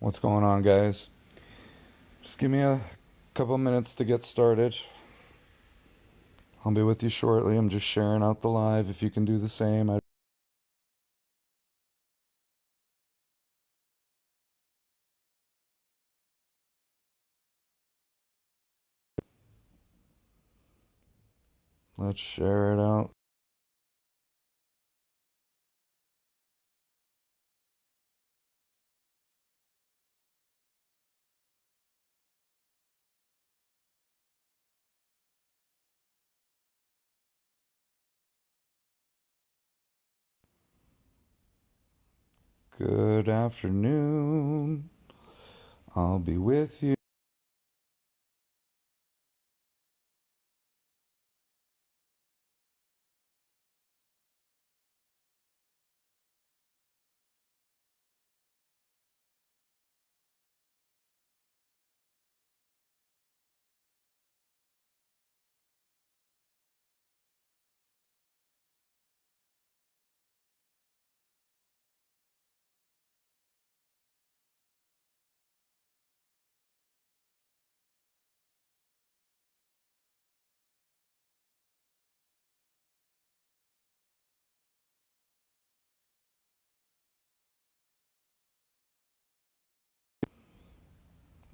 What's going on, guys? Just give me a couple minutes to get started. I'll be with you shortly. I'm just sharing out the live. If you can do the same, let's share it out. Good afternoon. I'll be with you.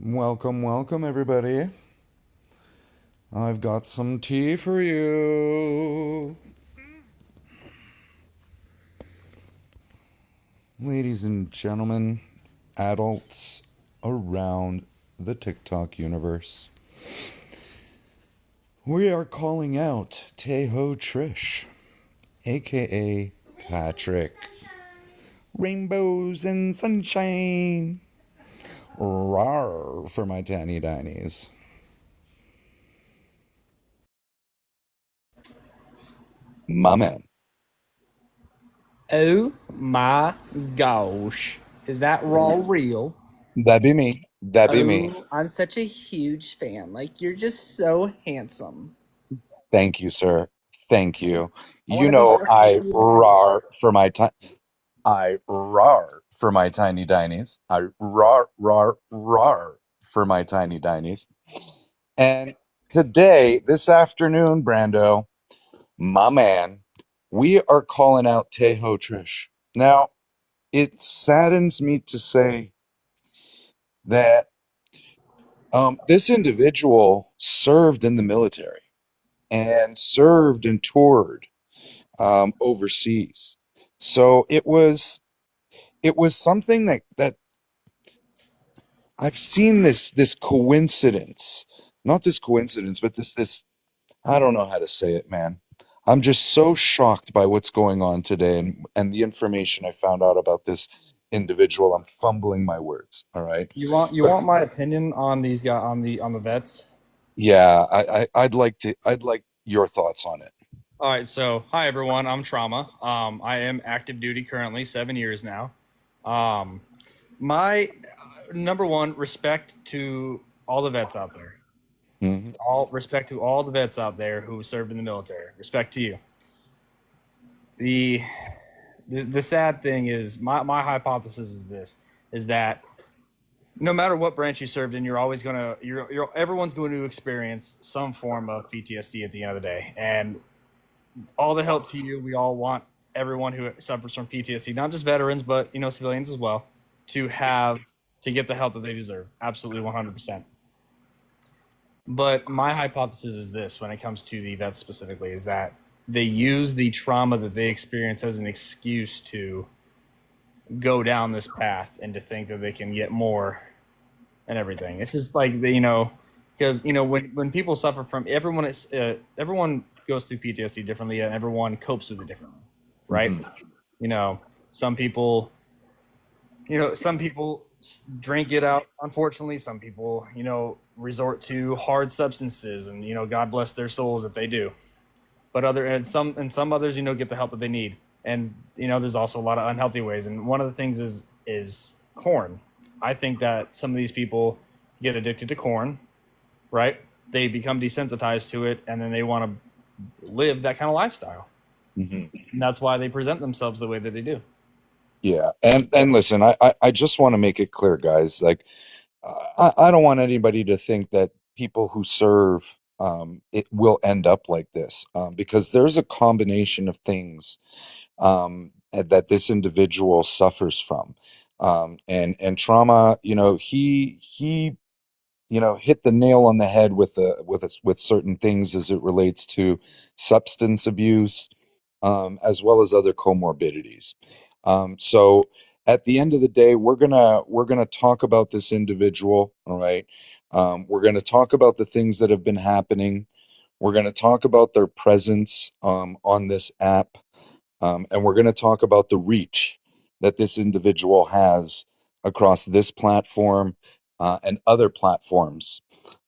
Welcome, welcome, everybody. I've got some tea for you. Ladies and gentlemen, adults around the TikTok universe, we are calling out Tay Ho Trish, aka Patrick. Rainbows and sunshine. Rawr for my tiny dinies. My man. Oh my gosh. Is that raw real? That be me. That be me. Oh, I'm such a huge fan. Like, you're just so handsome. Thank you, sir. Thank you. I You want to be know just like I you. rawr for my I rawr for my tiny dinies. I rawr for my tiny dinies. And today, this afternoon, Brando, my man, we are calling out Tay Ho Trish. Now, it saddens me to say that this individual served in the military and served and toured overseas. So it was something that I've seen this coincidence, not this coincidence, but this I don't know how to say it, man. I'm just so shocked by what's going on today and the information I found out about this individual. I'm fumbling my words. All right. You want my opinion on these guys on the vets? Yeah, I'd like your thoughts on it. All right, so hi everyone, I'm Trauma. I am active duty currently, 7 years now. Um, my number one respect to all the vets out there. Hmm. All respect to all the vets out there who served in the military. Respect to you. The the sad thing is my hypothesis is this is that no matter what branch you served in, you're always gonna you're everyone's going to experience some form of PTSD at the end of the day. And all the help to you. We all want everyone who suffers from PTSD, not just veterans, but civilians as well, to have to get the help that they deserve. Absolutely 100%. But my hypothesis is this when it comes to the vets specifically is that they use the trauma that they experience as an excuse to go down this path and to think that they can get more and everything. It's just like because when people suffer from everyone goes through PTSD differently and everyone copes with it differently, right? Hmm. You know, some people some people drink it out. Unfortunately, some people resort to hard substances, and God bless their souls if they do. But some others get the help that they need, and there's also a lot of unhealthy ways. And one of the things is corn. I think that some of these people get addicted to corn, right? They become desensitized to it, and then they want to live that kind of lifestyle. Hmm. And that's why they present themselves the way that they do. Yeah, and listen, I just want to make it clear, guys. Like, I don't want anybody to think that people who serve it will end up like this, because there's a combination of things that this individual suffers from, and trauma. He hit the nail on the head with certain things as it relates to substance abuse, as well as other comorbidities. So at the end of the day, we're gonna talk about this individual. All right, we're gonna talk about the things that have been happening. We're gonna talk about their presence on this app, and we're gonna talk about the reach that this individual has across this platform and other platforms,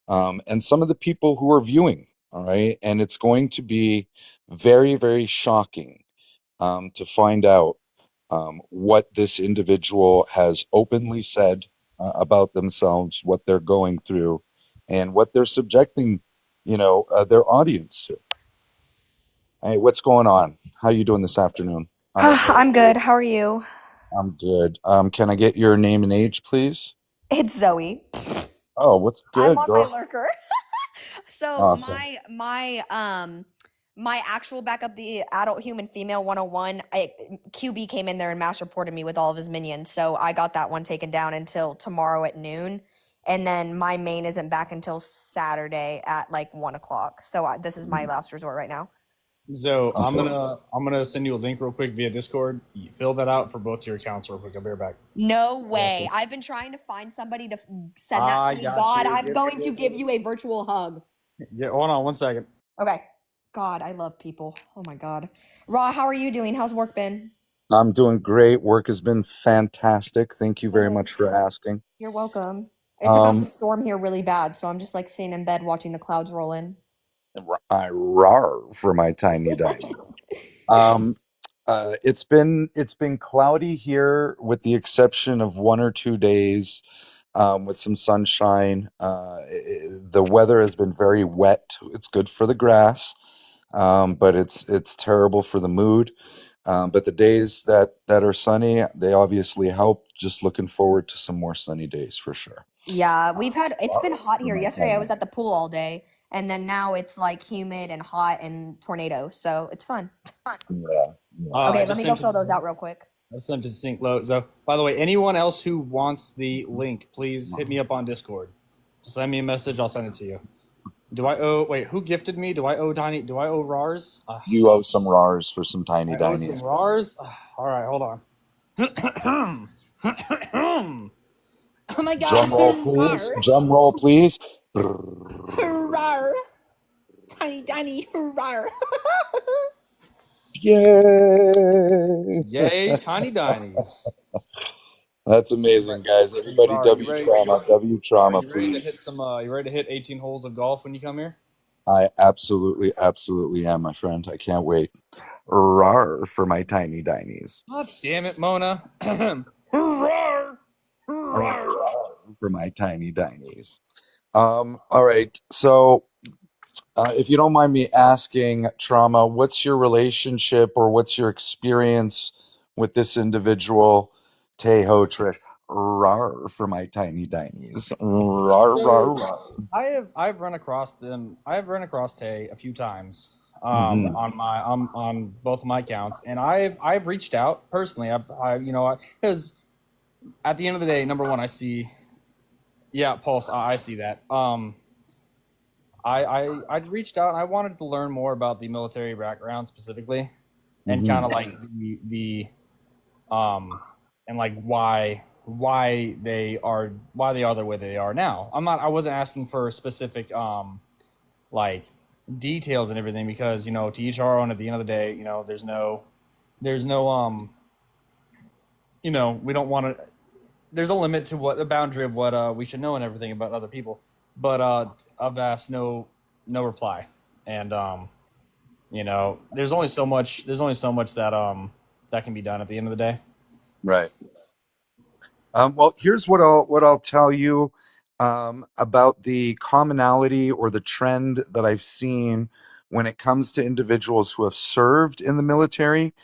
and some of the people who are viewing. All right, and it's going to be very, very shocking to find out what this individual has openly said about themselves, what they're going through, and what they're subjecting, their audience to. Hey, what's going on? How you doing this afternoon? I'm good. How are you? I'm good. Can I get your name and age, please? It's Zoe. Oh, what's I'm good, on my girl? lurker. So Awesome. my actual backup, the adult human female 101, QB came in there and mass reported me with all of his minions. So I got that one taken down until tomorrow at noon. And then my main isn't back until Saturday at like 1 o'clock. So this is my last resort right now. So I'm Okay. gonna I'm gonna send you a link real quick via Discord. You fill that out for both your accounts real quick. I'll be right back. No I got way. you. I've been trying to find somebody to send that to I me. got God, you. I'm going to give you a virtual hug. Yeah, hold on one second. Okay. God, I love people. Oh my God. Raw, how are you doing? How's work been? I'm doing great. Work has been fantastic. Thank you very Good. much for asking. You're welcome. It's about to Um, storm here really bad, so I'm just like sitting in bed watching the clouds roll in. I rar for my tiny diny. Um, it's been cloudy here, with the exception of 1 or 2 days, with some sunshine. The weather has been very wet. It's good for the grass, but it's terrible for the mood. But the days that are sunny, they obviously help. Just looking forward to some more sunny days for sure. Yeah, it's been hot For here. my Yesterday I tiny. was at the pool all day, and then now it's like humid and hot and tornado, so it's fun. Yeah, yeah. I Okay, let just me go sent it. fill those out real quick. I sent it to Sync Low. So by the way, anyone else who wants the link, please hit me up on Discord. Just send me a message. I'll send it to you. Do I owe? Wait, who gifted me? Do I owe Tiny? Do I owe Rars? You owe some rars for some tiny I owe some dinies. Rars. All right, hold on. Oh my god, Drum roll, please. Rawr. Drum roll, please. Rawr. Tiny tiny rawr. Yay! yay, Tiny Dinies. That's Right. amazing, guys. Everybody, Rar, you ready? W Are trauma, you ready to hit please. some? You ready to hit 18 holes of golf when you come here? I absolutely, absolutely am, my friend. I can't wait. Rar for my tiny dinies. God damn it, Mona. Rar, rar. Rar for my tiny dinies. All right. So, if you don't mind me asking, Trauma, what's your relationship or what's your experience with this individual, Tay Ho Trish? Rar for my tiny dinies. Rar, rar, So rar. I've run across them. I've run across Tay a few times Hmm. on both of my accounts, and I've reached out personally. Because at the end of the day, number one, I see, yeah, Pulse, I see that. I reached out and I wanted to learn more about the military background specifically, and kind Hmm. of like the um and like why they are the way they are now. I wasn't asking for specific like details and everything, because to each our own. At the end of the day, there's no we don't want to. There's a limit to what the boundary of what we should know and everything about other people. But I've asked no reply, and there's only so much that can be done at the end of the day. Right. Well, here's what I'll tell you about the commonality or the trend that I've seen when it comes to individuals who have served in the military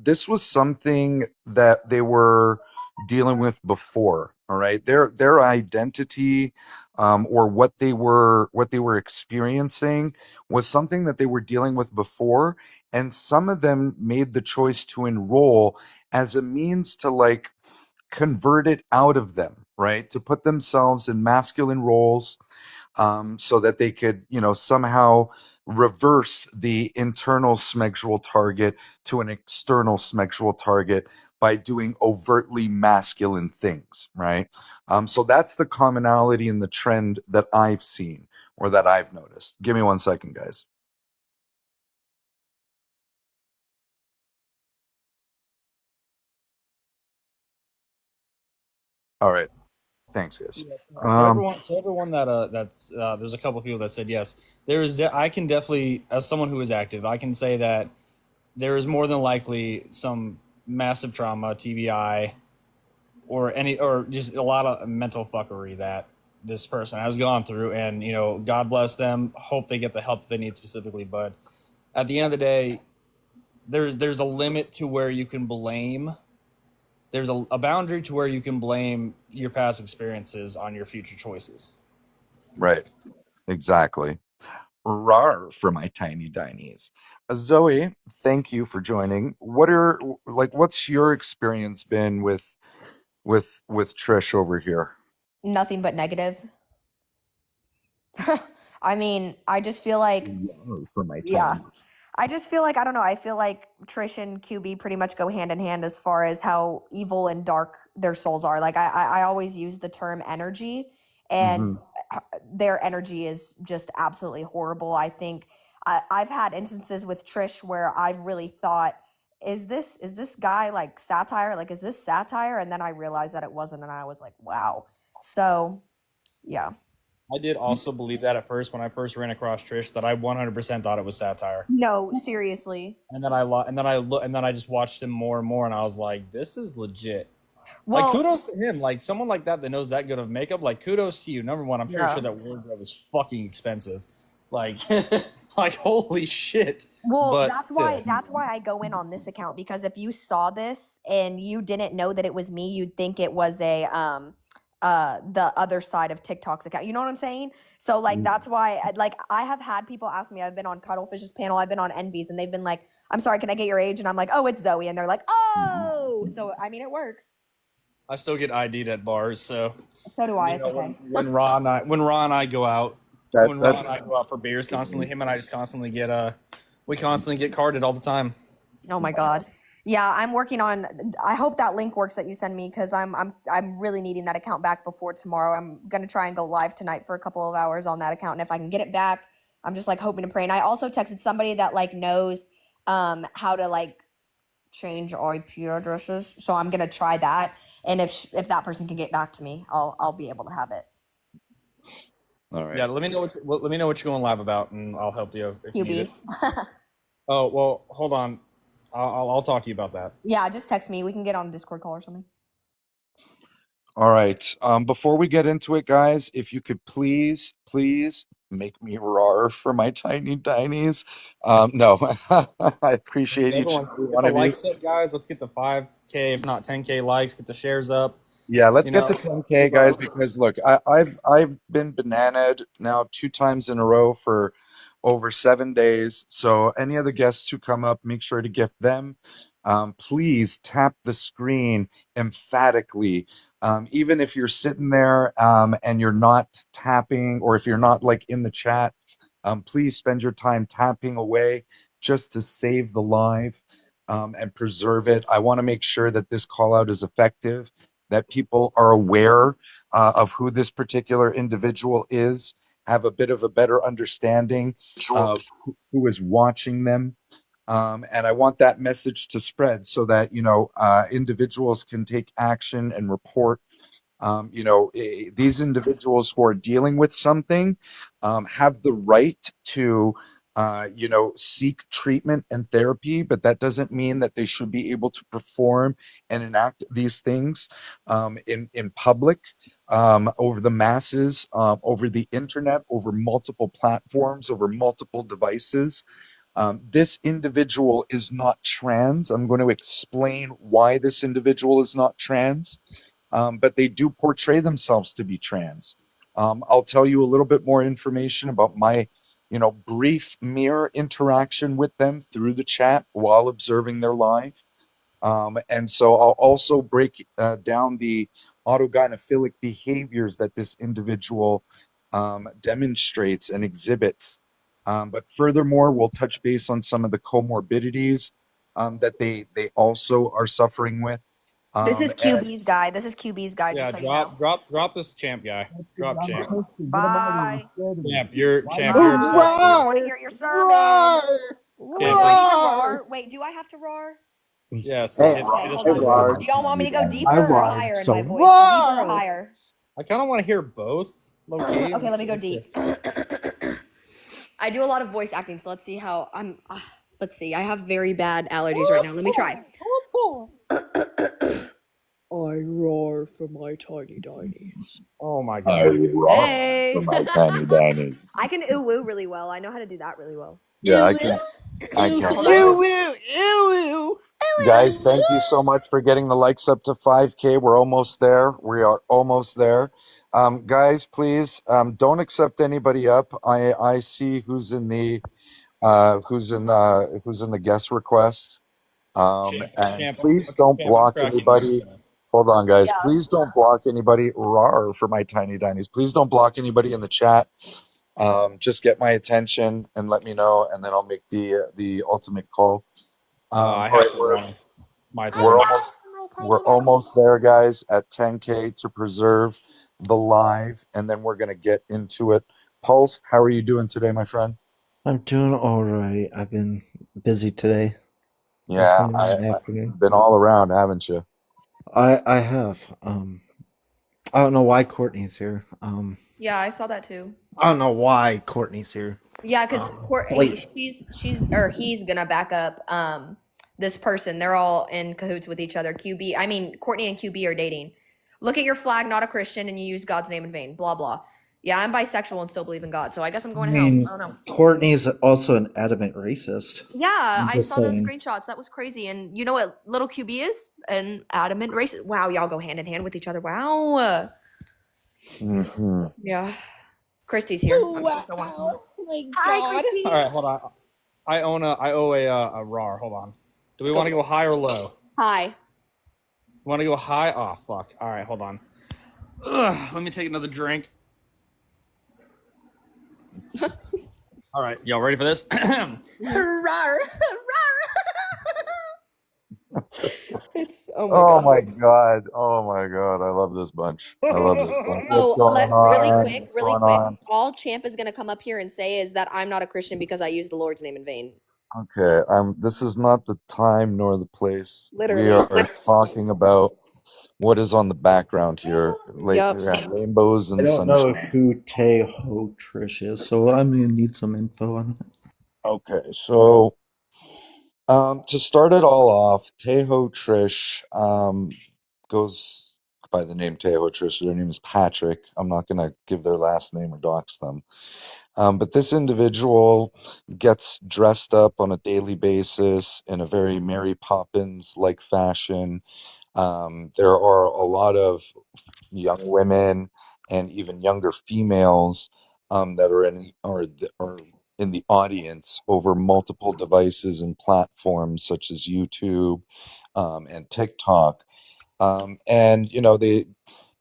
This was something that they were dealing with before. All right, their identity, or what they were experiencing was something that they were dealing with before, and some of them made the choice to enroll as a means to like convert it out of them, right? To put themselves in masculine roles, so that they could, somehow reverse the internal sexual target to an external sexual target by doing overtly masculine things, right? So that's the commonality in the trend that I've seen or that I've noticed. Give me 1 second, guys. All right. Thanks, guys. Yeah, so Um, everyone that that's there's a couple people that said yes. I can definitely, as someone who is active, I can say that there is more than likely some massive trauma, TBI, or just a lot of mental fuckery that this person has gone through, and God bless them. Hope they get the help that they need specifically, but at the end of the day, there's a limit to where you can blame. There's a boundary to where you can blame your past experiences on your future choices. right. Exactly. Rar for my tiny dinies. Zoe, thank you for joining. What's your experience been with Trish over here? Nothing but negative. I mean, I just feel like, Rar for my yeah. tiny. I just feel like, I don't know. I feel like Trish and QB pretty much go hand in hand as far as how evil and dark their souls are. Like, I always use the term energy, and Hmm. their energy is just absolutely horrible. I think I've had instances with Trish where I've really thought, is this guy like satire? Like, is this satire? And then I realized that it wasn't, and I was like, wow. So, yeah. I did also believe that at first when I first ran across Trish, that I 100% thought it was satire. No, seriously. And then I just watched him more and more, and I was like, this is legit. Like, Well, kudos to him. Like, someone like that knows that good of makeup. Like, kudos to you. Number one, I'm pretty yeah. sure that wardrobe is fucking expensive. Like, like holy shit. Well, But that's why still, I go in on this account, because if you saw this and you didn't know that it was me, you'd think it was a the other side of TikTok's account. You know what I'm saying? So like that's why like I have had people ask me. I've been on Cuddlefish's panel, I've been on Envy's, and they've been like, "I'm sorry, can I get your age?" And I'm like, "Oh, it's Zoe." And they're like, "Oh." So I mean, it works. I still get ID'd at bars. So, So do I. It's okay. when Ra and I go out, That when Ra and that's I go out for beers constantly, him and I just constantly get we constantly get carded all the time. Oh my god. Yeah, I'm working on. I hope that link works that you send me, because I'm really needing that account back before tomorrow. I'm gonna try and go live tonight for a couple of hours on that account, and if I can get it back, I'm just like hoping to pray. And I also texted somebody that like knows how to like change IP addresses, so I'm gonna try that. And if that person can get back to me, I'll be able to have it. all Yeah, right. let me know what you're going live about, and I'll help you if you need it. QB. Oh well, hold on. I'll talk to you about that. Yeah, just text me. We can get on a Discord call or something. All right. Before we get into it, guys, if you could please make me roar for my tiny dinies. No, I appreciate each and Everyone, every get one the of you. likes up, guys. Let's get the 5K, if not 10K likes. Get the shares up. Yeah, let's You get know, to 10K, guys, because look, I've been bananaed now 2 times in a row for over 7 days. So any other guests who come up, make sure to gift them. Please tap the screen emphatically. Even if you're sitting there and you're not tapping, or if you're not like in the chat, please spend your time tapping away just to save the live and preserve it. I want to make sure that this call out is effective, that people are aware of who this particular individual is, have a bit of a better understanding of who is watching them. And I want that message to spread so that, individuals can take action and report. These individuals who are dealing with something have the right to, seek treatment and therapy, but that doesn't mean that they should be able to perform and enact these things in public, over the masses, over the internet, over multiple platforms, over multiple devices. This individual is not trans. I'm going to explain why this individual is not trans, but they do portray themselves to be trans. I'll tell you a little bit more information about my, brief mirror interaction with them through the chat while observing their live. And so I'll also break down the autogynephilic behaviors that this individual demonstrates and exhibits. But furthermore, we'll touch base on some of the comorbidities that they also are suffering with. This is And QB's guy. This is QB's guy. Yeah, Just so you know. drop this champ guy. Drop champ. Bye. Champ, you're obsessed. I want to hear your sermon. Okay, do I need to roar? Wait, do I have to roar? Yes. Okay, it's hold really on. hard. Do y'all want me to go deeper I or roar, higher in so my voice? Deeper or higher? I kind of want to hear both. Low-key. Okay, let me go deep. I do a lot of voice acting, so let's see how I'm. Let's see. I have very bad allergies right now. Let me try. I roar for my tiny dinies. Oh my I god. roar Hey. for my tiny dinies. I can ooh woo really well. I know how to do that really well. Yeah, I can. Guys, thank you so much for getting the likes up to 5K. We're almost there. We are almost there. Guys, please don't accept anybody up. I see who's in the guest request. And please don't block anybody. Hold on, guys. Yeah. Please don't block anybody. Rawr for my tiny dinies. Please don't block anybody in the chat. Just get my attention and let me know, and then I'll make the ultimate call. I all have right, to my we're almost there, guys, at 10K to preserve the live, and then we're gonna get into it. Pulse, how are you doing today, my friend? I'm doing all right. I've been busy today. Yeah, I've been all around, haven't you? I have. I don't know why Courtney's here. Yeah, I saw that too. I don't know why Courtney's here. Yeah, because he's gonna back up this person. They're all in cahoots with each other. Courtney and QB are dating. Look at your flag, not a Christian, and you use God's name in vain. Blah blah. Yeah, I'm bisexual and still believe in God, so I guess I'm going to hell. I don't know. Courtney's also an adamant racist. Yeah, I saw those screenshots. That was crazy. And you know what little QB is? An adamant racist. Wow, y'all go hand in hand with each other. Wow. Yeah. Christy's here. Oh my God. Hi, Christy. All right, hold on. I owe a RAR. Hold on. Do we want to go high or low? Hi. Want to go high? Oh fuck. All right, hold on. Ugh, let me take another drink. All right, y'all ready for this? It's Oh my god! I love this bunch. I love this bunch. What's going on? Really quick. All Champ is gonna come up here and say is that I'm not a Christian because I use the Lord's name in vain. Okay, this is not the time nor the place. Literally. We are talking about what is on the background here, like rainbows and I don't know sunshine. who Tay Ho Trish is, so I'm gonna need some info on that. Okay, so to start it all off, Tay Ho Trish goes by the name Tay Ho Trish. Their name is Patrick. I'm not going to give their last name or dox them. But this individual gets dressed up on a daily basis in a very Mary Poppins-like fashion. There are a lot of young women and even younger females that are in the audience over multiple devices and platforms such as YouTube and TikTok. And they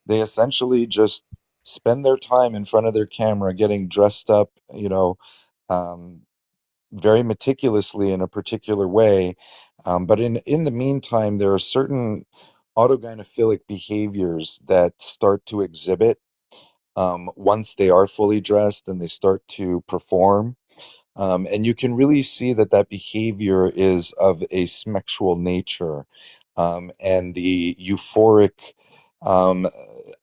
essentially just spend their time in front of their camera getting dressed up, very meticulously in a particular way. But in the meantime, there are certain autogynephilic behaviors that start to exhibit once they are fully dressed and they start to perform. And you can really see that behavior is of a sexual nature, and the euphoric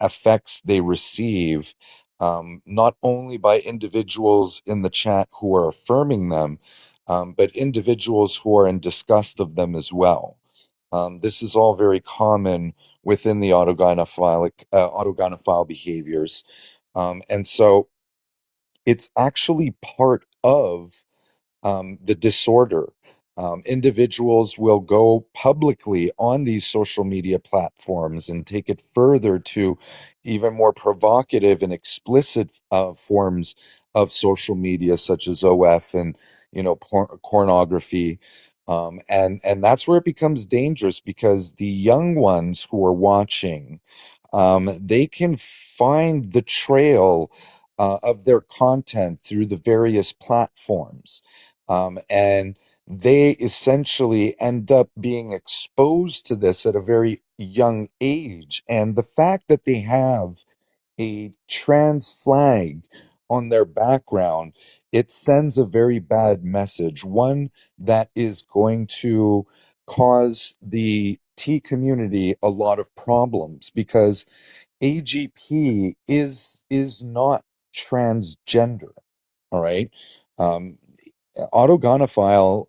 effects they receive, not only by individuals in the chat who are affirming them, but individuals who are in disgust of them as well. This is all very common within the autogynephile behaviors. And so it's actually part of the disorder. Individuals will go publicly on these social media platforms and take it further to even more provocative and explicit forms of social media, such as OF and pornography. And that's where it becomes dangerous, because the young ones who are watching, they can find the trail of their content through the various platforms. And they essentially end up being exposed to this at a very young age. And the fact that they have a trans flag on their background, it sends a very bad message, one that is going to cause the T community a lot of problems, because AGP is not transgender, all right? Um, Autogynephile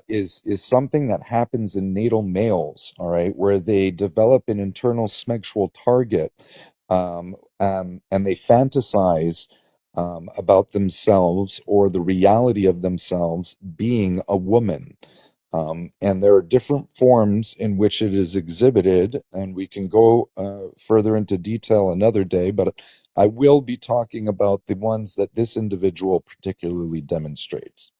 is something that happens in natal males, all right, where they develop an internal sexual target, and they fantasize about themselves or the reality of themselves being a woman. And there are different forms in which it is exhibited, and we can go further into detail another day, but I will be talking about the ones that this individual particularly demonstrates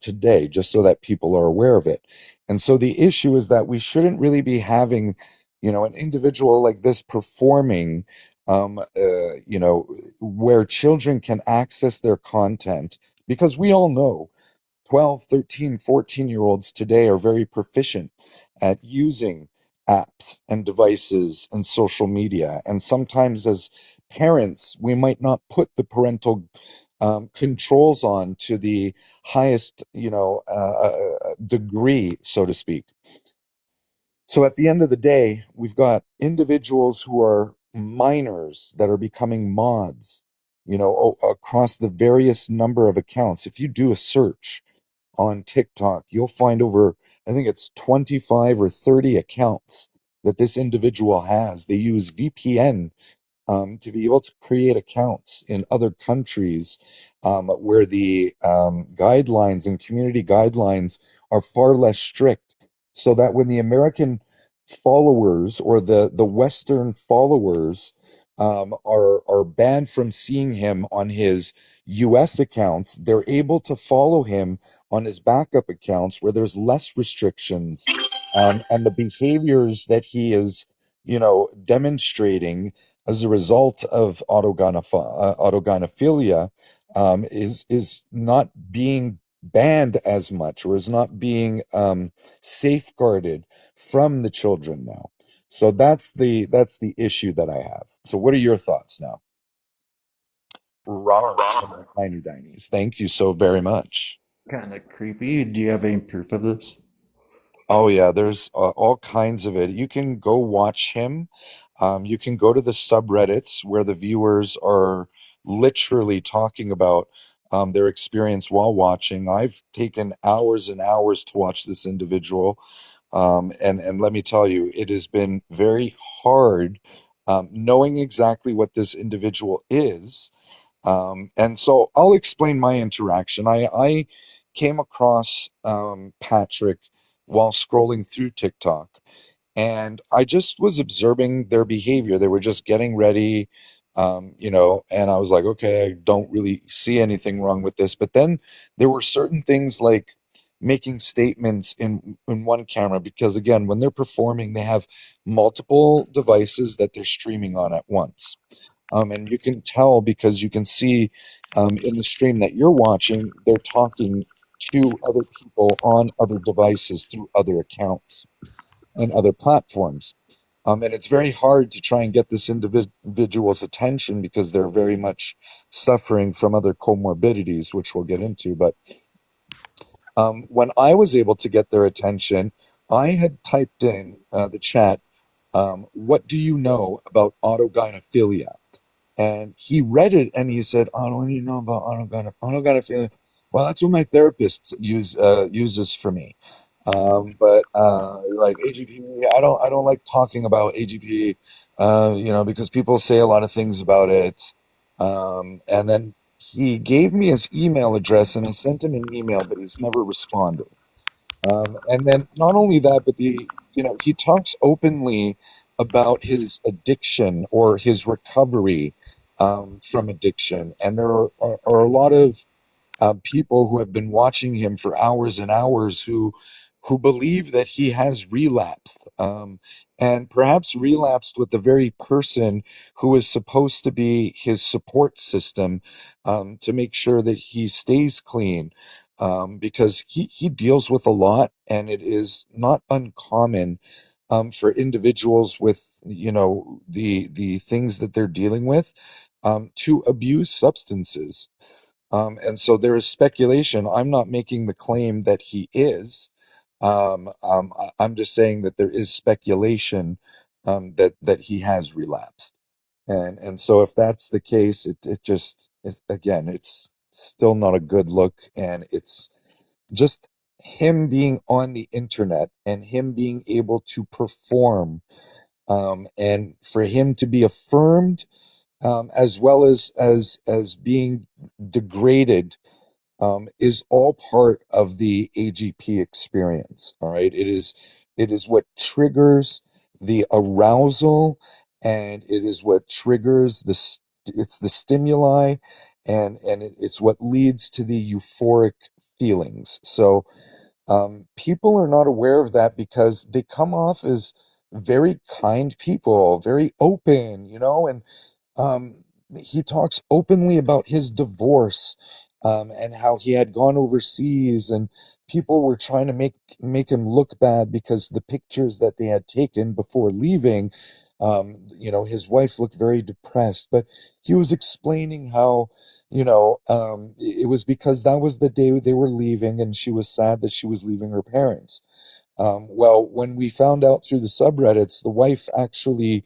today, just so that people are aware of it. And so the issue is that we shouldn't really be having, an individual like this performing, where children can access their content, because we all know 12, 13, 14-year-olds today are very proficient at using apps and devices and social media. And sometimes as parents, we might not put the parental controls on to the highest, degree, so to speak. So at the end of the day, we've got individuals who are minors that are becoming mods, across the various number of accounts. If you do a search on TikTok, you'll find over, I think it's 25 or 30 accounts that this individual has. They use VPN to be able to create accounts in other countries, where the guidelines and community guidelines are far less strict, so that when the American followers or the Western followers are banned from seeing him on his US accounts, they're able to follow him on his backup accounts where there's less restrictions. And the behaviors that he is, demonstrating as a result of autogynephilia, is not being banned as much, or is not being safeguarded from the children now. So that's the issue that I have. So what are your thoughts now? Rawr from the Tiny Dinies. Thank you so very much. Kind of creepy. Do you have any proof of this? Oh yeah, there's all kinds of it. You can go watch him. You can go to the subreddits where the viewers are literally talking about their experience while watching. I've taken hours and hours to watch this individual, and let me tell you, it has been very hard knowing exactly what this individual is. And so I'll explain my interaction. I came across Patrick while scrolling through TikTok, and I just was observing their behavior. They were just getting ready, and I was like, okay, I don't really see anything wrong with this. But then there were certain things like making statements in one camera, because again, when they're performing, they have multiple devices that they're streaming on at once. And you can tell because you can see in the stream that you're watching, they're talking to other people on other devices through other accounts and other platforms. And it's very hard to try and get this individual's attention because they're very much suffering from other comorbidities, which we'll get into. But when I was able to get their attention, I had typed in the chat, what do you know about autogynephilia? And he read it and he said, "Oh, what do you know about autogynephilia? Well, that's what my therapist uses for me. But like AGP, I don't like talking about AGP, because people say a lot of things about it." And then he gave me his email address, and I sent him an email, but he's never responded. And then not only that, but he talks openly about his addiction or his recovery from addiction, and there are a lot of people who have been watching him for hours and hours who believe that he has relapsed, and perhaps relapsed with the very person who is supposed to be his support system, to make sure that he stays clean, because he deals with a lot, and it is not uncommon for individuals with the things that they're dealing with, to abuse substances. And so there is speculation. I'm not making the claim that he is. I'm just saying that there is speculation that he has relapsed. And so if that's the case, again, it's still not a good look, and it's just him being on the internet and him being able to perform, and for him to be affirmed, as well as being degraded, is all part of the AGP experience. All right, it is what triggers the arousal, and it is what triggers it's the stimuli, and it's what leads to the euphoric feelings. So people are not aware of that because they come off as very kind people, very open, and um, he talks openly about his divorce, and how he had gone overseas, and people were trying to make him look bad because the pictures that they had taken before leaving, his wife looked very depressed. But he was explaining how, it was because that was the day they were leaving, and she was sad that she was leaving her parents. Well, when we found out through the subreddits, the wife actually,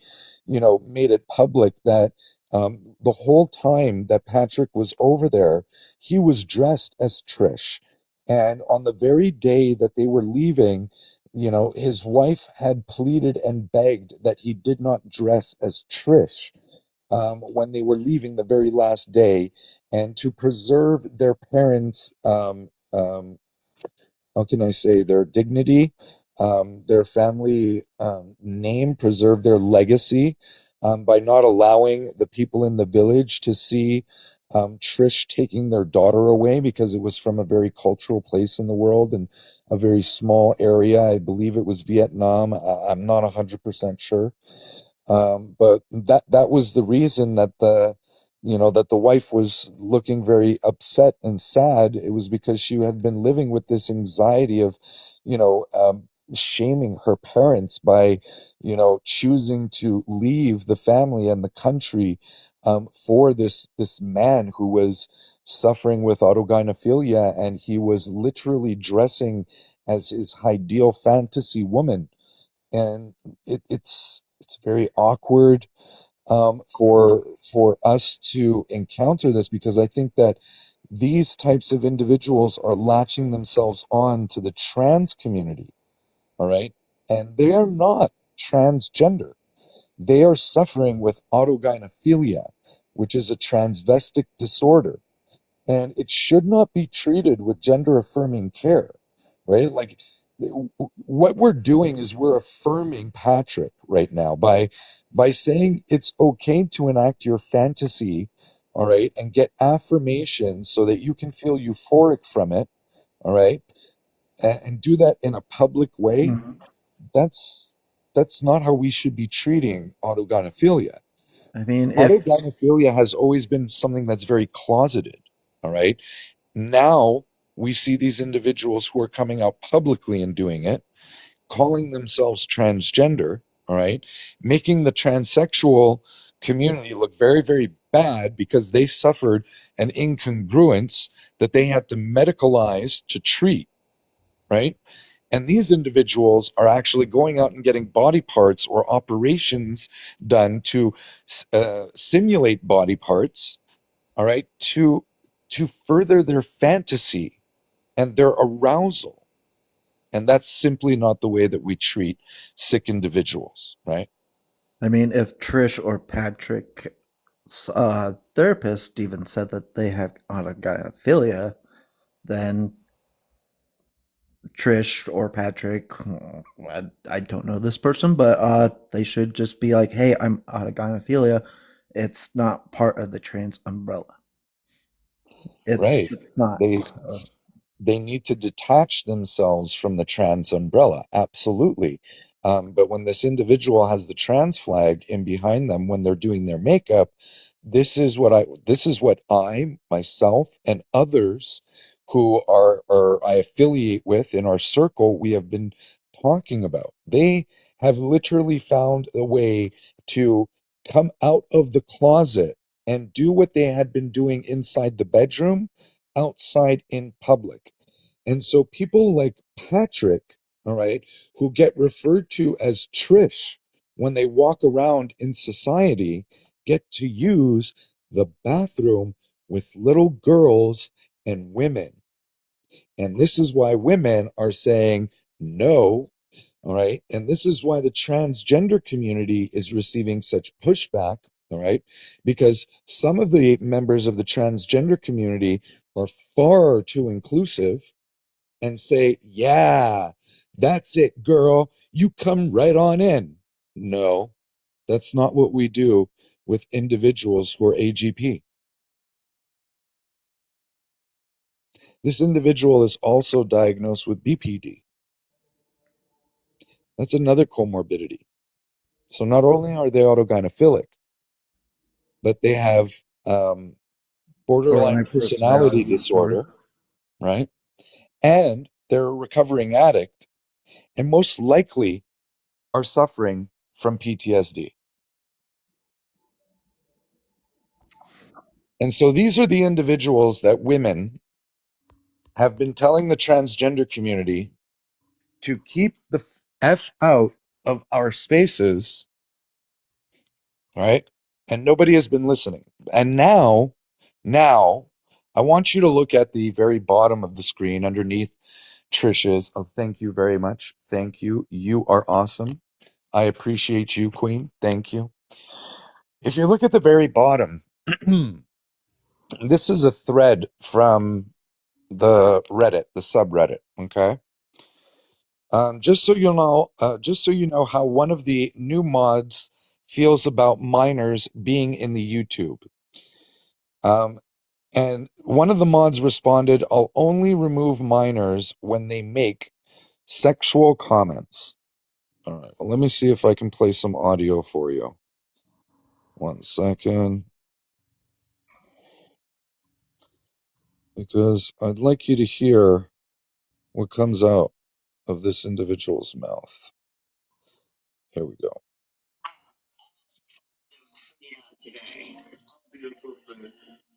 made it public that the whole time that Patrick was over there, he was dressed as Trish. And on the very day that they were leaving, his wife had pleaded and begged that he did not dress as Trish, when they were leaving the very last day, and to preserve their parents' how can I say, their dignity, their family name, preserve their legacy, by not allowing the people in the village to see Trish taking their daughter away, because it was from a very cultural place in the world and a very small area. I believe it was Vietnam. I'm not 100% sure. But that was the reason that the wife was looking very upset and sad. It was because she had been living with this anxiety of, shaming her parents by, choosing to leave the family and the country, for this man who was suffering with autogynephilia, and he was literally dressing as his ideal fantasy woman. And it's very awkward, for us to encounter this, because I think that these types of individuals are latching themselves on to the trans community. All right, and they are not transgender. They are suffering with autogynephilia, which is a transvestic disorder, and it should not be treated with gender affirming care, right? Like, what we're doing is we're affirming Patrick right now by saying it's okay to enact your fantasy, all right, and get affirmation so that you can feel euphoric from it, all right, and do that in a public way. Mhm. That's not how we should be treating autogynephilia. I mean, if Autogynephilia has always been something that's very closeted, all right? Now we see these individuals who are coming out publicly and doing it, calling themselves transgender, all right, making the transsexual community look very, very bad because they suffered an incongruence that they had to medicalize to treat, right? And these individuals are actually going out and getting body parts or operations done to simulate body parts, all right, to further their fantasy and their arousal. And that's simply not the way that we treat sick individuals, right? I mean, if Trish or Patrick therapist even said that they have autogynephile, then Trish or Patrick, I don't know this person, but they should just be like, "Hey, I'm autogynephilia. It's not part of the trans umbrella. Right. It's not." They they need to detach themselves from the trans umbrella. Absolutely. But when this individual has the trans flag in behind them when they're doing their makeup, this is what I myself and others who are I affiliate with in our circle, we have been talking about. They have literally found a way to come out of the closet and do what they had been doing inside the bedroom outside in public. And so people like Patrick, all right, who get referred to as Trish when they walk around in society, get to use the bathroom with little girls and women. And this is why women are saying no, all right? And this is why the transgender community is receiving such pushback, all right? Because some of the members of the transgender community are far too inclusive and say, yeah, that's it, girl. You come right on in. No, that's not what we do with individuals who are AGP. This individual is also diagnosed with BPD. That's another comorbidity. So not only are they autogynephilic, but they have borderline Borderline personality personality disorder. disorder, right? And they're a recovering addict, and most likely are suffering from PTSD. And so these are the individuals that women have been telling the transgender community to keep the F out of our spaces, right? And nobody has been listening. And now, I want you to look at the very bottom of the screen underneath Trish's. Oh, thank you very much. Thank you. You are awesome. I appreciate you, Queen. Thank you. If you look at the very bottom, this is a thread from the Reddit, the subreddit. Okay. Just so you know how one of the new mods feels about minors being in the YouTube. And one of the mods responded, "I'll only remove minors when they make sexual comments." All right, well, let me see if I can play some audio for you. 1 second. Because I'd like you to hear what comes out of this individual's mouth. Here we go. Today, beautiful from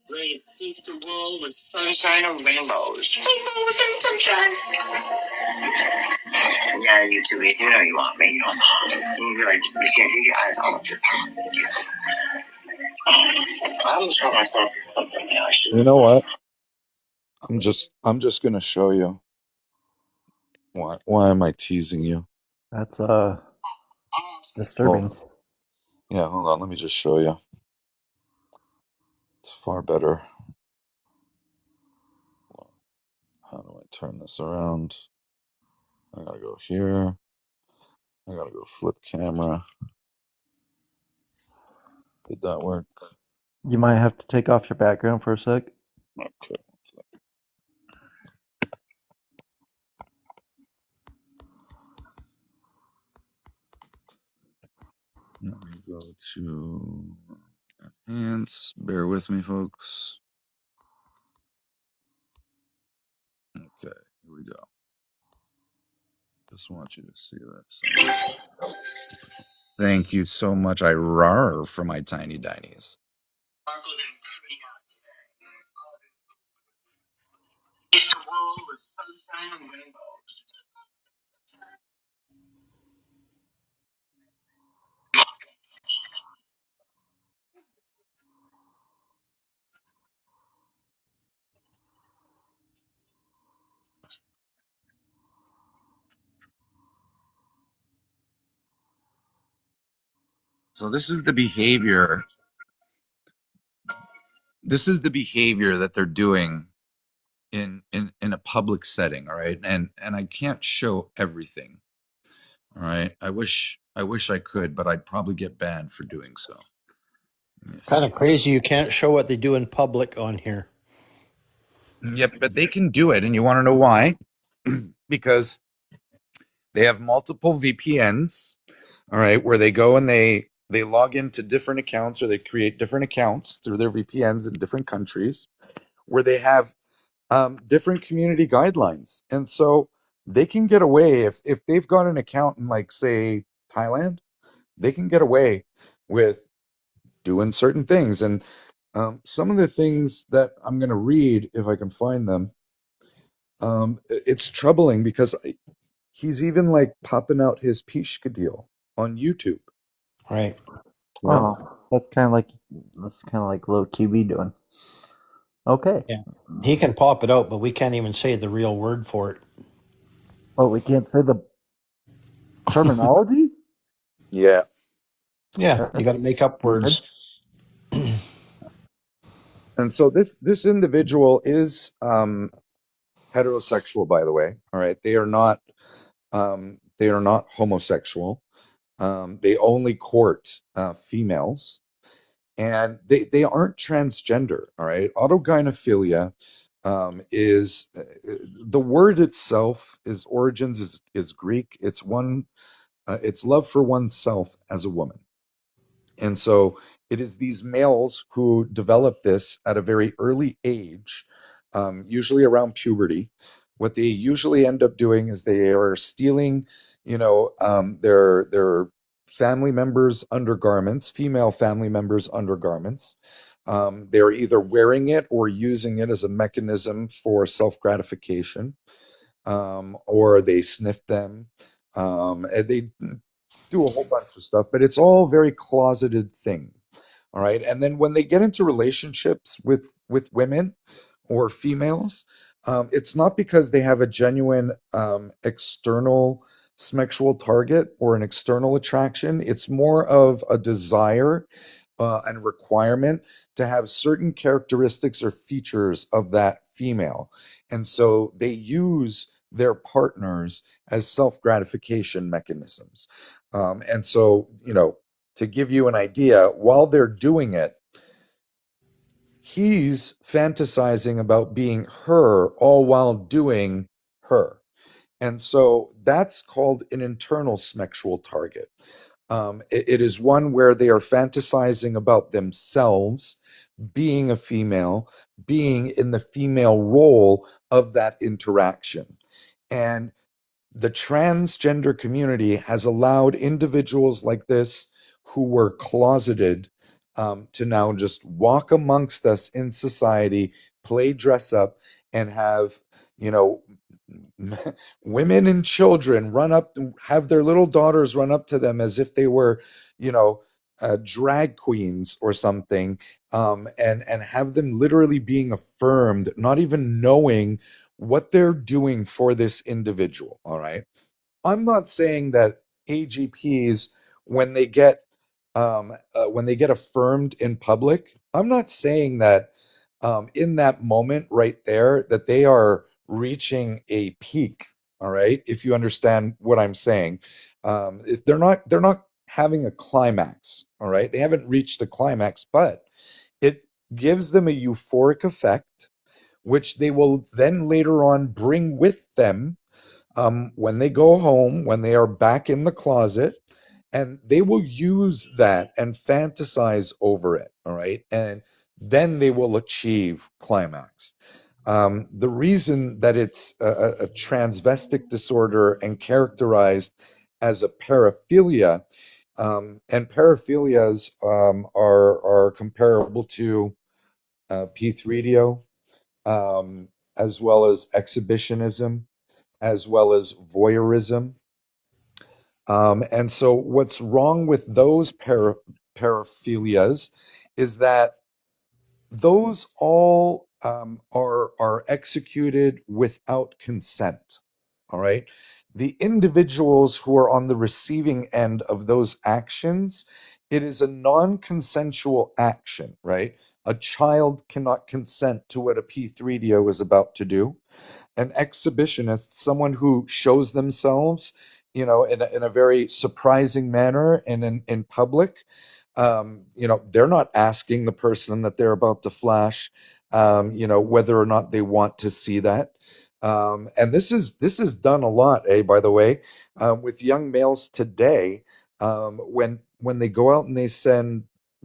great face the world with sunshine and rainbows. Rainbows and sunshine. Yeah, you too. You know you want me. You're like, you can't see your eyes all of this. I always tell myself something. You know what? I'm just gonna show you. Why am I teasing you? That's Well, disturbing. yeah, hold on. Let me just show you. It's far better. How do I turn this around? I gotta go here. I gotta go flip camera. Did that work? You might have to take off your background for a sec. Okay. Let me go to enhance. Bear with me, folks. Okay, here we go. Just want you to see this. Thank you so much. I rar for my tiny dinies. So this is the behavior this is the behavior that they're doing in a public setting, all right? And I can't show everything. All right. I wish I could, but I'd probably get banned for doing so. Kind of crazy you can't show what they do in public on here. Yep, but they can do it, and you want to know why? Because they have multiple VPNs, all right, where they go and they log into different accounts, or they create different accounts through their VPNs in different countries, where they have different community guidelines. And so they can get away if they've got an account in, like, say, Thailand, they can get away with doing certain things. And some of the things that I'm going to read, if I can find them, it's troubling because he's even like popping out his Pishka deal on YouTube. Right. Oh, that's kind of like little QB doing. Okay. Yeah. He can pop it out, but we can't even say the real word for it. Oh, we can't say the terminology? Yeah. Yeah, you got to make up words. And so this individual is heterosexual, by the way. All right, they are not homosexual. They only court females, and they aren't transgender. All right, autogynephilia is the word itself. Is origins is Greek. It's it's love for oneself as a woman. And so it is these males who develop this at a very early age, usually around puberty. What they usually end up doing is they are stealing, their family members' undergarments, female family members' undergarments. They're either wearing it or using it as a mechanism for self-gratification, or they sniff them. And they do a whole bunch of stuff, but it's all very closeted thing. All right. And then when they get into relationships with women or females, it's not because they have a genuine external sexual target or an external attraction. It's more of a desire and requirement to have certain characteristics or features of that female. And so they use their partners as self-gratification mechanisms. And so, to give you an idea, while they're doing it, he's fantasizing about being her all while doing her. And so that's called an internal sexual target. It is one where they are fantasizing about themselves being a female, being in the female role of that interaction. And the transgender community has allowed individuals like this who were closeted to now just walk amongst us in society, play dress up, and have, women and children run up, have their little daughters run up to them as if they were, drag queens or something, and have them literally being affirmed, not even knowing what they're doing for this individual. All right. I'm not saying that AGPs, when they get affirmed in public, I'm not saying that in that moment right there that they are reaching a peak. All right. If you understand what I'm saying, if they're not having a climax. All right. They haven't reached a climax, but it gives them a euphoric effect, which they will then later on bring with them when they go home, when they are back in the closet, and they will use that and fantasize over it. All right. And then they will achieve climax. The reason that it's a transvestic disorder and characterized as a paraphilia, and paraphilias are comparable to P3DO, as well as exhibitionism, as well as voyeurism. And so what's wrong with those paraphilias is that those all are executed without consent. All right. The individuals who are on the receiving end of those actions It is a non-consensual action, right? A child cannot consent to what a P3DO is about to do. An exhibitionist, someone who shows themselves, in a very surprising manner and in public. They're not asking the person that they're about to flash, whether or not they want to see that. And this is done a lot, by the way, with young males today, when they go out and they send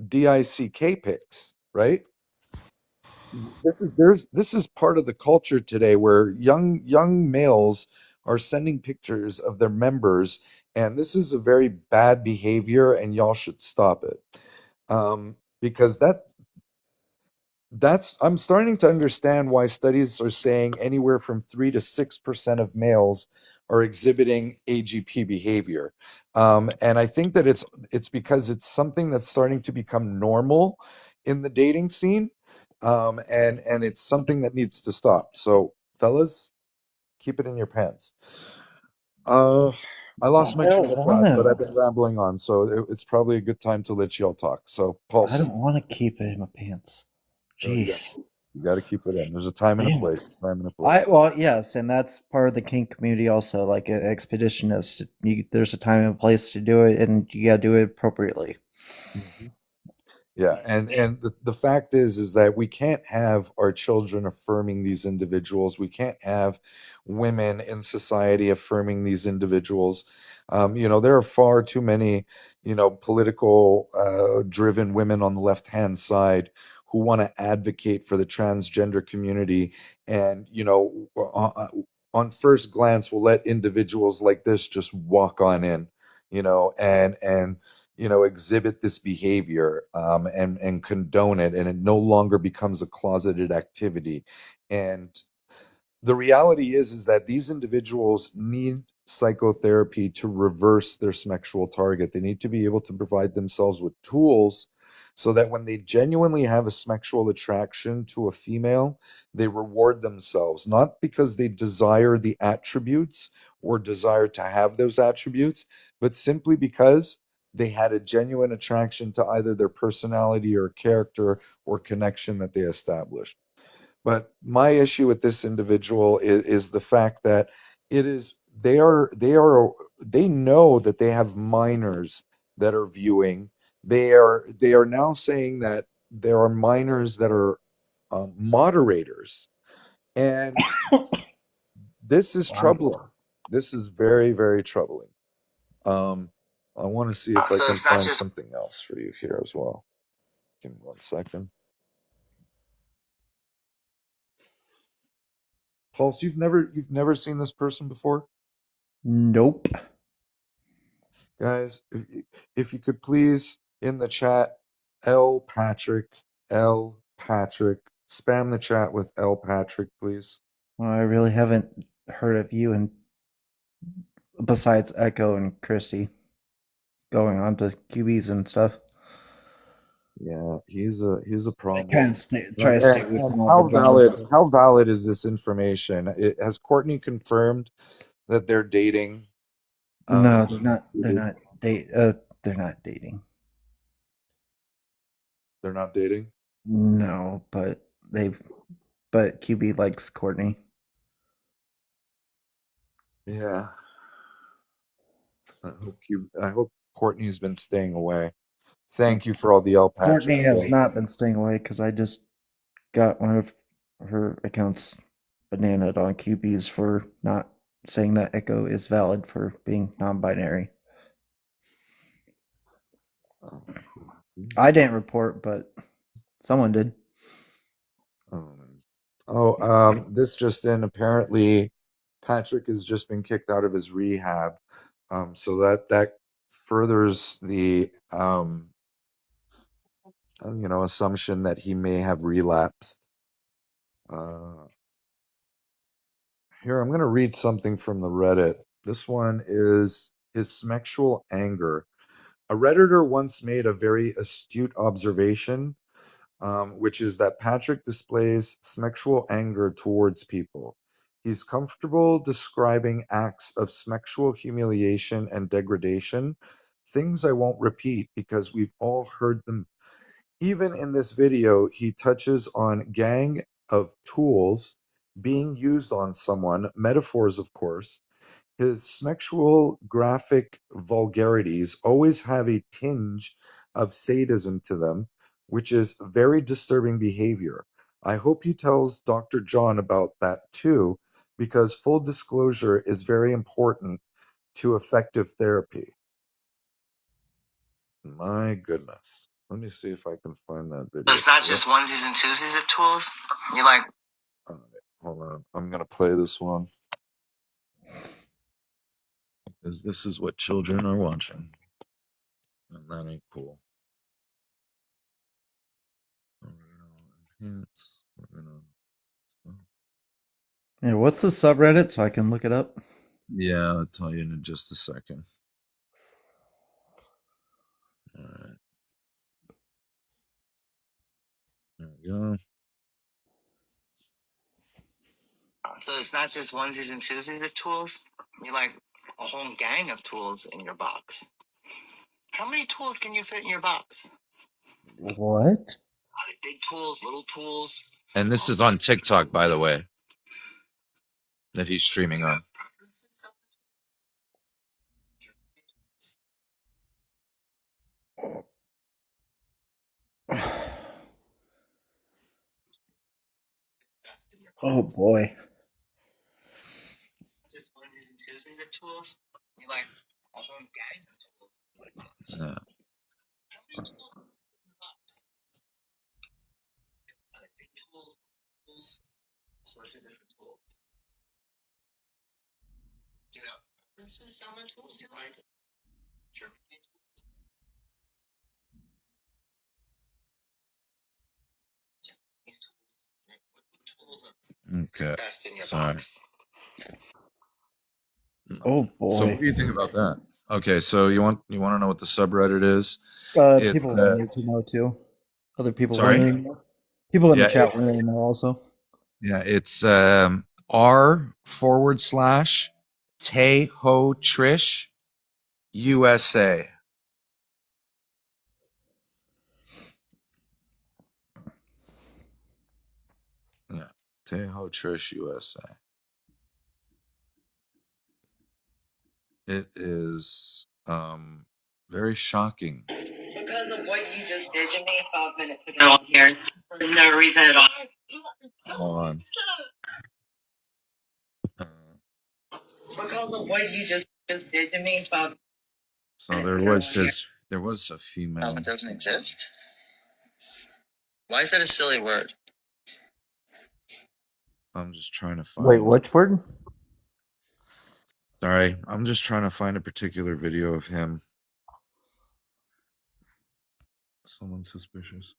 DICK pics, right? This is part of the culture today where young males are sending pictures of their members, and this is a very bad behavior, and y'all should stop it. Because that's I'm starting to understand why studies are saying anywhere from 3 to 6% of males are exhibiting AGP behavior. And I think that it's because it's something that's starting to become normal in the dating scene. And it's something that needs to stop. So fellas, keep it in your pants. Uh I lost my I train don't of want thought, but I've to. been rambling on, so it's probably a good time to let y'all talk. So I Pulse, don't want to keep it in my pants. you Jeez. got to keep it in. There's a time and a Damn. place. Time and a place. Well, yes, and that's part of the kink community also. Like an expeditionist, there's a time and a place to do it, and you gotta do it appropriately. Mhm. Yeah, and the fact is that we can't have our children affirming these individuals. We can't have women in society affirming these individuals. There are far too many, political driven women on the left-hand side who want to advocate for the transgender community, and on first glance will let individuals like this just walk on in, and exhibit this behavior, and condone it, and it no longer becomes a closeted activity. And the reality is that these individuals need psychotherapy to reverse their sexual target. They need to be able to provide themselves with tools so that when they genuinely have a sexual attraction to a female, they reward themselves, not because they desire the attributes or desire to have those attributes, but simply because they had a genuine attraction to either their personality or character or connection that they established. But my issue with this individual is the fact that it is they know that they have minors that are viewing. They are now saying that there are minors that are moderators, and this is Wow. troubling. This is very, very troubling. Um, I want to see if I So can it's not find just something else for you here as well. Give me 1 second. Pulse, you've never seen this person before? Nope. Guys, if you could please in the chat, L Patrick, L Patrick, spam the chat with L Patrick, please. Well, I really haven't heard of you, and besides Echo and Christy going on to QBs and stuff. Yeah, he's a I kind problem. of try And, to stay and, away and from all the how drama. valid is this information? Has Courtney confirmed that they're dating? No, they're not. They're QB? not they're not dating. They're not dating. No, but QB likes Courtney. Yeah, I hope Courtney's been staying away. Thank you for all the L Patrick. Courtney has not been staying away because I just got one of her accounts bananaed on QBs for not saying that Echo is valid for being non-binary. I didn't report, but someone did. This just in. Apparently, Patrick has just been kicked out of his rehab. So that furthers the assumption that he may have relapsed. Uh, Here, I'm going to read something from the Reddit. This one is his sexual anger. A Redditor once made a very astute observation, which is that Patrick displays sexual anger towards people. He's comfortable describing acts of sexual humiliation and degradation, things I won't repeat because we've all heard them. Even in this video, he touches on gang of tools being used on someone, metaphors, of course. His sexual graphic vulgarities always have a tinge of sadism to them, which is very disturbing behavior. I hope he tells Dr. John about that too, because full disclosure is very important to effective therapy. My goodness. Let me see if I can find that video. It's not just onesies and twosies of tools. You like. All right, hold on. I'm going to play this one. Because this is what children are watching. And that ain't cool. Yeah, what's the subreddit so I can look it up? Yeah, I'll tell you in just a second. All right. There we go. So it's not just onesies and twosies of tools. You like a whole gang of tools in your box. How many tools can you fit in your box? What? Big tools, little tools. And this is on TikTok, by the way, that he's streaming on. Oh boy. Just onesies and twosies of tools. You like a whole gang of tools. Yeah. How many tools in your box? Big tools, sorts of different tools. Do you have preferences on the tools you like? Sure. Okay. Best in your Sorry. box. Oh boy. So what do you think about that? Okay, so you want to know what the subreddit is? People wanted to know too. Other people Sorry? wanted to know. People in Yeah, the chat it's- wanted to know also. Yeah, it's r/Tay Ho Trish USA. Yeah, Tay Ho Trish USA. It is very shocking. Because of what you just did to me 5 minutes ago on here. For no reason at all. Hold on. Because of what you just did to me 5 So there was a female. It doesn't exist? Why is that a silly word? I'm just trying to find. Wait, which word? Sorry, I'm just trying to find a particular video of him. Someone suspicious.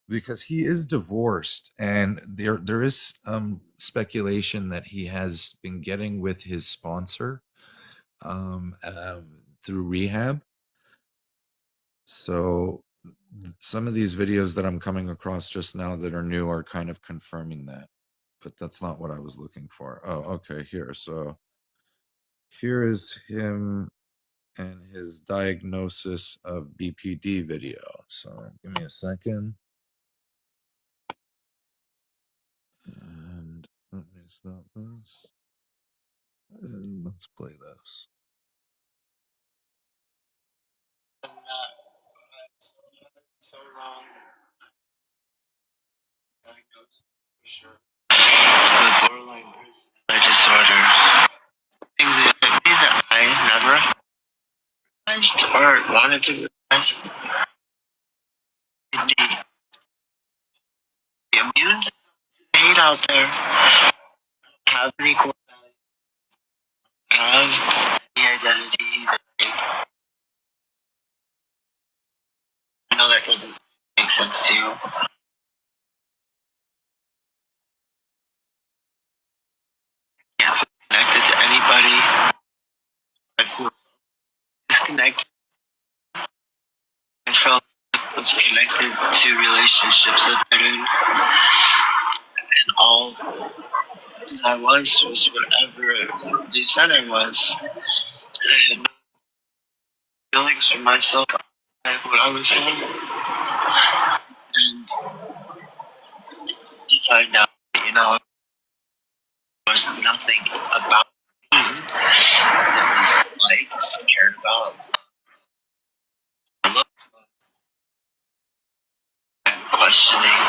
Because he is divorced, and there is speculation that he has been getting with his sponsor through rehab. So some of these videos that I'm coming across just now that are new are kind of confirming that, but that's not what I was looking for. Oh, okay, here. So here is him and his diagnosis of BPD video. So give me a second. And let me stop this. And let's play this. So sure. The borderline disorder. Things that I never realized or wanted to realize. The immune hate out there have any core have the identity that I know that doesn't make sense to you. Can't feel connected to anybody. I feel disconnected. I felt was connected to relationships that I did. And all I was whatever they said I was. had feelings for myself and what I was doing, and to find out, there was nothing about me that was liked, cared about, looked, and questioning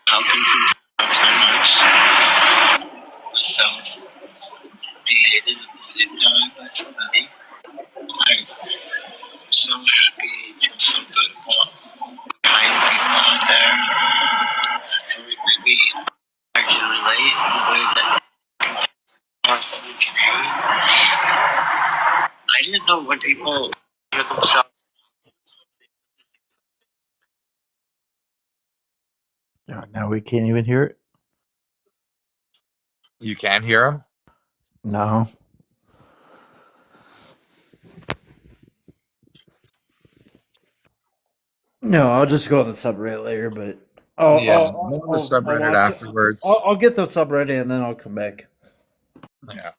how can sometimes so much myself be hated at the same time by somebody. I'm so happy, feel so good about kind people out there. I feel like maybe I can relate in a way that possibly can hate. I didn't know when people hear themselves. Now we can't even hear it. You can hear him? No. No, I'll just go on the subreddit later, but Go on the subreddit afterwards. I'll get the subreddit and then I'll come back. Yeah.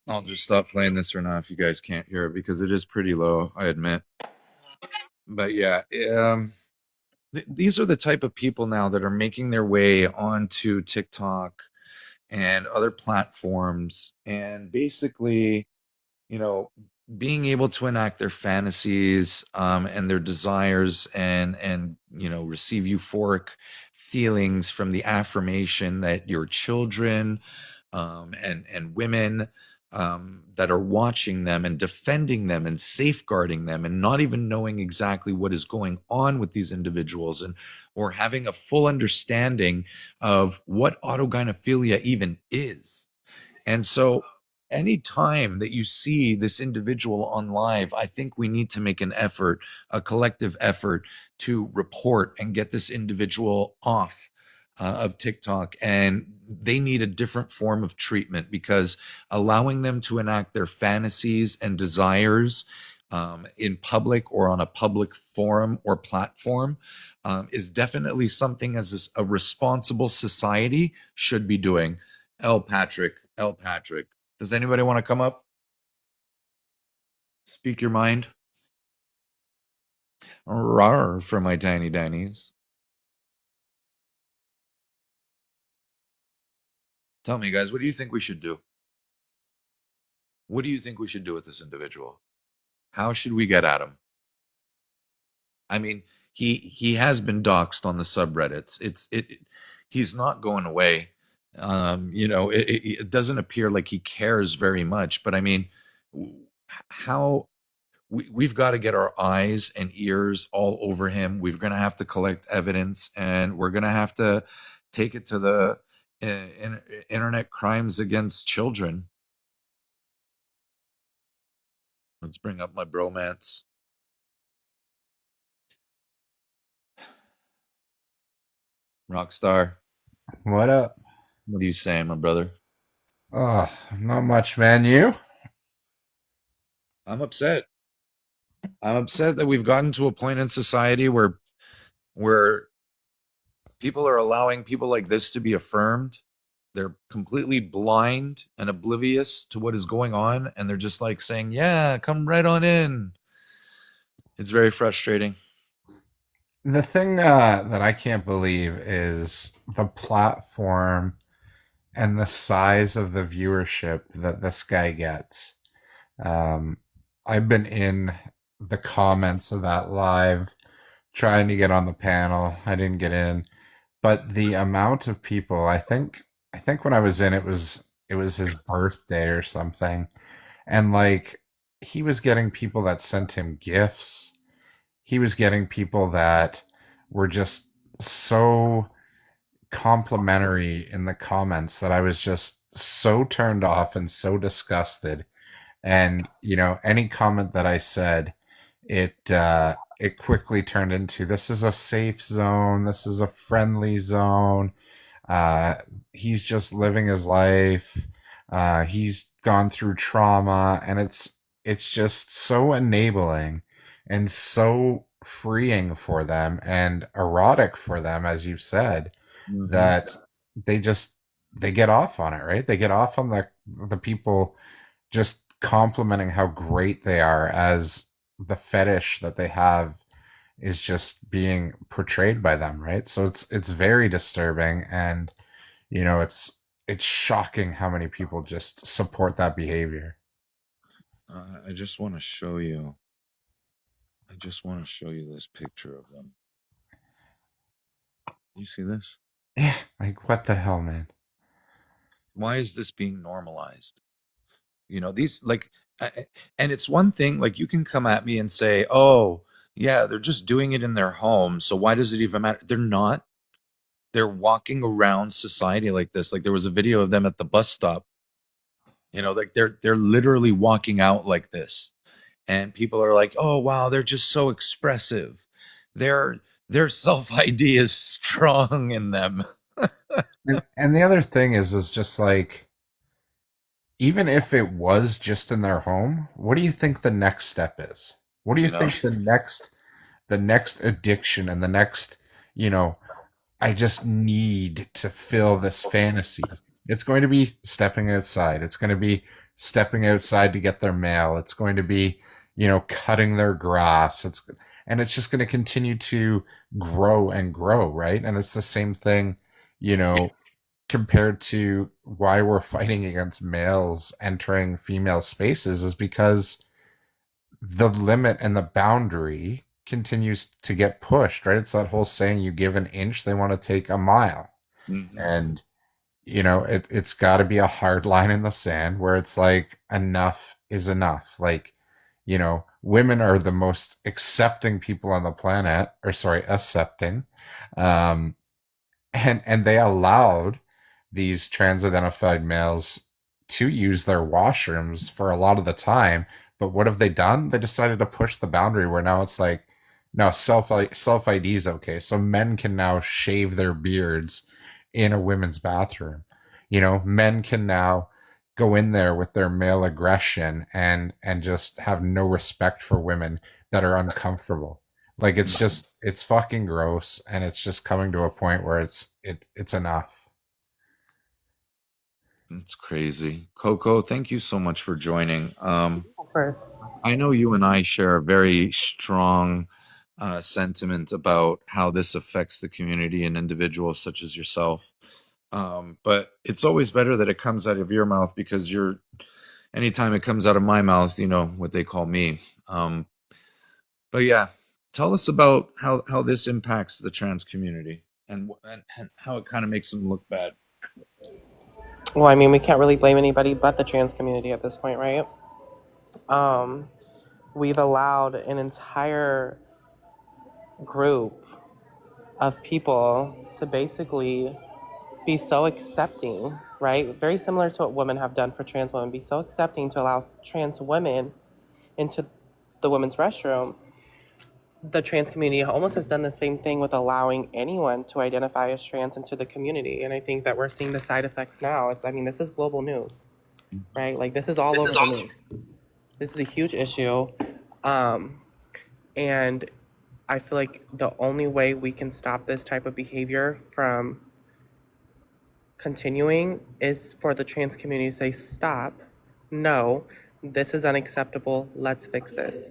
I'll just stop playing this for now if you guys can't hear it because it is pretty low, I admit. But yeah, these are the type of people now that are making their way onto TikTok and other platforms and basically, being able to enact their fantasies and their desires and receive euphoric feelings from the affirmation that your children and women that are watching them and defending them and safeguarding them and not even knowing exactly what is going on with these individuals or having a full understanding of what autogynephilia even is. And so any time that you see this individual on live, I think we need to make an effort, a collective effort to report and get this individual off of TikTok. And they need a different form of treatment because allowing them to enact their fantasies and desires in public or on a public forum or platform is definitely something as a responsible society should be doing. L. Patrick. Does anybody want to come up? Speak your mind. Rawr for my tiny dinies. Tell me, guys, what do you think we should do? What do you think we should do with this individual? How should we get at him? I mean, he has been doxxed on the subreddits. He's not going away. It doesn't appear like he cares very much, but I mean, how we've got to get our eyes and ears all over him. We're going to have to collect evidence and we're going to have to take it to the internet crimes against children. Let's bring up my bromance. Rockstar. What up? What are you saying, my brother? Oh, not much, man. You? I'm upset. I'm upset that we've gotten to a point in society where people are allowing people like this to be affirmed. They're completely blind and oblivious to what is going on, and they're just like saying, "Yeah, come right on in." It's very frustrating. The thing that I can't believe is the platform and the size of the viewership that this guy gets. I've been in the comments of that live trying to get on the panel. I didn't get in, but the amount of people, I think when I was in, it was his birthday or something, and like he was getting people that sent him gifts. He was getting people that were just so complimentary in the comments that I was just so turned off and so disgusted. And any comment that I said, it quickly turned into, this is a safe zone, this is a friendly zone, he's just living his life, he's gone through trauma, and it's just so enabling and so freeing for them and erotic for them, as you've said, that they just they get off on it, right? They get off on the people just complimenting how great they are as the fetish that they have is just being portrayed by them, right? So it's very disturbing, and it's shocking how many people just support that behavior. I just want to show you. I just want to show you this picture of them. You see this? Yeah, like what the hell, man? Why is this being normalized? These and it's one thing, like, you can come at me and say, oh, yeah, they're just doing it in their home, so why does it even matter? They're not. They're walking around society like this. Like, there was a video of them at the bus stop. Like, they're literally walking out like this. And people are like, oh, wow, they're just so expressive. Their self-ID is strong in them. And the other thing is just like, even if it was just in their home, what do you think the next step is? What do you think the next addiction and the next, I just need to fill this fantasy? It's going to be stepping outside. It's going to be stepping outside to get their mail. It's going to be, cutting their grass. It's just going to continue to grow and grow, right? And it's the same thing, compared to why we're fighting against males entering female spaces is because the limit and the boundary continues to get pushed, right? It's that whole saying, you give an inch, they want to take a mile. Mhm. And, it's got to be a hard line in the sand where it's like, enough is enough. Like, women are the most accepting people on the planet, or sorry, accepting. Um, and they allowed these trans identified males to use their washrooms for a lot of the time. But what have they done? They decided to push the boundary where now it's like, no, self ID is okay. So men can now shave their beards in a women's bathroom. Men can now go in there with their male aggression and just have no respect for women that are uncomfortable. Like, it's fucking gross, and it's just coming to a point where it's enough. It's crazy. Coco, thank you so much for joining. Of course. I know you and I share a very strong sentiment about how this affects the community and individuals such as yourself. But it's always better that it comes out of your mouth, because anytime it comes out of my mouth, what they call me. But yeah, tell us about how this impacts the trans community and how it kind of makes them look bad. Well, I mean, we can't really blame anybody but the trans community at this point, right? We've allowed an entire group of people to basically be so accepting, right? Very similar to what women have done for trans women, be so accepting to allow trans women into the women's restroom. The trans community almost has done the same thing with allowing anyone to identify as trans into the community. And I think that we're seeing the side effects now. This is global news, right? Like, this is all over the news. This is a huge issue. And I feel like the only way we can stop this type of behavior from continuing is for the trans community to say, stop, no, this is unacceptable, let's fix this.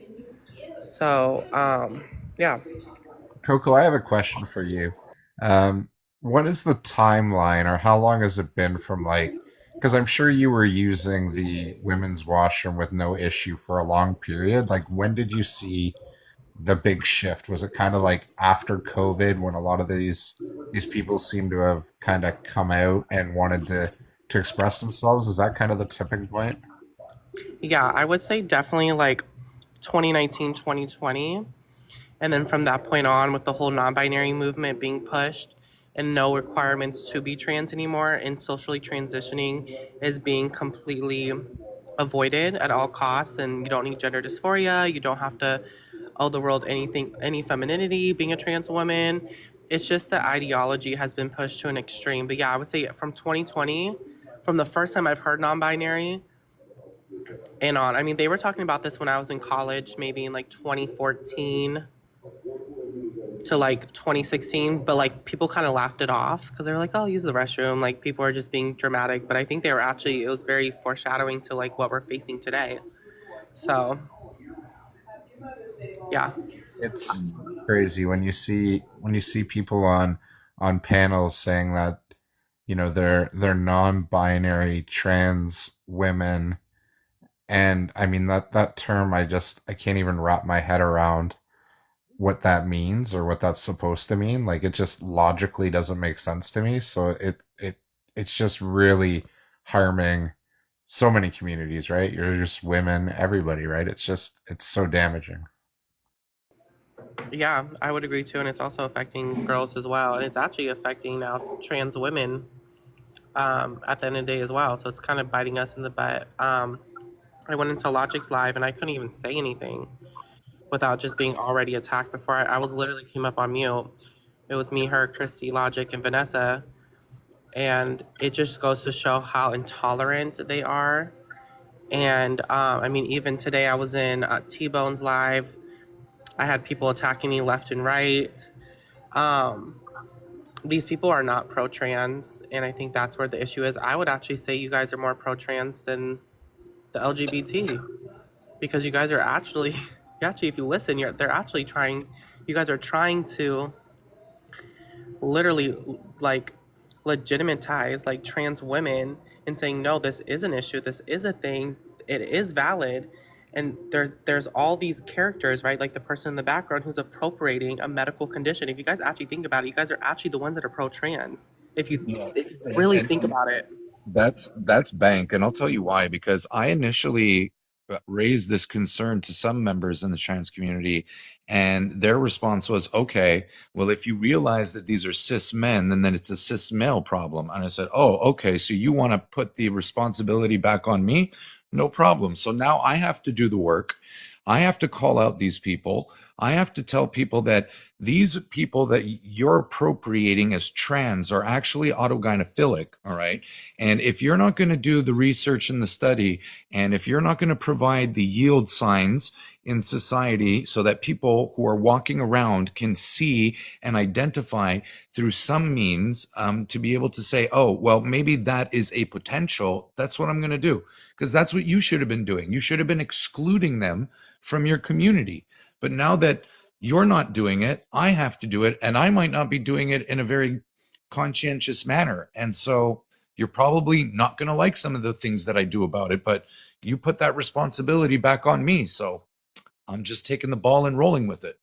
So, yeah. Coco, I have a question for you. What is the timeline, or how long has it been from, like, because I'm sure you were using the women's washroom with no issue for a long period. Like, when did you see the big shift? Was it kind of like after COVID, when a lot of these people seem to have kind of come out and wanted to express themselves? Is that kind of the tipping point? Yeah, I would say definitely like 2019, 2020. And then from that point on, with the whole non-binary movement being pushed and no requirements to be trans anymore, and socially transitioning is being completely avoided at all costs, and you don't need gender dysphoria, you don't have to owe the world any femininity being a trans woman. It's just the ideology has been pushed to an extreme. But yeah, I would say from 2020, from the first time I've heard non-binary and on. I mean, they were talking about this when I was in college, maybe in like 2014, to like 2016, but like people kind of laughed it off because they were like, "Oh, use the restroom." Like people are just being dramatic, but I think they were actually, it was very foreshadowing to like what we're facing today. So yeah. It's crazy when you see people on panels saying that, you know, they're non-binary trans women. And I mean, that term, I can't even wrap my head around what that means or what that's supposed to mean. Like, it just logically doesn't make sense to me. So it's just really harming so many communities, right? You're just women, everybody, right? It's so damaging. Yeah, I would agree too, and it's also affecting girls as well, and it's actually affecting now trans women at the end of the day as well. So it's kind of biting us in the butt. I went into Logic's live and I couldn't even say anything without just being already attacked before I was literally came up on mute. It was me, her, Christy, Logic, and Vanessa, and it just goes to show how intolerant they are. And I mean, even today I was in T-Bone's live. I had people attacking me left and right. Um, these people are not pro-trans, and I think that's where the issue is. I would actually say you guys are more pro-trans than the LGBT, because you guys are actually, if you listen, they're actually trying. You guys are trying to literally like legitimatize like trans women and saying, no, this is an issue, this is a thing, it is valid. And there's all these characters, right? Like the person in the background who's appropriating a medical condition. If you guys actually think about it, you guys are actually the ones that are pro-trans. If you, Yeah. if you really think And about it. that's bank, and I'll tell you why. Because I initially raised this concern to some members in the trans community, and their response was, "Okay, well, if you realize that these are cis men, then it's a cis male problem." And I said, "Oh, okay, so you want to put the responsibility back on me? No problem. So now I have to do the work. I have to call out these people. I have to tell people that these people that you're appropriating as trans are actually autogynephilic, all right? And if you're not going to do the research and the study, and if you're not going to provide the yield signs in society so that people who are walking around can see and identify through some means, to be able to say, oh, well, maybe that is a potential, that's what I'm going to do. Because that's what you should have been doing. You should have been excluding them from your community. But now that you're not doing it, I have to do it, and I might not be doing it in a very conscientious manner. And so you're probably not going to like some of the things that I do about it, but you put that responsibility back on me. So I'm just taking the ball and rolling with it.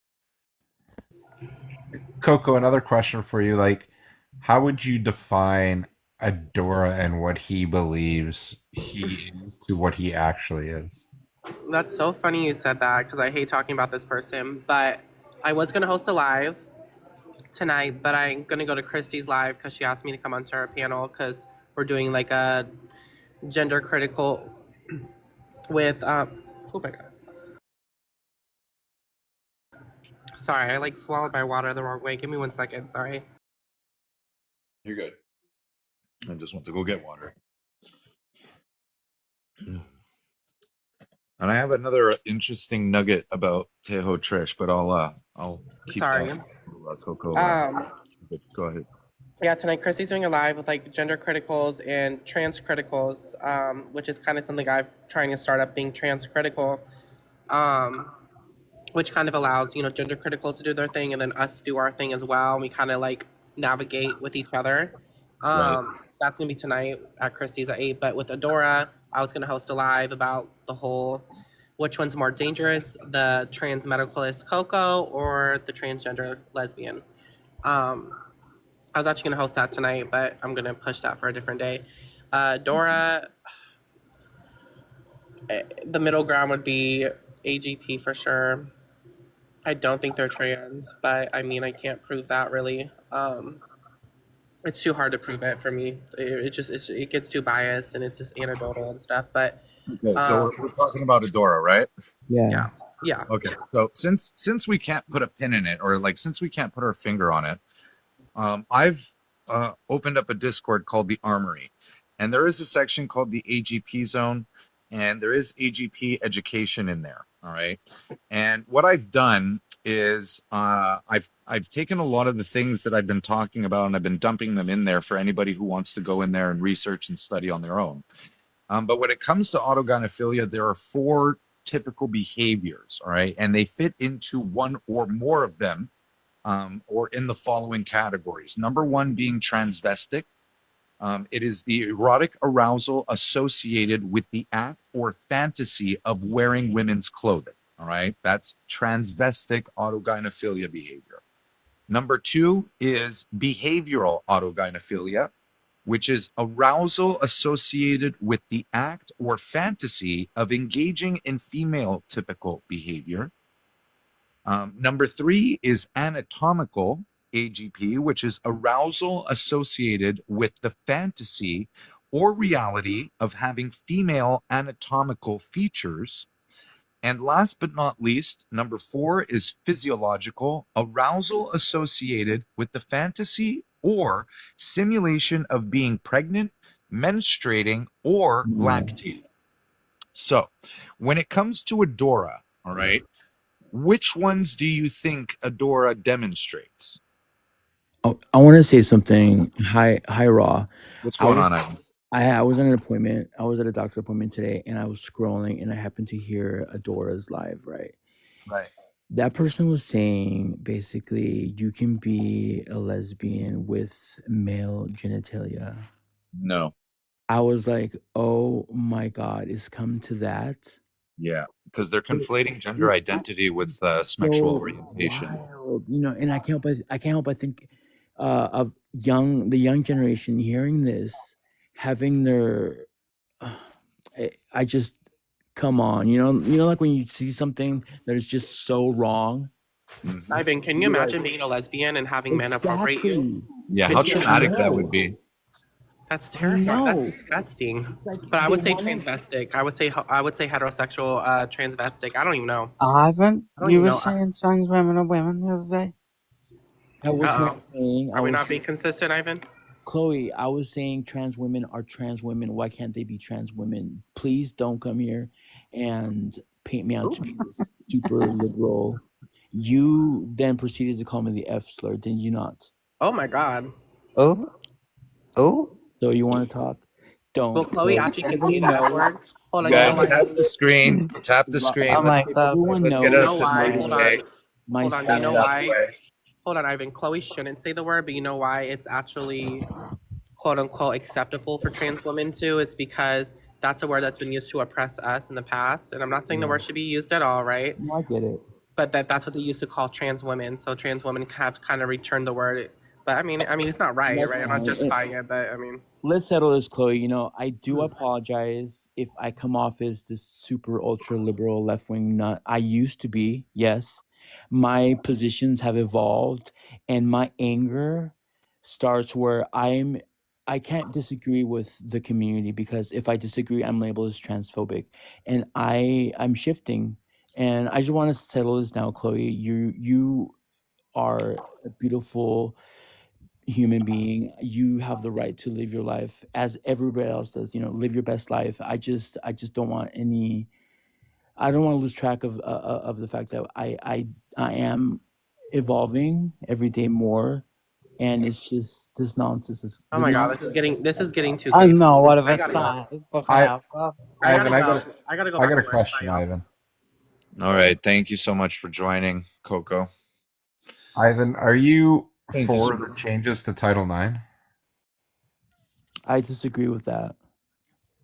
Coco, another question for you. Like, how would you define Adora and what he believes he is to what he actually is? That's so funny you said that, because I hate talking about this person, but I was going to host a live tonight, but I'm going to go to Christy's live because she asked me to come onto her panel because we're doing like a gender critical with, oh my God. Sorry, I like swallowed my water the wrong way. Give me 1 second. Sorry. You're good. I just want to go get water. And I have another interesting nugget about Tay Ho Trish, but I'll keep Sorry. that for Coco. Go ahead. Yeah, tonight Christy's doing a live with like gender criticals and trans criticals, which is kind of something I've trying to start up, being trans critical, which kind of allows, you know, gender critical to do their thing and then us do our thing as well. And we kind of like navigate with each other. Right. That's gonna be tonight at Christie's at 8. But with Adora, I was gonna host a live about the whole which one's more dangerous, the trans medicalist Coco or the transgender lesbian. I was actually gonna host that tonight, but I'm gonna push that for a different day. Dora, the middle ground would be AGP for sure. I don't think they're trans, but I mean, I can't prove that really. It's too hard to prove it for me. It gets too biased and it's just anecdotal and stuff. But Okay, so we're talking about Adora, right? yeah. Okay, so since we can't put a pin in it, or like since we can't put our finger on it, I've opened up a Discord called the Armory, and there is a section called the AGP Zone, and there is AGP education in there. All right, and what I've done is I've taken a lot of the things that I've been talking about and I've been dumping them in there for anybody who wants to go in there and research and study on their own. But when it comes to autogynephilia, there are 4 typical behaviors, all right, and they fit into one or more of them, or in the following categories. Number 1 being transvestic. It is the erotic arousal associated with the act or fantasy of wearing women's clothing. All right, that's transvestic autogynephilia behavior. Number 2 is behavioral autogynephilia, which is arousal associated with the act or fantasy of engaging in female typical behavior. Number 3 is anatomical AGP, which is arousal associated with the fantasy or reality of having female anatomical features. And last but not least, number 4 is physiological arousal associated with the fantasy or simulation of being pregnant, menstruating, or lactating. So when it comes to Adora, all right, which ones do you think Adora demonstrates? Oh, I want to say something. Hi, Raw. What's I going was on, Ivan? I was at an appointment. I was at a doctor appointment today, and I was scrolling, and I happened to hear Adora's live. Right, Right. that person was saying basically you can be a lesbian with male genitalia. No. I was like, oh my God, it's come to that. Yeah, because they're conflating gender identity with sexual orientation. Wild, and I can't help but think of the young generation hearing this, having their. I just come on, like when you see something that is just so wrong. Ivan, can you imagine being a lesbian and having men appropriate you? Yeah, how traumatic that would be. That's terrifying. That's disgusting. But I would say transvestic. I would say heterosexual transvestic. I don't even know. Ivan, I don't you even were know. saying trans women are women the other day. I was not saying. Are we not being consistent, Ivan? Chloe, I was saying trans women are trans women. Why can't they be trans women? Please don't come here and paint me out to be this super liberal. You then proceeded to call me the F slur, did you not? Oh my God. Oh. So you want to talk? Don't. Well, Chloe actually can say the F word. Hold on, Guys, tap the screen. Tap the screen. Let's get out of Hold on. Hold on. You know why? way. Hold on, Ivan. Chloe shouldn't say the word, but you know why it's actually quote unquote acceptable for trans women to? It's because that's a word that's been used to oppress us in the past. And I'm not saying the word should be used at all, right? No, I get it. But that's what they used to call trans women. So trans women have kind of returned the word. But I mean, it's not right, right? I'm not justifying it, but I mean. Let's settle this, Chloe. I do apologize if I come off as this super ultra liberal left wing nut. I used to be, yes. My positions have evolved, and my anger starts where I can't disagree with the community, because if I disagree, I'm labeled as transphobic, and I'm shifting. And I just want to settle this now, Chloe. You are a beautiful human being. You have the right to live your life as everybody else does. Live your best life. I just don't want any. I don't want to lose track of the fact that I am evolving every day more, and it's just this nonsense is. Oh my God, this is getting too. I know what have I started. Ivan, I gotta go. I got a question, Ivan. All right, thank you so much for joining, Coco. Ivan, are you for the changes to Title IX? I disagree with that.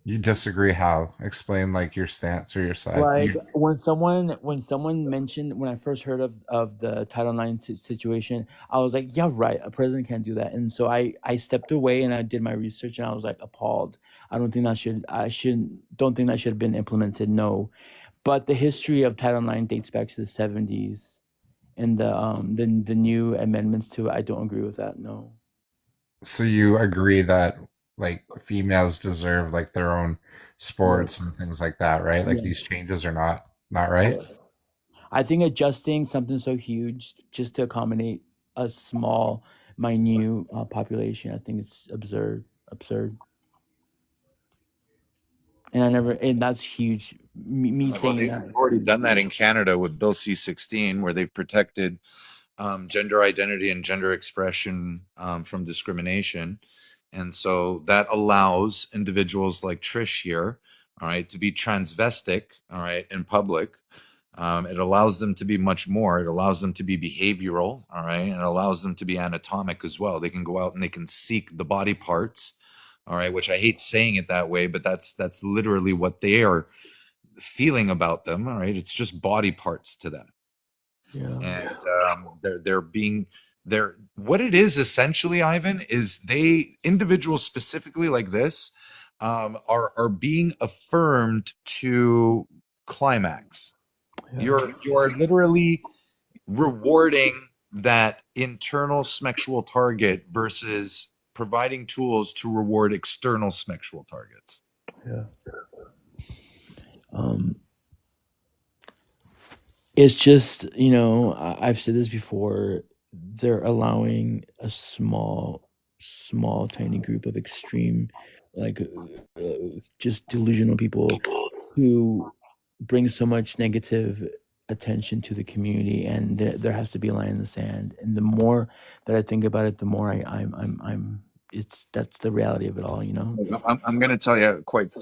You disagree? How? Explain your stance or your side. When someone mentioned, when I first heard of the Title IX situation, I was like, yeah, right, a president can't do that. And so I stepped away and I did my research, and I was appalled. Don't think that should have been implemented. No. But the history of Title IX dates back to the 70s, and the new amendments to it, I don't agree with that. No. So you agree that females deserve their own sports and things like that, right? These changes are not right. I think adjusting something so huge just to accommodate a small, minute population, I think it's absurd. And that's huge me Well, saying they've that. already done that in Canada with Bill C-16, where they've protected gender identity and gender expression from discrimination. And so that allows individuals like Trish here, all right, to be transvestic, all right, in public. It allows them to be much more. It allows them to be behavioral, all right, and it allows them to be anatomic as well. They can go out and they can seek the body parts, all right, which I hate saying it that way, but that's literally what they are feeling about them, all right. It's just body parts to them, Yeah. and they're being they're what it is essentially, Ivan, is they individuals specifically like this are being affirmed to climax. Yeah. You are literally rewarding that internal sexual target versus providing tools to reward external sexual targets. Yeah. It's just, I've said this before. They're allowing a small, tiny group of extreme, like, just delusional people who bring so much negative attention to the community, and there has to be a line in the sand. And the more that I think about it, the more that's the reality of it all. I'm going to tell you quite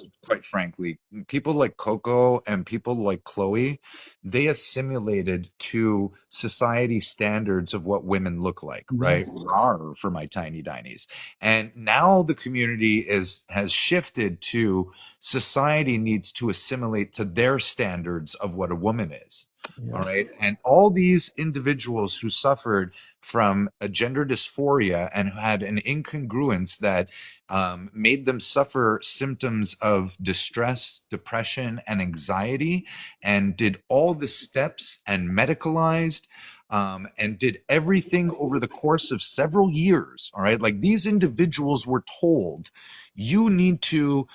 frankly, people like Coco and people like Chloe, they assimilated to society standards of what women look like, right? Yes. Rawr for my tiny dinies. And now the community has shifted to society needs to assimilate to their standards of what a woman is. Yeah. All right. And all these individuals who suffered from a gender dysphoria and who had an incongruence that made them suffer symptoms of distress, depression, and anxiety, and did all the steps and medicalized and did everything over the course of several years. All right. Like these individuals were told, you need to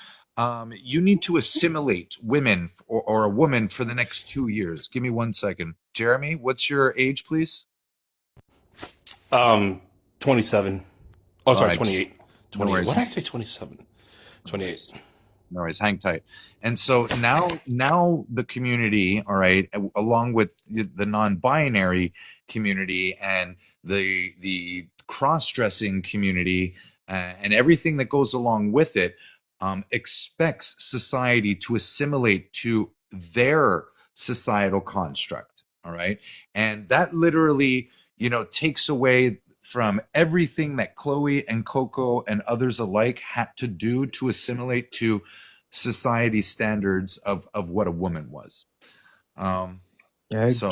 assimilate women or a woman for the next 2 years. Give me 1 second. Jeremy, what's your age, please? 27. Oh, All sorry, right. 28. No 28. worries. What did I say? 27. 28. No worries. Hang tight. And so now the community, all right, along with the non-binary community and the cross-dressing community and everything that goes along with it, expects society to assimilate to their societal construct. All right. And that literally, takes away from everything that Chloe and Coco and others alike had to do to assimilate to society standards of what a woman was. Yeah, I So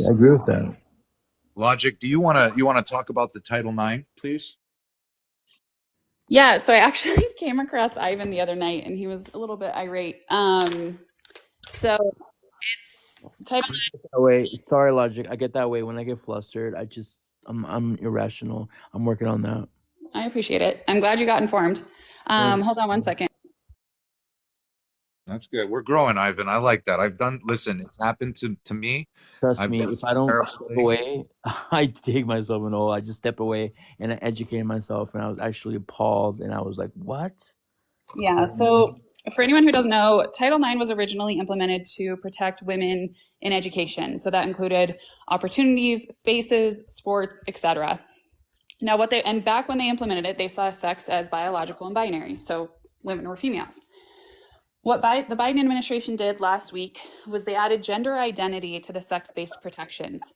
agree with that. Logic, do you want to talk about the Title IX, please? Yeah, so I actually came across Ivan the other night, and he was a little bit irate. So it's Title IX. Oh, wait, sorry, Logic. I get that way when I get flustered. I'm irrational. I'm working on that. I appreciate it. I'm glad you got informed. Hold on 1 second. That's good. We're growing, Ivan. I like that. Listen, it's happened to me. Trust me, if I don't step away, I dig myself in a hole. I just step away and I educate myself, and I was actually appalled, and I was like, what? Yeah, so for anyone who doesn't know, Title IX was originally implemented to protect women in education. So that included opportunities, spaces, sports, etc. Now, back when they implemented it, they saw sex as biological and binary. So women were females. What the Biden administration did last week was they added gender identity to the sex-based protections.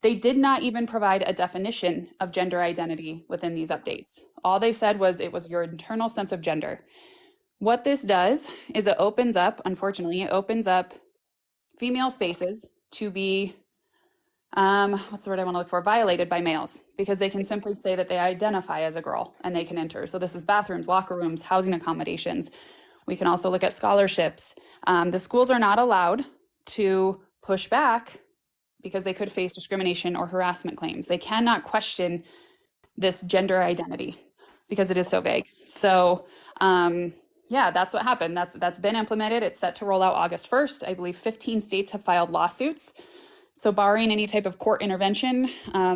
They did not even provide a definition of gender identity within these updates. All they said was it was your internal sense of gender. What this does is unfortunately, it opens up female spaces to be, what's the word I want to look for, violated by males, because they can simply say that they identify as a girl and they can enter. So this is bathrooms, locker rooms, housing accommodations. We can also look at scholarships. The schools are not allowed to push back because they could face discrimination or harassment claims. They cannot question this gender identity because it is so vague. So yeah, that's what happened. That's been implemented. It's set to roll out August 1st. I believe 15 states have filed lawsuits. So barring any type of court intervention,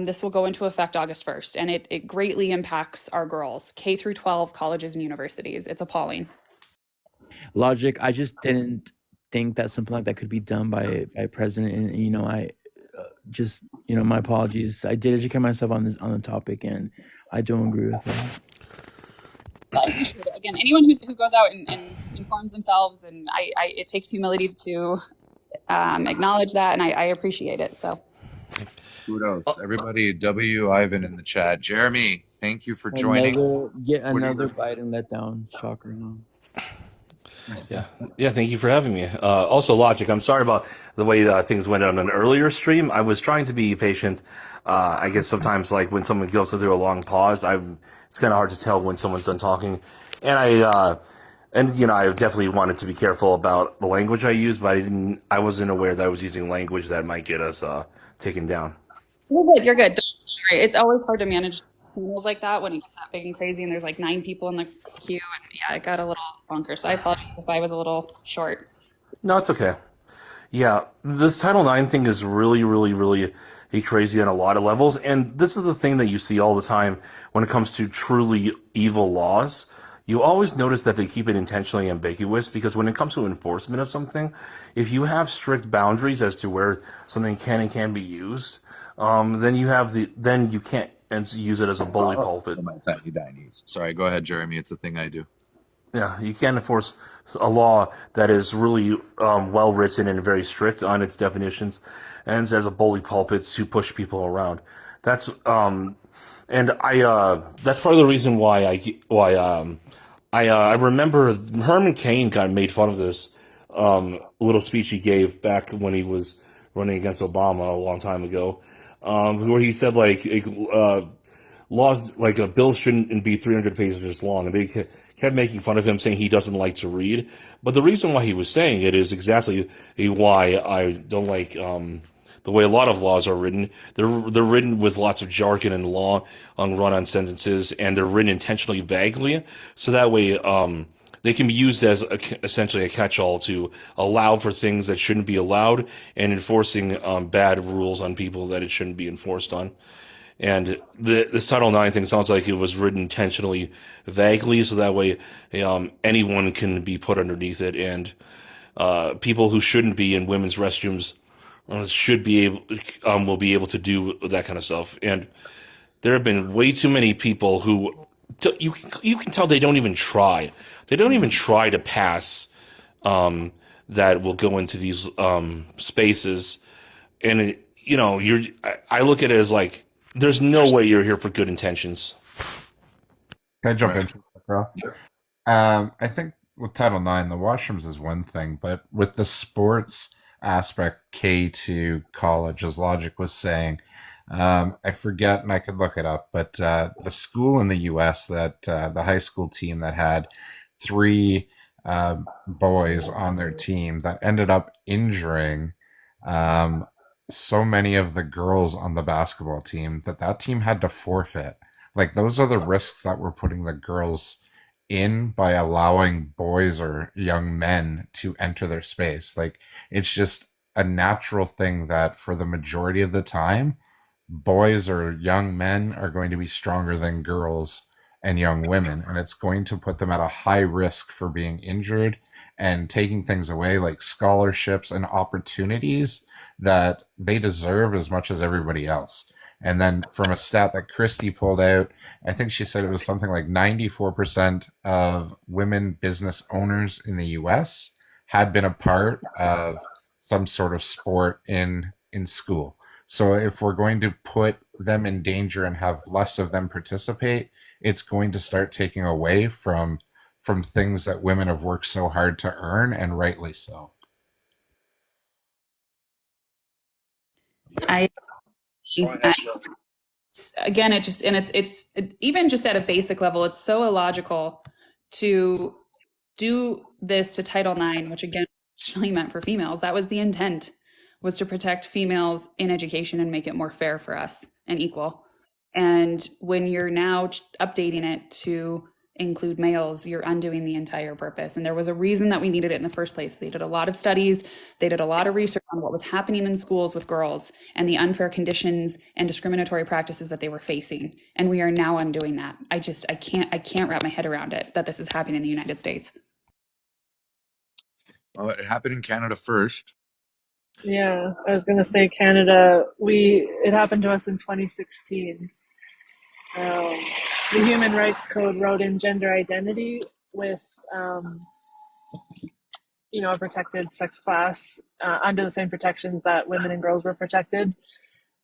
this will go into effect August 1st. And it greatly impacts our girls, K through 12 colleges and universities. It's appalling. Logic, I just didn't think that something like that could be done by president. And I just my apologies. I did educate myself on the topic, and I don't agree with that. I appreciate it. Again, anyone who goes out and informs themselves, and it takes humility to acknowledge that, and I appreciate it. So Kudos, everybody. W. Ivan in the chat. Jeremy, thank you for joining. Another Biden letdown. Shocker, huh? Yeah. Thank you for having me. Also, Logic, I'm sorry about the way things went on an earlier stream. I was trying to be patient. I guess sometimes, like when someone goes through a long pause, it's kind of hard to tell when someone's done talking. And I definitely wanted to be careful about the language I use, but I wasn't aware that I was using language that might get us taken down. you're good. You're good. Don't worry. It's always hard to manage panels like that when it gets that big and crazy, and there's like 9 people in the queue, and yeah, it got a little bonkers. So I apologize if I was a little short. No, it's okay. Yeah, this Title IX thing is really, really, really crazy on a lot of levels, and this is the thing that you see all the time when it comes to truly evil laws. You always notice that they keep it intentionally ambiguous, because when it comes to enforcement of something, if you have strict boundaries as to where something can and can't be used, then you can't use it as a bully pulpit. My tiny dinies. Sorry, go ahead, Jeremy. It's a thing I do. Yeah, you can't enforce a law that is really well written and very strict on its definitions, and as a bully pulpit to push people around. That's that's part of the reason why I remember Herman Cain made fun of this little speech he gave back when he was running against Obama a long time ago, where he said laws like a bill shouldn't be 300 pages long, and they kept making fun of him, saying he doesn't like to read. But the reason why he was saying it is exactly why I don't like the way a lot of laws are written. They're written with lots of jargon and run-on sentences, and they're written intentionally vaguely, so that way they can be used as essentially a catch-all to allow for things that shouldn't be allowed, and enforcing bad rules on people that it shouldn't be enforced on. And this Title IX thing sounds like it was written intentionally vaguely, so that way anyone can be put underneath it, and people who shouldn't be in women's restrooms will be able to do that kind of stuff. And there have been way too many people who you can tell they don't even try. They don't even try to pass that will go into these spaces, and I look at it as like, there's no way you're here for good intentions. Can I jump in, Carl? I think with Title IX, the washrooms is one thing, but with the sports aspect, K to college, as Logic was saying, I forget, and I could look it up, but the school in the U.S. that the high school team that had 3 boys on their team that ended up injuring so many of the girls on the basketball team that team had to forfeit. Like, those are the risks that we're putting the girls in by allowing boys or young men to enter their space. Like, it's just a natural thing that for the majority of the time, boys or young men are going to be stronger than girls and young women, and it's going to put them at a high risk for being injured and taking things away, like scholarships and opportunities that they deserve as much as everybody else. And then from a stat that Christy pulled out, I think she said it was something like 94% of women business owners in the US had been a part of some sort of sport in school. So if we're going to put them in danger and have less of them participate, it's going to start taking away from things that women have worked so hard to earn, and rightly so. Again, it's even just at a basic level, it's so illogical to do this to Title IX, which again is originally meant for females. That was the intent, was to protect females in education and make it more fair for us and equal. And when you're now updating it to include males, you're undoing the entire purpose. And there was a reason that we needed it in the first place. They did a lot of studies, they did a lot of research on what was happening in schools with girls and the unfair conditions and discriminatory practices that they were facing. And we are now undoing that. I can't wrap my head around it, that this is happening in the United States. Well, it happened in Canada first. Yeah, I was gonna say Canada. It happened to us in 2016. The Human Rights Code wrote in gender identity with, a protected sex class under the same protections that women and girls were protected,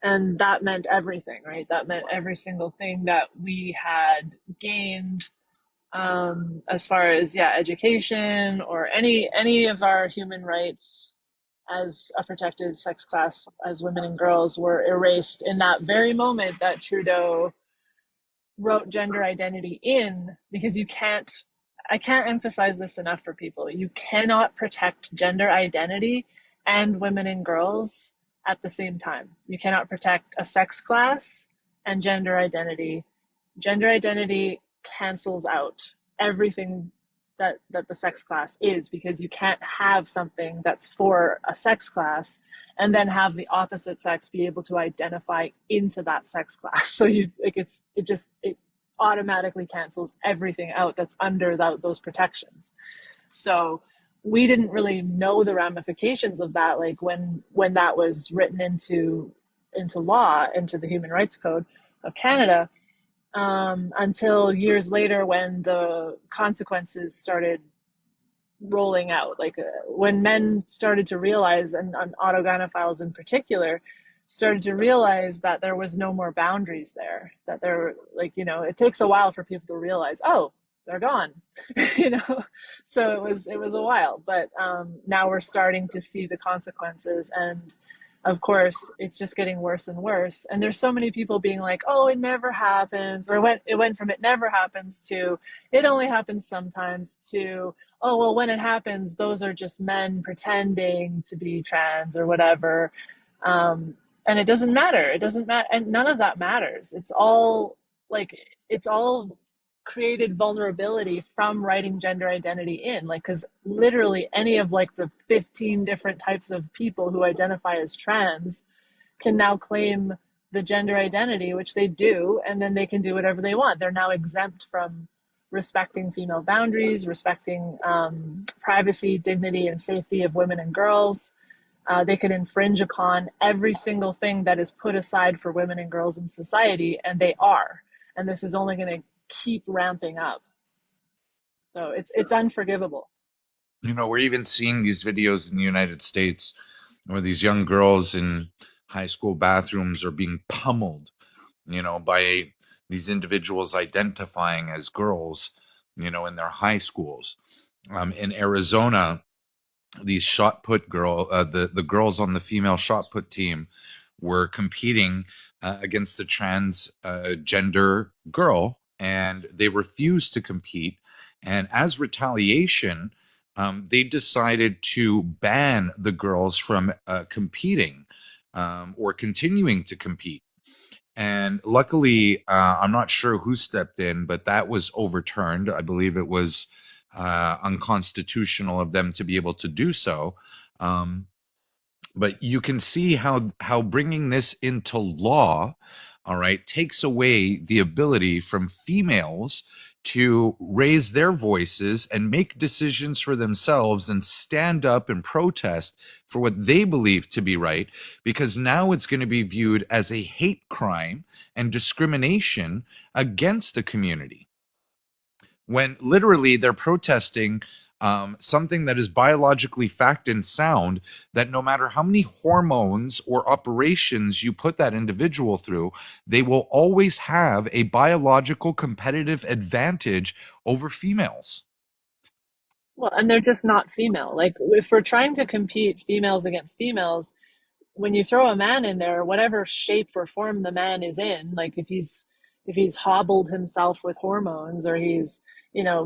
and that meant everything, right? That meant every single thing that we had gained, as far as education or any of our human rights as a protected sex class as women and girls were erased in that very moment that Trudeau wrote gender identity in, because I can't emphasize this enough for people. You cannot protect gender identity and women and girls at the same time. You cannot protect a sex class and gender identity. Gender identity cancels out everything that the sex class is, because you can't have something that's for a sex class and then have the opposite sex be able to identify into that sex class. So it automatically cancels everything out that's under those protections. So we didn't really know the ramifications of that, like when that was written into law, into the Human Rights Code of Canada, until years later when the consequences started rolling out. Like when men started to realize, and autogynephiles in particular, started to realize that there was no more boundaries there, that there, it takes a while for people to realize, oh, they're gone. So it was a while, but now we're starting to see the consequences, and of course it's just getting worse and worse. And there's so many people being like, oh, it never happens, or it went from it never happens to it only happens sometimes to, oh, well, when it happens, those are just men pretending to be trans or whatever. And it doesn't matter. It doesn't matter. And none of that matters. It's all created vulnerability from writing gender identity in, because literally any of the 15 different types of people who identify as trans can now claim the gender identity, which they do, and then they can do whatever they want. They're now exempt from respecting female boundaries, respecting privacy, dignity, and safety of women and girls. They can infringe upon every single thing that is put aside for women and girls in society, and they are. And this is only going to keep ramping up. So it's unforgivable. We're even seeing these videos in the United States where these young girls in high school bathrooms are being pummeled, by these individuals identifying as girls, in their high schools. In Arizona, these shot put the girls on the female shot put team were competing against the trans gender girl, and they refused to compete. And as retaliation, they decided to ban the girls from competing or continuing to compete. And luckily, I'm not sure who stepped in, but that was overturned. I believe it was unconstitutional of them to be able to do so. But you can see how bringing this into law, all right, takes away the ability from females to raise their voices and make decisions for themselves and stand up and protest for what they believe to be right, because now it's going to be viewed as a hate crime and discrimination against the community, when literally they're protesting something that is biologically fact and sound, that no matter how many hormones or operations you put that individual through, they will always have a biological competitive advantage over females. Well, and they're just not female. Like, if we're trying to compete females against females, when you throw a man in there, whatever shape or form the man is in, like if he's hobbled himself with hormones, or he's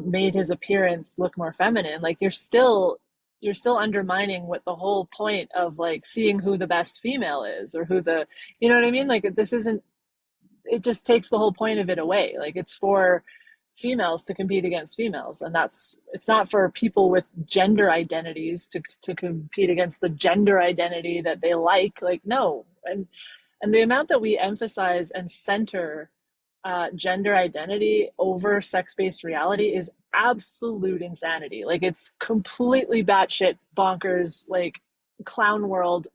made his appearance look more feminine, like you're still undermining what the whole point of seeing who the best female is, or who the, you know what I mean? Like, it just takes the whole point of it away. Like, it's for females to compete against females, and it's not for people with gender identities to compete against the gender identity that they like. No. And the amount that we emphasize and center gender identity over sex-based reality is absolute insanity. Like, it's completely batshit bonkers, like clown world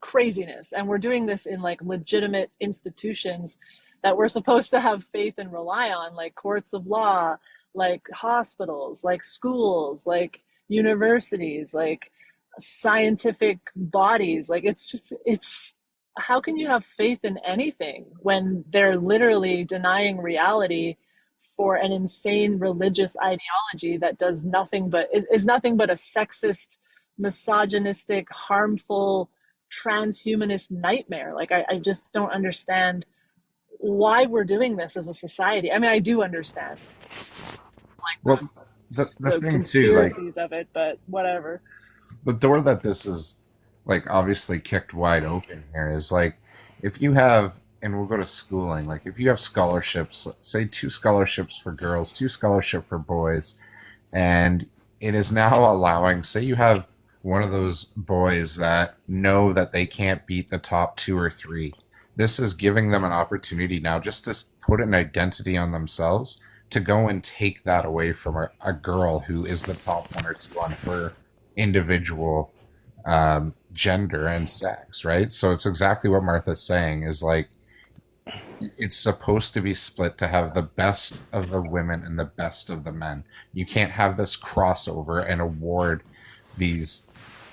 craziness. And we're doing this in like legitimate institutions that we're supposed to have faith and rely on, like courts of law, like hospitals, like schools, like universities, like scientific bodies. Like it's how can you have faith in anything when they're literally denying reality for an insane religious ideology that does nothing but is nothing but a sexist, misogynistic, harmful, transhumanist nightmare. Like I just don't understand why we're doing this as a society. I mean, I do understand Well, the the thing too, like conspiracies of it, but whatever. the door that this is like obviously kicked wide open here is like if you have, and we'll go to schooling, like if you have scholarships, say 2 scholarships for girls, 2 scholarship for boys, and it is now allowing, say you have one of those boys that know that they can't beat the top 2 or 3, this is giving them an opportunity now just to put an identity on themselves to go and take that away from a girl who is the top 1 or 2 on her individual gender and sex, right? So it's exactly what Martha's saying is like it's supposed to be split to have the best of the women and the best of the men. You can't have this crossover and award these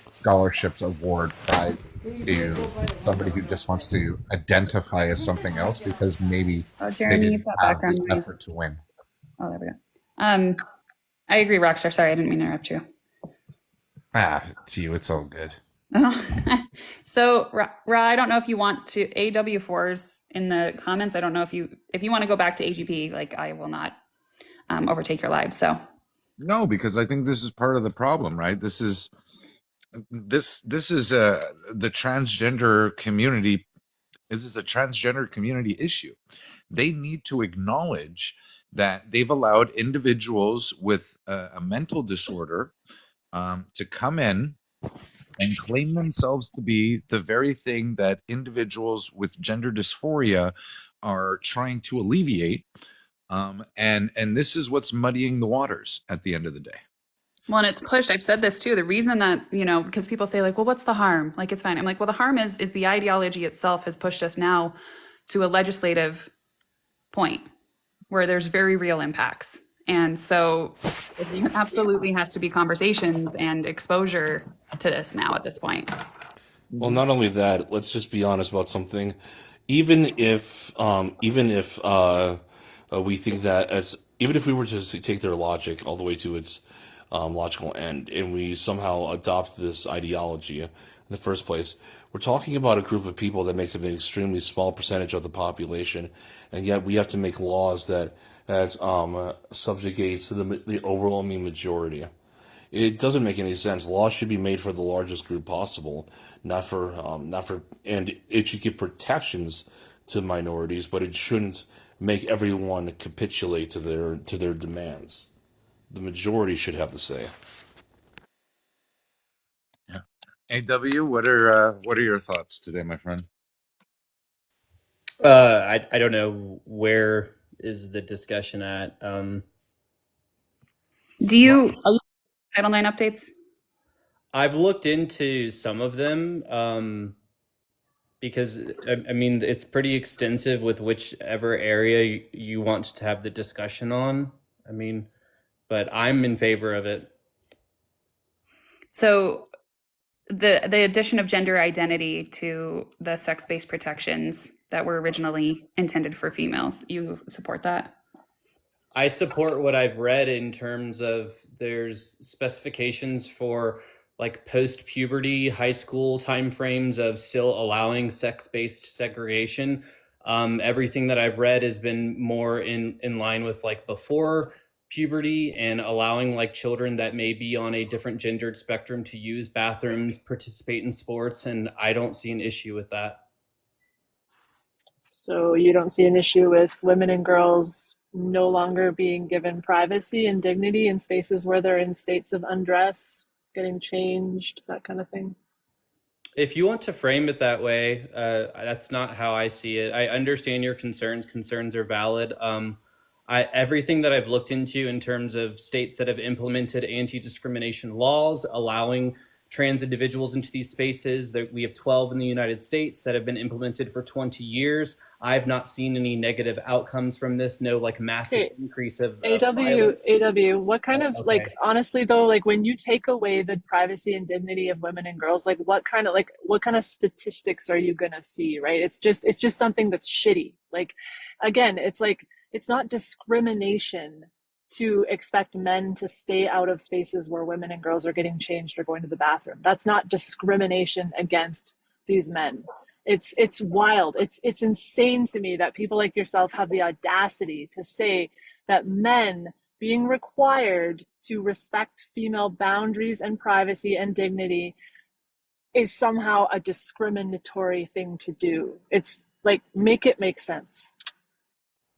scholarships award prizes to somebody who just wants to identify as something else because maybe they Jeremy, didn't you've got have background the noise. effort to win. Oh, there we go. I agree, Rockstar. Sorry, I didn't mean to interrupt you. To you, it's all good. So, Ra, I don't know if you want to AW4s in the comments. I don't know if you want to go back to AGP. Like, I will not overtake your live. So, No, because I think this is part of the problem, right? This is the transgender community. This is a transgender community issue. They need to acknowledge that they've allowed individuals with a mental disorder to come in and claim themselves to be the very thing that individuals with gender dysphoria are trying to alleviate. And this is what's muddying the waters at the end of the day. well, and it's pushed. I've said this too. The reason that, because people say like, well, what's the harm? Like, it's fine. I'm like, well, the harm is the ideology itself has pushed us now to a legislative point where there's very real impacts. And so there absolutely has to be conversations and exposure to this now at this point. Well, not only that, let's just be honest about something. Even if we think that even if we were to take their logic all the way to its logical end, and we somehow adopt this ideology in the first place, we're talking about a group of people that makes up an extremely small percentage of the population, and yet we have to make laws that subjugates the overwhelming majority. It doesn't make any sense. Laws should be made for the largest group possible, not for, and it should give protections to minorities, but it shouldn't make everyone capitulate to their demands. The majority should have the say. Yeah. AW, what are your thoughts today, my friend? I don't know where is the discussion at. Are you Title IX updates? I've looked into some of them because I mean it's pretty extensive with whichever area you want to have the discussion on. I mean, but I'm in favor of it. So the addition of gender identity to the sex-based protections that were originally intended for females, you support that? I support what I've read in terms of there's specifications for like post-puberty, high school timeframes of still allowing sex-based segregation. Everything that I've read has been more in line with like before puberty and allowing like children that may be on a different gendered spectrum to use bathrooms, participate in sports, and I don't see an issue with that. So you don't see an issue with women and girls no longer being given privacy and dignity in spaces where they're in states of undress, getting changed, that kind of thing? If you want to frame it that way, that's not how I see it. I understand your concerns. Concerns are valid. Everything that I've looked into in terms of states that have implemented anti-discrimination laws, allowing trans individuals into these spaces. We have 12 in the United States that have been implemented for 20 years. I've not seen any negative outcomes from this, no like massive increase of violence. What kind of like, honestly though, like when you take away the privacy and dignity of women and girls, like what kind of statistics are you gonna see, right? It's just something that's shitty. Like, again, it's like, it's not discrimination to expect men to stay out of spaces where women and girls are getting changed or going to the bathroom. That's not discrimination against these men. It's wild. It's insane to me that people like yourself have the audacity to say that men being required to respect female boundaries and privacy and dignity is somehow a discriminatory thing to do. It's like, make it make sense.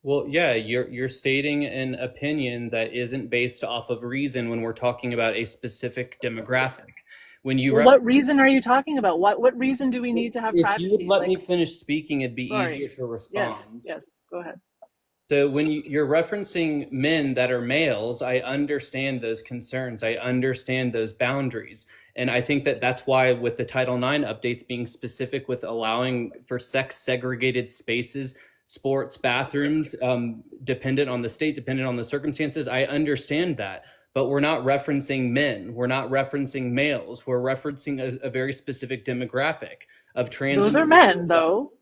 Well, yeah, you're stating an opinion that isn't based off of reason when we're talking about a specific demographic. When you what reason are you talking about? What reason do we need to have privacy? If you would let me finish speaking, it'd be easier to respond. Yes, go ahead. So when you're referencing men that are males, I understand those concerns. I understand those boundaries. And I think that that's why with the Title IX updates being specific with allowing for sex segregated spaces, sports, bathrooms, dependent on the state, dependent on the circumstances, I understand that. But we're not referencing men. We're not referencing males. We're referencing a very specific demographic of trans. Those are men, though.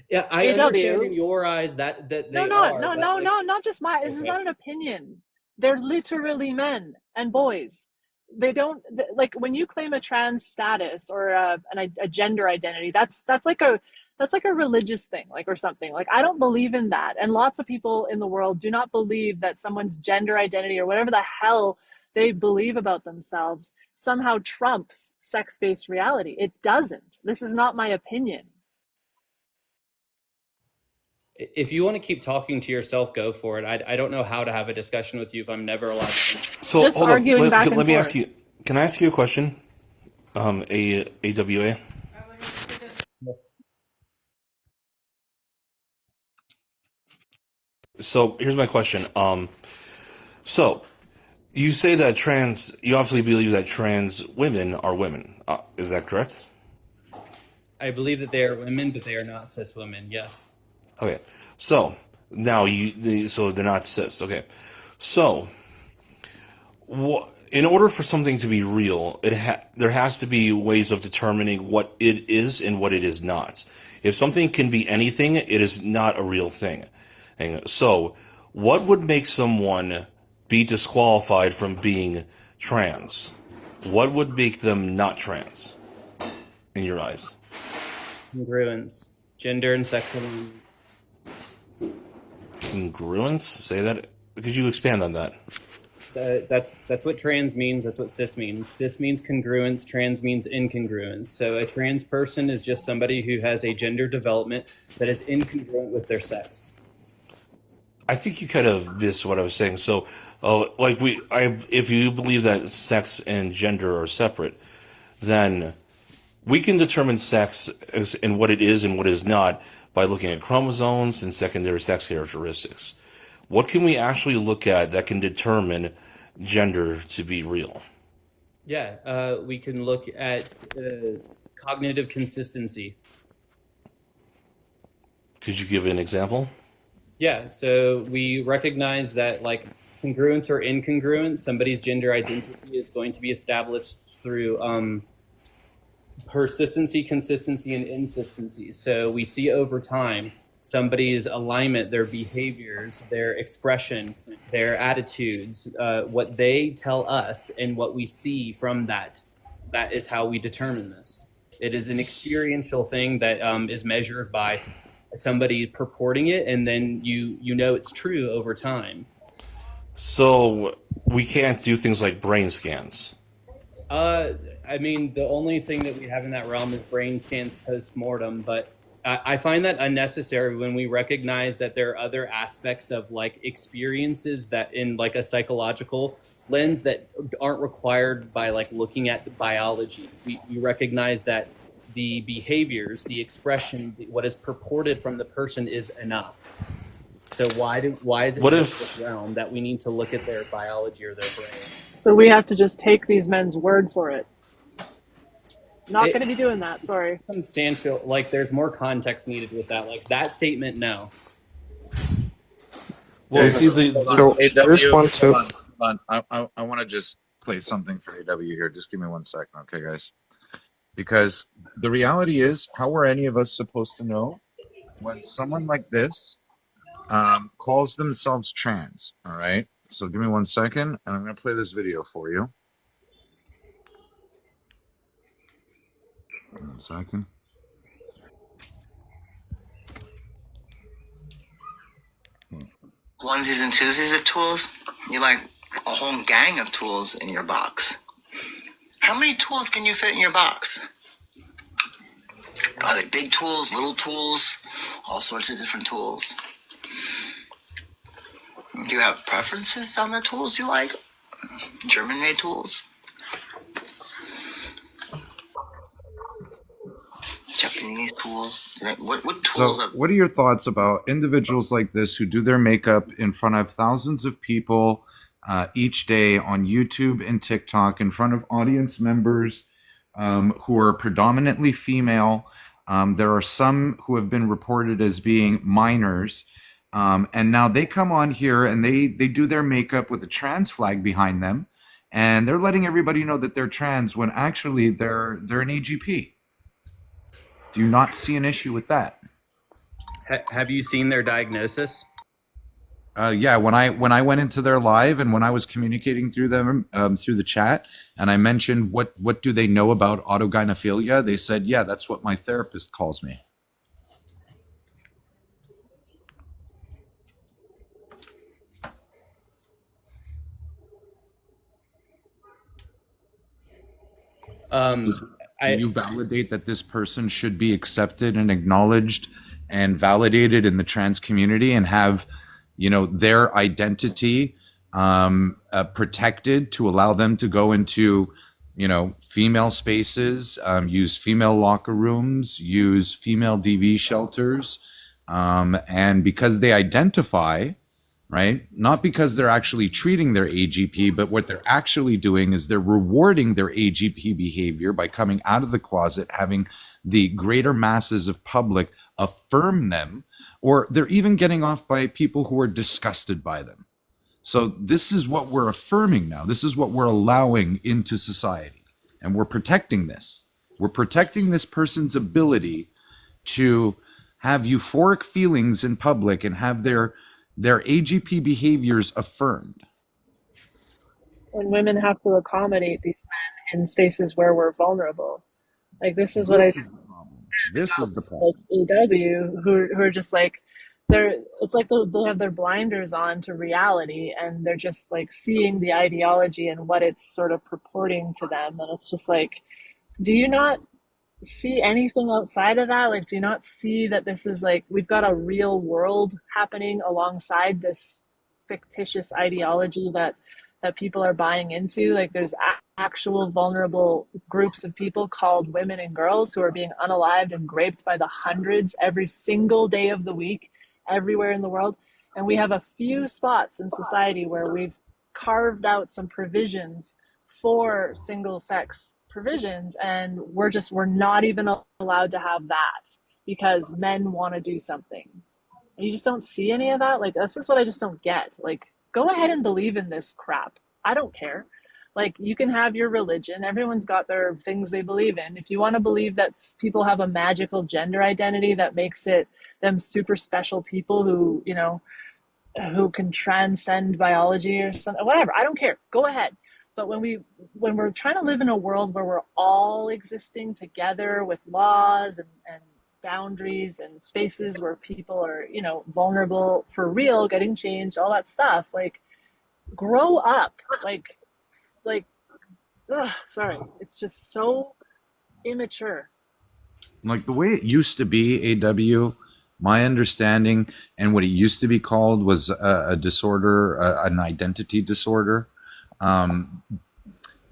Yeah, I understand in your eyes that they are. No, not just my. This is not an opinion. They're literally men and boys. They don't like when you claim a trans status or a gender identity. That's like a religious thing, like, or something. Like, I don't believe in that, and lots of people in the world do not believe that someone's gender identity or whatever the hell they believe about themselves somehow trumps sex-based reality. It doesn't. This is not my opinion. If you want to keep talking to yourself, go for it. I don't know how to have a discussion with you if I'm never allowed to. So just hold arguing on. back and Let me forth. ask you. Can I ask you a question? AWA. So here's my question. So you say that you obviously believe that trans women are women. Is that correct? I believe that they are women, but they are not cis women. Yes. Okay. So now so they're not cis. Okay. So in order for something to be real, there has to be ways of determining what it is and what it is not. If something can be anything, it is not a real thing. And so, what would make someone be disqualified from being trans? What would make them not trans, in your eyes? Congruence, gender and sexual. Congruence? Say that. Could you expand on that? That's what trans means. That's what cis means. Cis means congruence. Trans means incongruence. So a trans person is just somebody who has a gender development that is incongruent with their sex. I think you kind of missed what I was saying. So, if you believe that sex and gender are separate, then we can determine sex and what it is and what it is not by looking at chromosomes and secondary sex characteristics. What can we actually look at that can determine gender to be real? Yeah, we can look at cognitive consistency. Could you give an example? Yeah, so we recognize that like congruence or incongruence, somebody's gender identity is going to be established through persistency, consistency, and insistency. So we see over time somebody's alignment, their behaviors, their expression, their attitudes, what they tell us and what we see from that. That is how we determine this. It is an experiential thing that is measured by somebody purporting it, and then you know it's true over time. So we can't do things like brain scans. I mean, the only thing that we have in that realm is brain scans post-mortem, but I find that unnecessary when we recognize that there are other aspects of like experiences that in like a psychological lens that aren't required by like looking at the biology. We recognize that the behaviors, the expression, what is purported from the person is enough. So why is it this realm that we need to look at their biology or their brain? So we have to just take these men's word for it. Not going to be doing that. Sorry. Some Stanfield, like there's more context needed with that. Like that statement, no. Well, see, So there's one too. hold on. I want to just play something for AW here. Just give me 1 second, okay, guys? Because the reality is, how are any of us supposed to know when someone like this calls themselves trans? All right. So give me 1 second, and I'm going to play this video for you. 1 second. Onesies and twosies of tools? You like a whole gang of tools in your box. How many tools can you fit in your box? Are they big tools, little tools, all sorts of different tools? Do you have preferences on the tools you like? German-made tools? Japanese tools? What tools So, are... what are your thoughts about individuals like this who do their makeup in front of thousands of people each day on YouTube and TikTok, in front of audience members who are predominantly female? There are some who have been reported as being minors. And now they come on here and they do their makeup with a trans flag behind them. And they're letting everybody know that they're trans when actually they're an AGP. Do you not see an issue with that? Have you seen their diagnosis? Yeah, when I went into their live and when I was communicating through them through the chat, and I mentioned what do they know about autogynephile, they said, yeah, that's what my therapist calls me. You validate that this person should be accepted and acknowledged and validated in the trans community and have, their identity protected to allow them to go into, female spaces, use female locker rooms, use female DV shelters, and because they identify, right? Not because they're actually treating their AGP, but what they're actually doing is they're rewarding their AGP behavior by coming out of the closet, having the greater masses of public affirm them, or they're even getting off by people who are disgusted by them. So this is what we're affirming now. This is what we're allowing into society. And we're protecting this. We're protecting this person's ability to have euphoric feelings in public and have their AGP behaviors affirmed. And women have to accommodate these men in spaces where we're vulnerable. Like this is what This is the problem. Like AW who are just like it's like they have their blinders on to reality and they're just like seeing the ideology and what it's sort of purporting to them, and it's just like, do you not see anything outside of that? Like, do you not see that this is like, we've got a real world happening alongside this fictitious ideology that people are buying into? Like there's actual vulnerable groups of people called women and girls who are being unalived and raped by the hundreds every single day of the week everywhere in the world. And we have a few spots in society where we've carved out some provisions for single sex provisions, and we're not even allowed to have that because men want to do something. And you just don't see any of that. Like that's just what I just don't get. Like, go ahead and believe in this crap. I don't care. Like, you can have your religion. Everyone's got their things they believe in. If you want to believe that people have a magical gender identity that makes them super special people who who can transcend biology or something, whatever, I don't care. Go ahead. But when we're trying to live in a world where we're all existing together with laws and boundaries and spaces where people are, vulnerable for real, getting changed, all that stuff, like, grow up. Sorry, it's just so immature. Like the way it used to be, AW, my understanding and what it used to be called was a disorder, an identity disorder.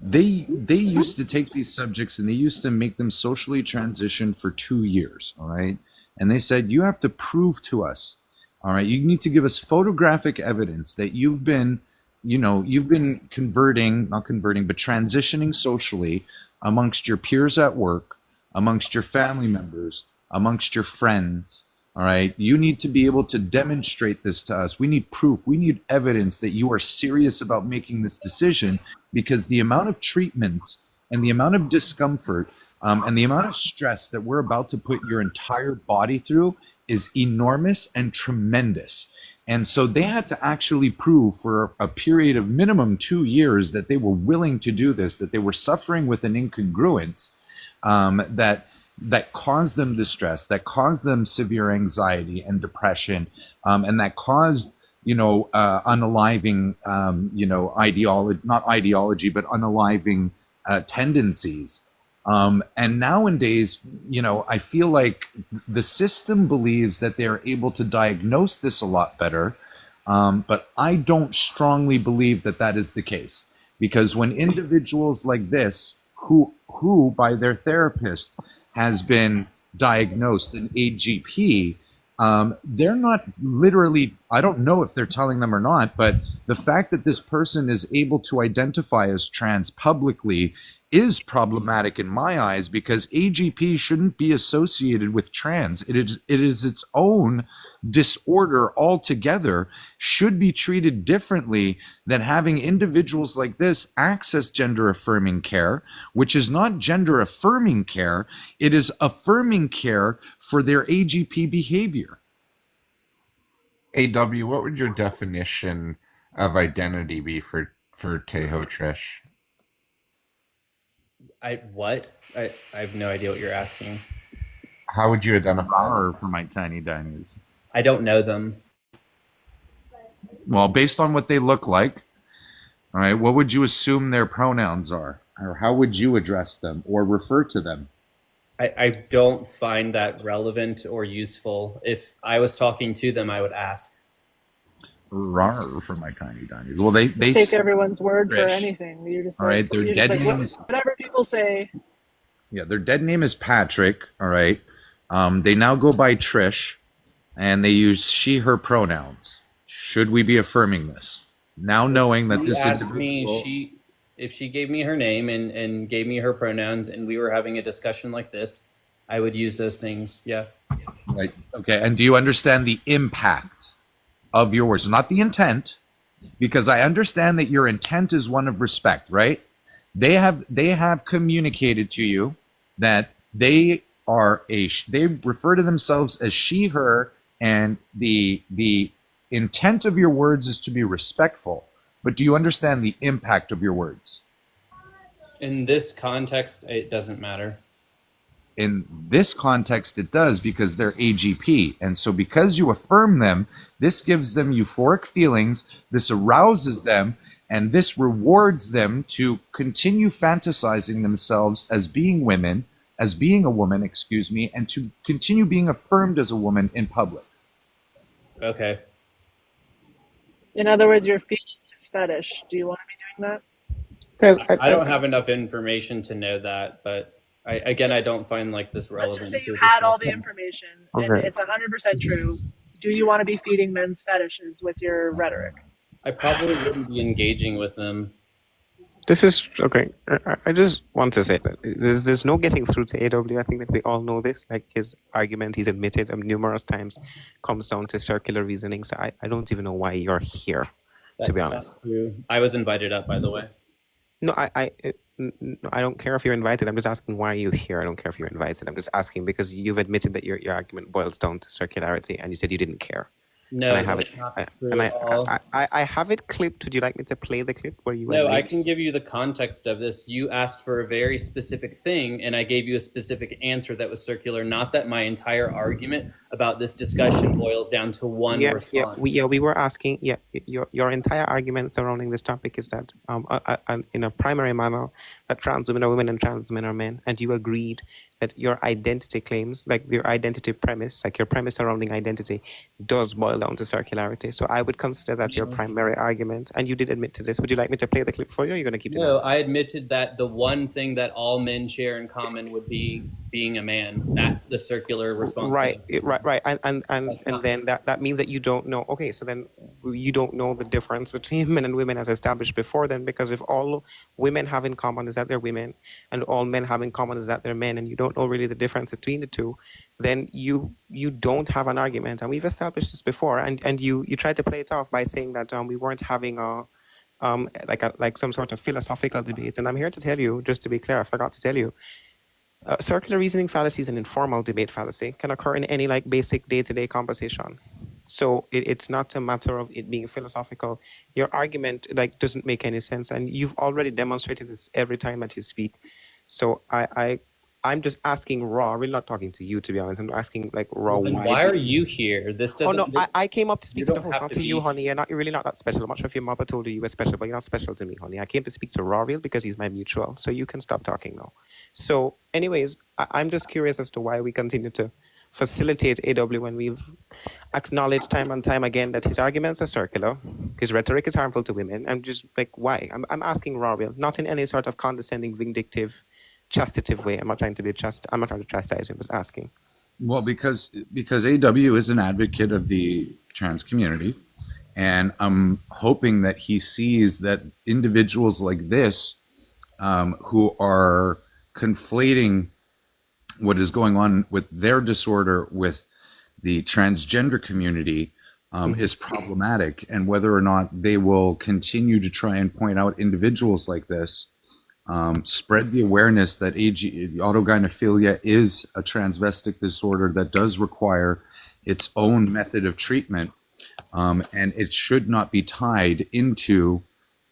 They used to take these subjects and they used to make them socially transition for 2 years, all right? And they said, you have to prove to us, all right, you need to give us photographic evidence that you've been transitioning socially amongst your peers at work, amongst your family members, amongst your friends. All right. You need to be able to demonstrate this to us. We need proof. We need evidence that you are serious about making this decision, because the amount of treatments and the amount of discomfort and the amount of stress that we're about to put your entire body through is enormous and tremendous. And so they had to actually prove for a period of minimum 2 years that they were willing to do this, that they were suffering with an incongruence that caused them distress, that caused them severe anxiety and depression, and that caused, unaliving, ideology, not ideology, but unaliving tendencies. And nowadays, I feel like the system believes that they're able to diagnose this a lot better, but I don't strongly believe that that is the case, because when individuals like this, who by their therapist has been diagnosed an AGP, they're not literally, I don't know if they're telling them or not, but the fact that this person is able to identify as trans publicly is problematic in my eyes, because AGP shouldn't be associated with trans. It is its own disorder altogether, should be treated differently than having individuals like this access gender affirming care, which is not gender affirming care, it is affirming care for their AGP behavior. AW, what would your definition of identity be for Tay Ho Trish? I have no idea what you're asking. How would you identify her for my tiny dinies? I don't know them. Well, based on what they look like, all right, what would you assume their pronouns are? Or how would you address them or refer to them? I don't find that relevant or useful. If I was talking to them, I would ask. Rar for my tiny dinies. Well, they take everyone's word Trish. for anything. You're just all right. Their dead names, whatever people say. Yeah, their dead name is Patrick. All right. They now go by Trish, and they use she/her pronouns. Should we be affirming this now, knowing that this individual? If she gave me her name and gave me her pronouns, and we were having a discussion like this, I would use those things. Yeah. Right. Okay. And do you understand the impact of your words, not the intent? Because I understand that your intent is one of respect, right? They have communicated to you that they refer to themselves as she, her, and the intent of your words is to be respectful. But do you understand the impact of your words? In this context, it doesn't matter. In this context, it does, because they're AGP. And so because you affirm them, this gives them euphoric feelings, this arouses them, and this rewards them to continue fantasizing themselves as being women, as being a woman, and to continue being affirmed as a woman in public. Okay. In other words, you're feeding this fetish. Do you want to be doing that? I don't have enough information to know that, but I don't find like this relevant. Let's just say you had all the information and it's 100% true. Do you want to be feeding men's fetishes with your rhetoric? I probably wouldn't be engaging with them. This is okay. I just want to say that there's no getting through to AW. I think that we all know this. Like his argument, he's admitted numerous times, comes down to circular reasoning. So I don't even know why you're here, to be honest. Not true. I was invited up, by the way. No, I don't care if you're invited. I'm just asking why are you here. I don't care if you're invited. I'm just asking because you've admitted that your argument boils down to circularity, and you said you didn't care. No, and I have that's it. not true at all. I have it clipped. Would you like me to play the clip where you? No, I can give you the context of this. You asked for a very specific thing, and I gave you a specific answer that was circular. Not that my entire argument about this discussion boils down to one response. We were asking. Yeah, your entire argument surrounding this topic is that, in a primary manner, that trans women are women and trans men are men, and you agreed that your identity claims, like your identity premise, like your premise surrounding identity, does boil down to circularity. So I would consider that your primary argument, and you did admit to this. Would you like me to play the clip for you, or are you going to keep it? No, I admitted that the one thing that all men share in common would be being a man. That's the circular responsibility. Right. And That's not then that means that you don't know. Okay, so then you don't know the difference between men and women as established before then, because if all women have in common is that they're women and all men have in common is that they're men, and you don't know really the difference between the two, then you don't have an argument. And we've established this before, and you tried to play it off by saying that we weren't having like some sort of philosophical debate. And I'm here to tell you, just to be clear, I forgot to tell you, circular reasoning fallacy is an informal debate fallacy, can occur in any like basic day-to-day conversation. So it's not a matter of it being philosophical. Your argument like doesn't make any sense, and you've already demonstrated this every time that you speak. So I'm just asking Raw. I'm really not talking to you, to be honest. I'm asking like Raw. Well, then why are you here? This doesn't. Oh no, I came up to speak to the host, have not to to you, be honey. You're really not that special. I'm not sure if your mother told you you were special, but you're not special to me, honey. I came to speak to RawReal because he's my mutual. So you can stop talking now. So, anyways, I'm just curious as to why we continue to facilitate AW when we've acknowledged time and time again that his arguments are circular, his rhetoric is harmful to women. I'm just like, why? I'm asking RawReal, not in any sort of condescending, vindictive, chastative way. I'm not trying to chastise him, just asking. Well, because AW is an advocate of the trans community, and I'm hoping that he sees that individuals like this, who are conflating what is going on with their disorder with the transgender community, is problematic, and whether or not they will continue to try and point out individuals like this, spread the awareness that autogynephilia is a transvestic disorder that does require its own method of treatment, and it should not be tied into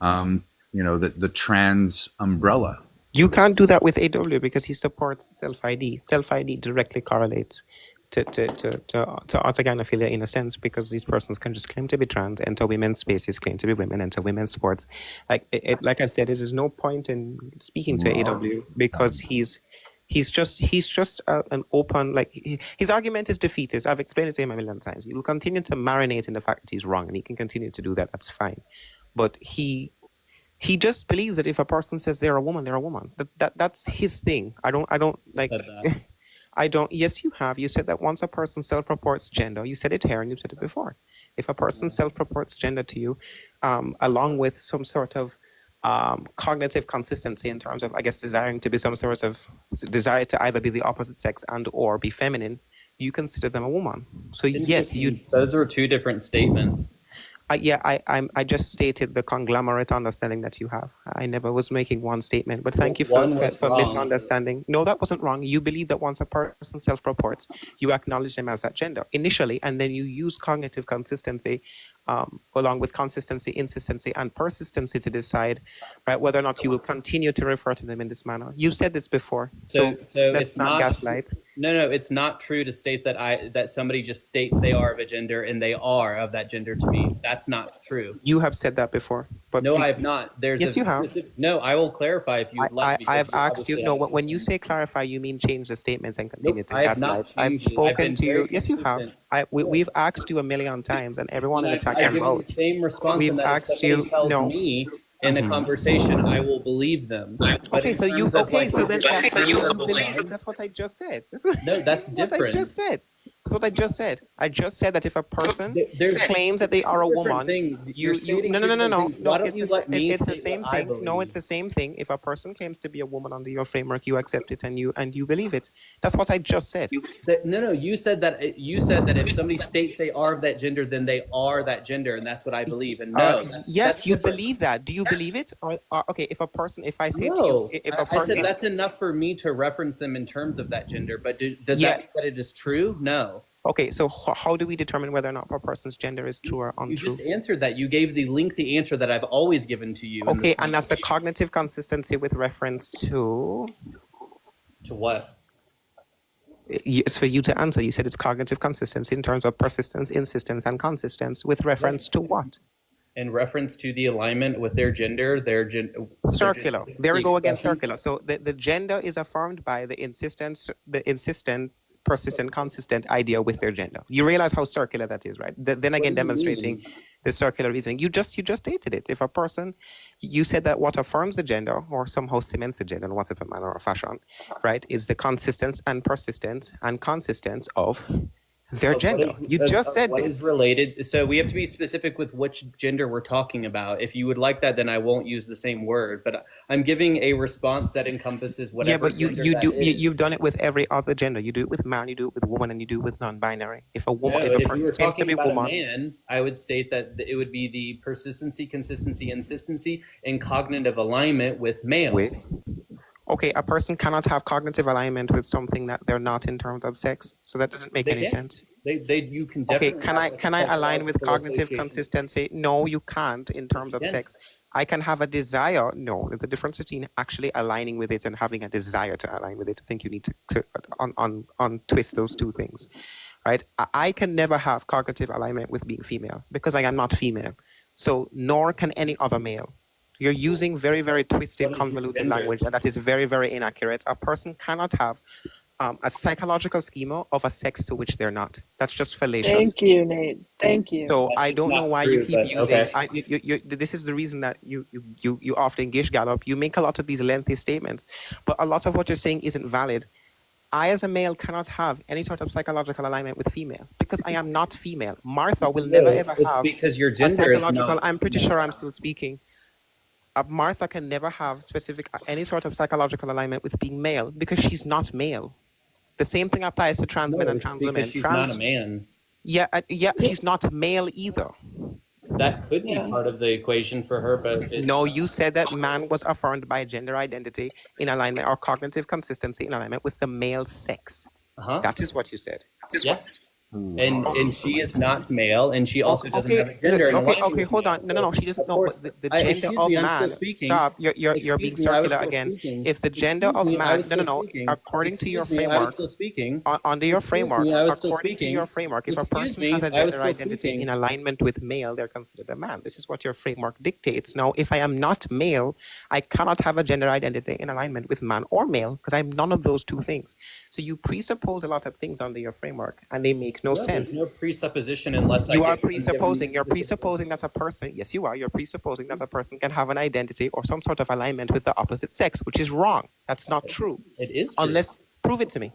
the trans umbrella. You can't do that with AW because he supports self-ID. Self-ID directly correlates to autogynephilia in a sense, because these persons can just claim to be trans, enter women's spaces, claim to be women, enter women's sports. Like I said, there is no point in speaking to AW because he's just an open, like his argument is defeatist. I've explained it to him a million times. He will continue to marinate in the fact that he's wrong, and he can continue to do that. That's fine, but he just believes that if a person says they're a woman, they're a woman. That's his thing. I don't like. I don't. Yes, you have. You said that once a person self-reports gender, you said it here and you said it before. If a person self-reports gender to you, along with some sort of cognitive consistency in terms of, I guess, desiring to be some sort of desire to either be the opposite sex and or be feminine, you consider them a woman. So yes, those are two different statements. I just stated the conglomerate understanding that you have. I never was making one statement, but thank you for misunderstanding. No, that wasn't wrong. You believe that once a person self-reports, you acknowledge them as that gender initially, and then you use cognitive consistency, along with consistency, insistency, and persistency to decide, right, whether or not you will continue to refer to them in this manner. You said this before, so let's not gaslight. No, it's not true to state that somebody just states they are of a gender and they are of that gender to me. That's not true. You have said that before, but no, I have not. Yes, you have. No, I will clarify if you would like. I have asked you. No, when you say clarify, you mean change the statements and continue to gaslight. I've spoken to you. Yes, you have. We've asked you a million times, and everyone in the chat can vote. The same response. We've asked you. Tells me in a conversation, I will believe them. Okay, so you believe. That's what I just said. No, that's different. What I just said. That's what I just said. I just said that if a person claims that they are a woman, no. Why don't you let me it's the same thing. No, it's the same thing. If a person claims to be a woman under your framework, you accept it and you believe it. That's what I just said. No. You said that if somebody states they are of that gender, then they are that gender, and that's what I believe. And no, yes, you believe that. Do you believe it? Or okay, if I say to you, if a person, I said that's enough for me to reference them in terms of that gender. But does that mean that it is true? No. Okay, so how do we determine whether or not a person's gender is true or untrue? You just answered that. You gave the lengthy answer that I've always given to you. Okay, and that's the cognitive consistency with reference to... To what? It's for you to answer. You said it's cognitive consistency in terms of persistence, insistence, and consistence with reference to what? In reference to the alignment with their gender, circular. There we go again, circular. So the gender is affirmed by the insistent, persistent, consistent idea with their gender. You realize how circular that is, right? Then again, demonstrating the circular reasoning. You just stated it. If a person, you said that what affirms the gender or somehow cements the gender in whatever manner or fashion, right, is the consistence and persistence and consistence of their gender. You just said what this. is related. So we have to be specific with which gender we're talking about. If you would like that, then I won't use the same word. But I'm giving a response that encompasses whatever. Yeah, but you've done it with every other gender. You do it with man, you do it with woman, and you do it with non-binary. If a woman, No, if a if you person were claims to talking be about woman, a man, I would state that it would be the persistency, consistency, insistency, and cognitive alignment with male. Okay, a person cannot have cognitive alignment with something that they're not in terms of sex. So that doesn't make any sense. You can Okay, definitely. can I align with cognitive association. consistency? No, you can't in terms you of can. sex. I can have a desire. No, there's a difference between actually aligning with it and having a desire to align with it. I think you need to twist those two things, right? I can never have cognitive alignment with being female because I am not female. So nor can any other male. You're using very, very twisted, convoluted language, and that is very, very inaccurate. A person cannot have a psychological schema of a sex to which they're not. That's just fallacious. Thank you, Nate. Thank you. So I don't know why you keep using. Okay. This is the reason that you often gish gallop. You make a lot of these lengthy statements, but a lot of what you're saying isn't valid. I, as a male, cannot have any sort of psychological alignment with female because I am not female. Martha will never ever It's have because your a gender is psychological. not I'm pretty sure I'm still speaking. Martha can never have any sort of psychological alignment with being male because she's not male. The same thing applies to trans men and trans women. Because she's not a man. Yeah, she's not male either. That could be part of the equation for her, but no, you said that man was affirmed by gender identity in alignment or cognitive consistency in alignment with the male sex. That is what you said. Yeah. And she is not male, and she also doesn't have a gender. Okay, hold on. No, she doesn't know. The gender of man. Stop. You're being circular again. If the gender of man. No. According to your framework. I was still speaking. Under your framework. According to your framework, if a person has a gender identity speaking. in alignment with male, they're considered a man. This is what your framework dictates. Now, if I am not male, I cannot have a gender identity in alignment with man or male because I'm none of those two things. So you presuppose a lot of things under your framework, and they make no sense. There's no presupposition unless you are presupposing. You're presupposing that a person. Yes, you are. You're presupposing that a person can have an identity or some sort of alignment with the opposite sex, which is wrong. That's not true. It is true. Unless prove it to me.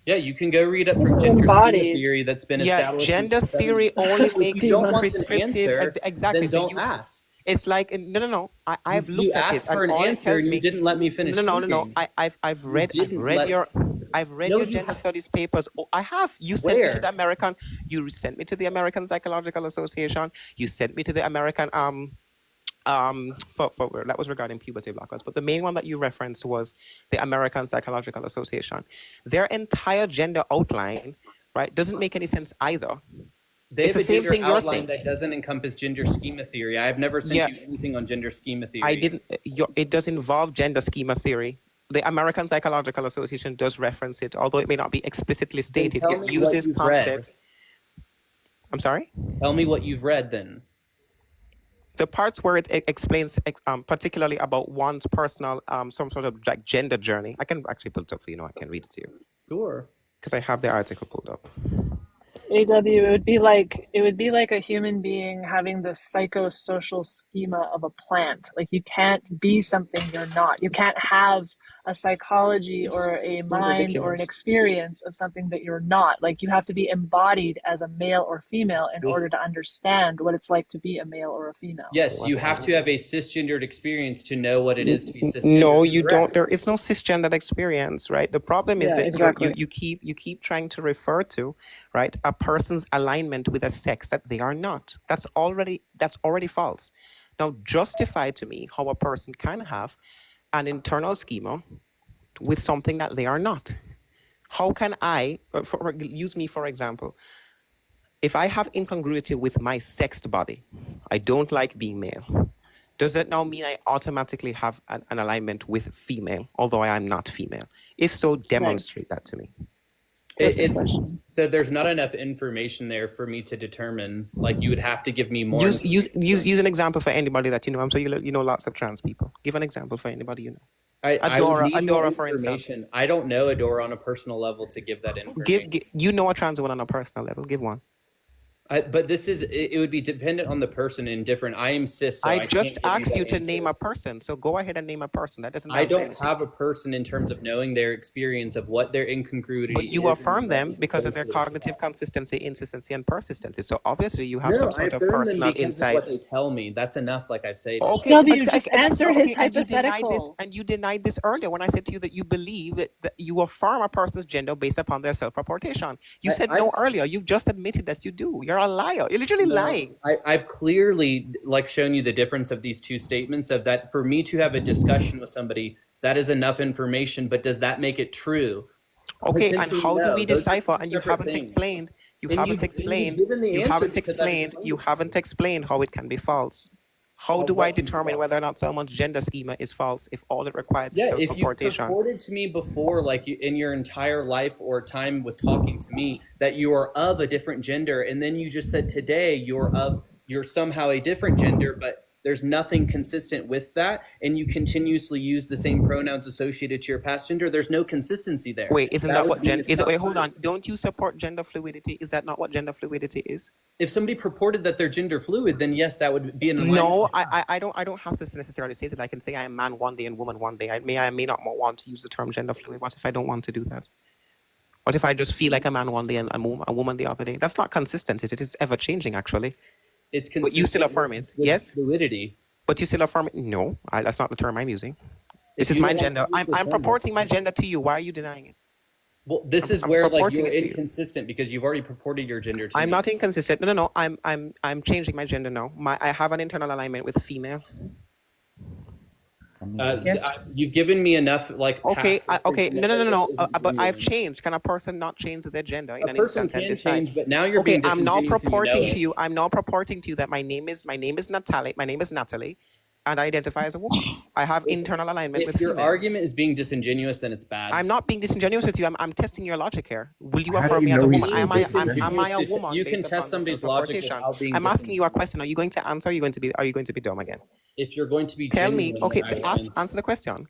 Yeah, you can go read up from gender schema theory that's been established. Yeah, gender theory only makes you don't want prescriptive. an answer, exactly. Then don't ask. It's like no. I've looked at it. You asked for an answer and you didn't let me finish. No. I've read your gender studies papers. Oh, I have. You sent me to the American. You sent me to the American Psychological Association. You sent me to the American for that was regarding puberty blockers. But the main one that you referenced was the American Psychological Association. Their entire gender outline, right, doesn't make any sense either. They have a gender outline that doesn't encompass gender schema theory. I have never sent you anything on gender schema theory. I didn't. It does involve gender schema theory. The American Psychological Association does reference it, although it may not be explicitly stated. It uses concepts. I'm sorry? Tell me what you've read then. The parts where it explains particularly about one's personal, some sort of like gender journey. I can actually pull it up for you. I can read it to you. Sure. Because I have the article pulled up. AW, it would be like a human being having the psychosocial schema of a plant. Like you can't be something you're not. You can't have a psychology or a mind or an experience of something that you're not. Like you have to be embodied as a male or female in order to understand what it's like to be a male or a female. Yes, you have to have a cisgendered experience to know what it is to be cisgendered. No, you don't. There is no cisgendered experience, right? The problem is that you keep trying to refer to, right, a person's alignment with a sex that they are not. That's already false. Now justify to me how a person can have an internal schema with something that they are not. How can I, use me for example, if I have incongruity with my sexed body, I don't like being male, does that now mean I automatically have an alignment with female, although I am not female? If so, demonstrate that to me. So there's not enough information there for me to determine. Like you would have to give me more. Use an example for anybody that you know. I'm sure you know lots of trans people. Give an example for anybody you know. Adora, for instance. I don't know Adora on a personal level to give that information. You know a trans woman on a personal level. Give one. But this is it would be dependent on the person and different. I am cis, so I just can't give asked that you to answer. name a person, so go ahead and name a person. That doesn't. I don't have a person in terms of knowing their experience of what their incongruity But you is. affirm them because of their cognitive consistency, insistency, and persistency. So obviously you have No, some I sort of affirm them personal because insight. of what they tell me. That's enough, like I've said. Okay, W, but just that's answer not his okay. And hypothetical. you denied this earlier when I said to you that you believe that you affirm a person's gender based upon their self-reportation. You said no earlier. You just admitted that you do. You're a liar. You're literally lying. I've clearly shown you the difference of these two statements of that for me to have a discussion with somebody, that is enough information, but does that make it true? Okay, and how do we decipher? And you haven't explained. You haven't explained how it can be false. How do I determine whether or not someone's gender schema is false if all it requires is self-reportation? If you reported to me before, like in your entire life or time with talking to me, that you are of a different gender, and then you just said today you're somehow a different gender, but there's nothing consistent with that, and you continuously use the same pronouns associated to your past gender, there's no consistency there. Wait, isn't that what gender is? Wait, hold on. Don't you support gender fluidity? Is that not what gender fluidity is? If somebody purported that they're gender fluid, then yes, that would be an No, I don't have to necessarily say that. I can say I am man one day and woman one day. I may not want to use the term gender fluid. What if I don't want to do that? What if I just feel like a man one day and a woman the other day? That's not consistent. It is ever changing, actually. It's consistent. But you still affirm it, yes? Fluidity. But you still affirm it? No, that's not the term I'm using. This is my gender. I'm purporting my gender to you. Why are you denying it? Well, this is where like you're inconsistent because you've already purported your gender to me. I'm not inconsistent. No. I'm changing my gender now. I have an internal alignment with female. Yes. You've given me enough like. Okay. No. But I've changed. Can a person not change their gender in an instant? A person can change, but now you're being I'm now purporting to you. I'm now purporting to you that my name is Natalie. My name is Natalie, and I identify as a woman. I have internal alignment with female. If your argument is being disingenuous, then it's bad. I'm not being disingenuous with you. I'm testing your logic here. Will you affirm me as a woman? Am I a woman? You can test somebody's logic without being. I'm asking you a question. Are you going to answer? Are you going to be dumb again? If you're going to be tell me, okay, answer the question.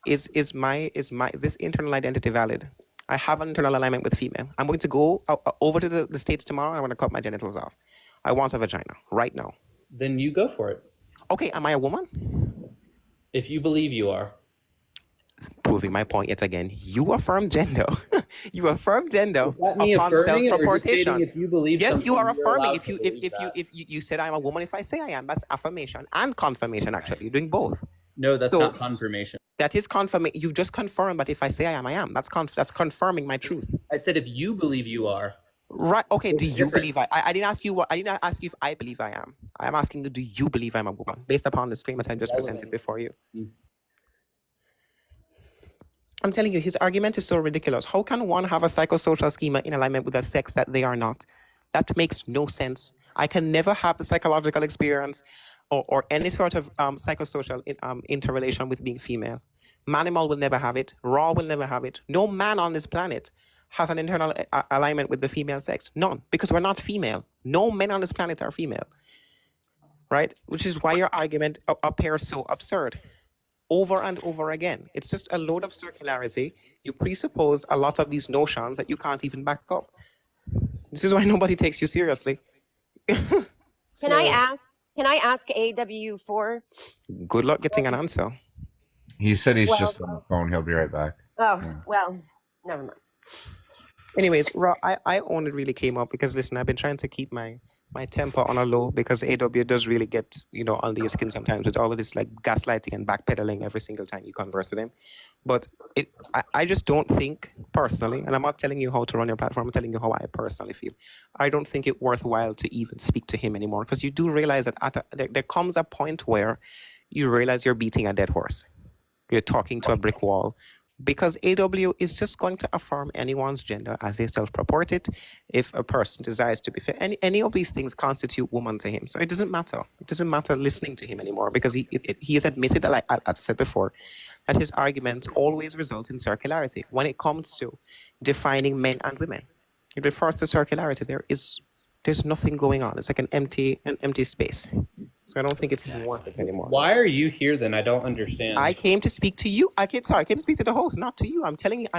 Is this internal identity valid? I have an internal alignment with female. I'm going to go over to the States tomorrow. I want to cut my genitals off. I want a vagina right now. Then you go for it. Okay, am I a woman? If you believe you are. Proving my point yet again. You affirm gender. You affirm gender. Is that me affirming it or just stating if you believe yes, you are affirming. If you said I'm a woman, if I say I am, that's affirmation and confirmation. Actually, you're doing both. No, that's not confirmation. That is confirmation. You just confirm. But if I say I am, I am. That's confirming my truth. I said if you believe you are. Right. Okay. Do you believe I didn't ask you what I didn't ask you if I believe I am. I am asking you, do you believe I'm a woman based upon the statement I just presented before you? I'm telling you, his argument is so ridiculous. How can one have a psychosocial schema in alignment with a sex that they are not? That makes no sense. I can never have the psychological experience or any sort of psychosocial interrelation with being female. Manimal will never have it. Raw will never have it. No man on this planet has an internal alignment with the female sex. None, because we're not female. No men on this planet are female. Right? Which is why your argument appears so absurd. Over and over again. It's just a load of circularity. You presuppose a lot of these notions that you can't even back up. This is why nobody takes you seriously. Can I ask AW4? Good luck getting an answer. He said he's just on the phone. He'll be right back. Oh, well, never mind. Anyways, I only really came up because, listen, I've been trying to keep my temper on a low because AW does really get, under your skin sometimes with all of this like gaslighting and backpedaling every single time you converse with him. But I just don't think personally, and I'm not telling you how to run your platform, I'm telling you how I personally feel. I don't think it worthwhile to even speak to him anymore because you do realize that there comes a point where you realize you're beating a dead horse. You're talking to a brick wall. Because AW is just going to affirm anyone's gender as they self-purport it. If a person desires to be any of these things constitute woman to him. So it doesn't matter. It doesn't matter listening to him anymore because he has admitted, like I said before, that his arguments always result in circularity. When it comes to defining men and women, it refers to circularity. There is There's nothing going on. It's like an empty space. So I don't think it's worth it anymore. Why are you here then? I don't understand. I came to speak to you. I came to speak to the host, not to you. I'm telling you.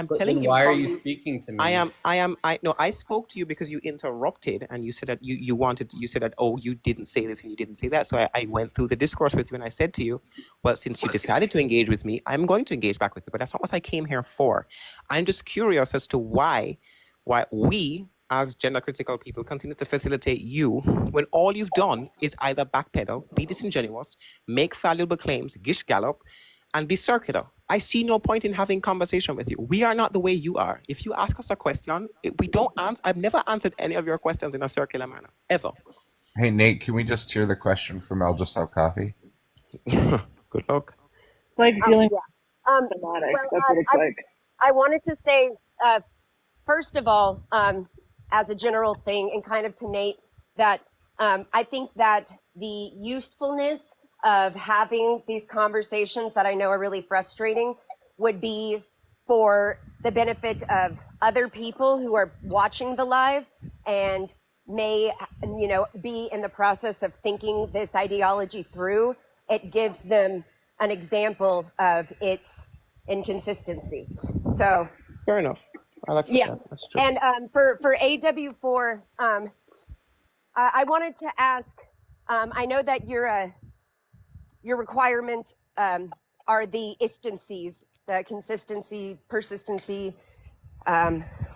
Why are you speaking to me? I spoke to you because you interrupted and you said that you said that, oh, you didn't say this and you didn't say that. So I went through the discourse with you and I said to you, well, since you decided to engage with me, I'm going to engage back with you. But that's not what I came here for. I'm just curious as to why we, as gender critical people, continue to facilitate you when all you've done is either backpedal, be disingenuous, make valuable claims, gish gallop, and be circular. I see no point in having conversation with you. We are not the way you are. If you ask us a question, we don't answer. I've never answered any of your questions in a circular manner, ever. Hey, Nate, can we just hear the question from I'll Just Have Coffee? Good luck. Like dealing with Well, that's what it's like. I wanted to say, first of all, as a general thing, and kind of to Nate, that I think that the usefulness of having these conversations that I know are really frustrating would be for the benefit of other people who are watching the live and may, be in the process of thinking this ideology through. It gives them an example of its inconsistency. So fair enough. I'll accept that. That's true. And for AW4, I wanted to ask. I know that your requirements are the istances, the consistency, persistency,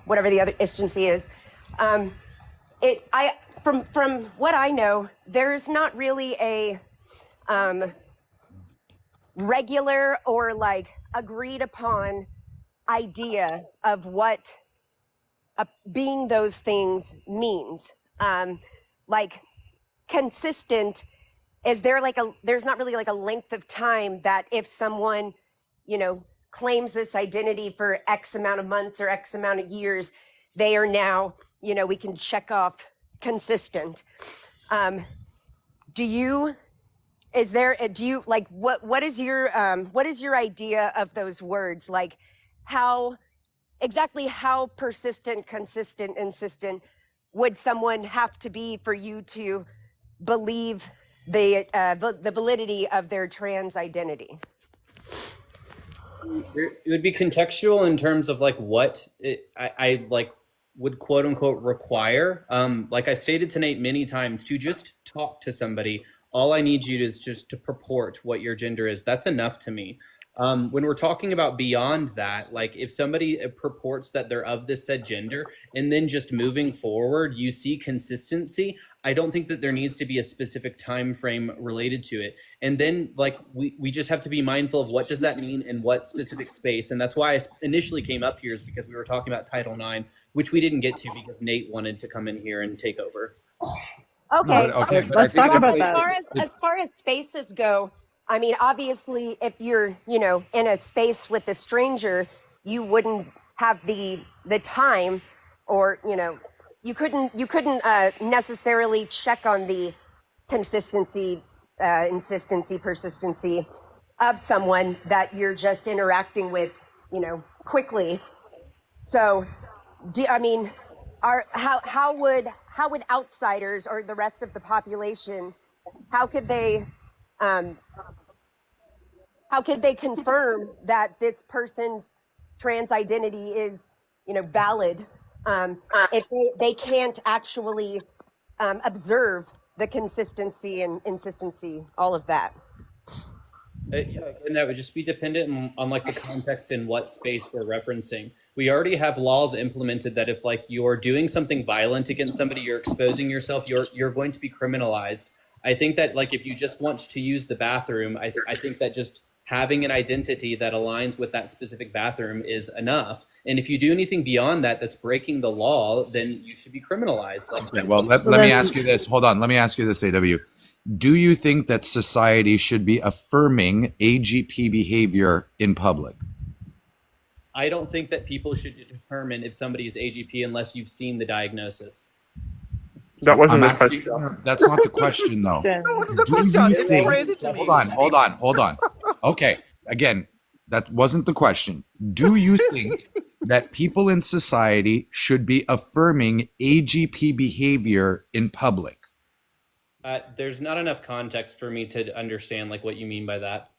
whatever the other istancy is. From what I know, there's not really a regular or like agreed upon idea of what being those things means. Like consistent, is there like there's not really like a length of time that if someone, claims this identity for X amount of months or X amount of years, they are now, we can check off consistent. What is your idea of those words? Like how persistent, consistent, insistent would someone have to be for you to believe the validity of their trans identity? It would be contextual in terms of like what I like would quote unquote require. Like I stated to Nate many times, to just talk to somebody, all I need you to is just to purport what your gender is. That's enough to me. When we're talking about beyond that, like if somebody purports that they're of this said gender and then just moving forward, you see consistency, I don't think that there needs to be a specific time frame related to it. And then like we just have to be mindful of what does that mean in what specific space. And that's why I initially came up here, is because we were talking about Title IX, which we didn't get to because Nate wanted to come in here and take over. Okay, Let's talk about that. As far as spaces go, I mean, obviously, if you're, in a space with a stranger, you wouldn't have the time, or you couldn't necessarily check on the consistency, insistency, persistency of someone that you're just interacting with, quickly. So, how would outsiders or the rest of the population, how could they confirm that this person's trans identity is, valid, if they can't actually observe the consistency and insistency, all of that? And that would just be dependent on like the context in what space we're referencing. We already have laws implemented that if like you're doing something violent against somebody, you're exposing yourself, you're going to be criminalized. I think that like if you just want to use the bathroom, I think that just having an identity that aligns with that specific bathroom is enough. And if you do anything beyond that, that's breaking the law, then you should be criminalized. Like, okay, well, let me ask you this. Hold on. Let me ask you this, AW. Do you think that society should be affirming AGP behavior in public? I don't think that people should determine if somebody is AGP unless you've seen the diagnosis. That wasn't I'm the asking, question. that's not the question, though. Do you think, hold on. Okay, again, that wasn't the question. Do you think that people in society should be affirming AGP behavior in public? There's not enough context for me to understand like what you mean by that.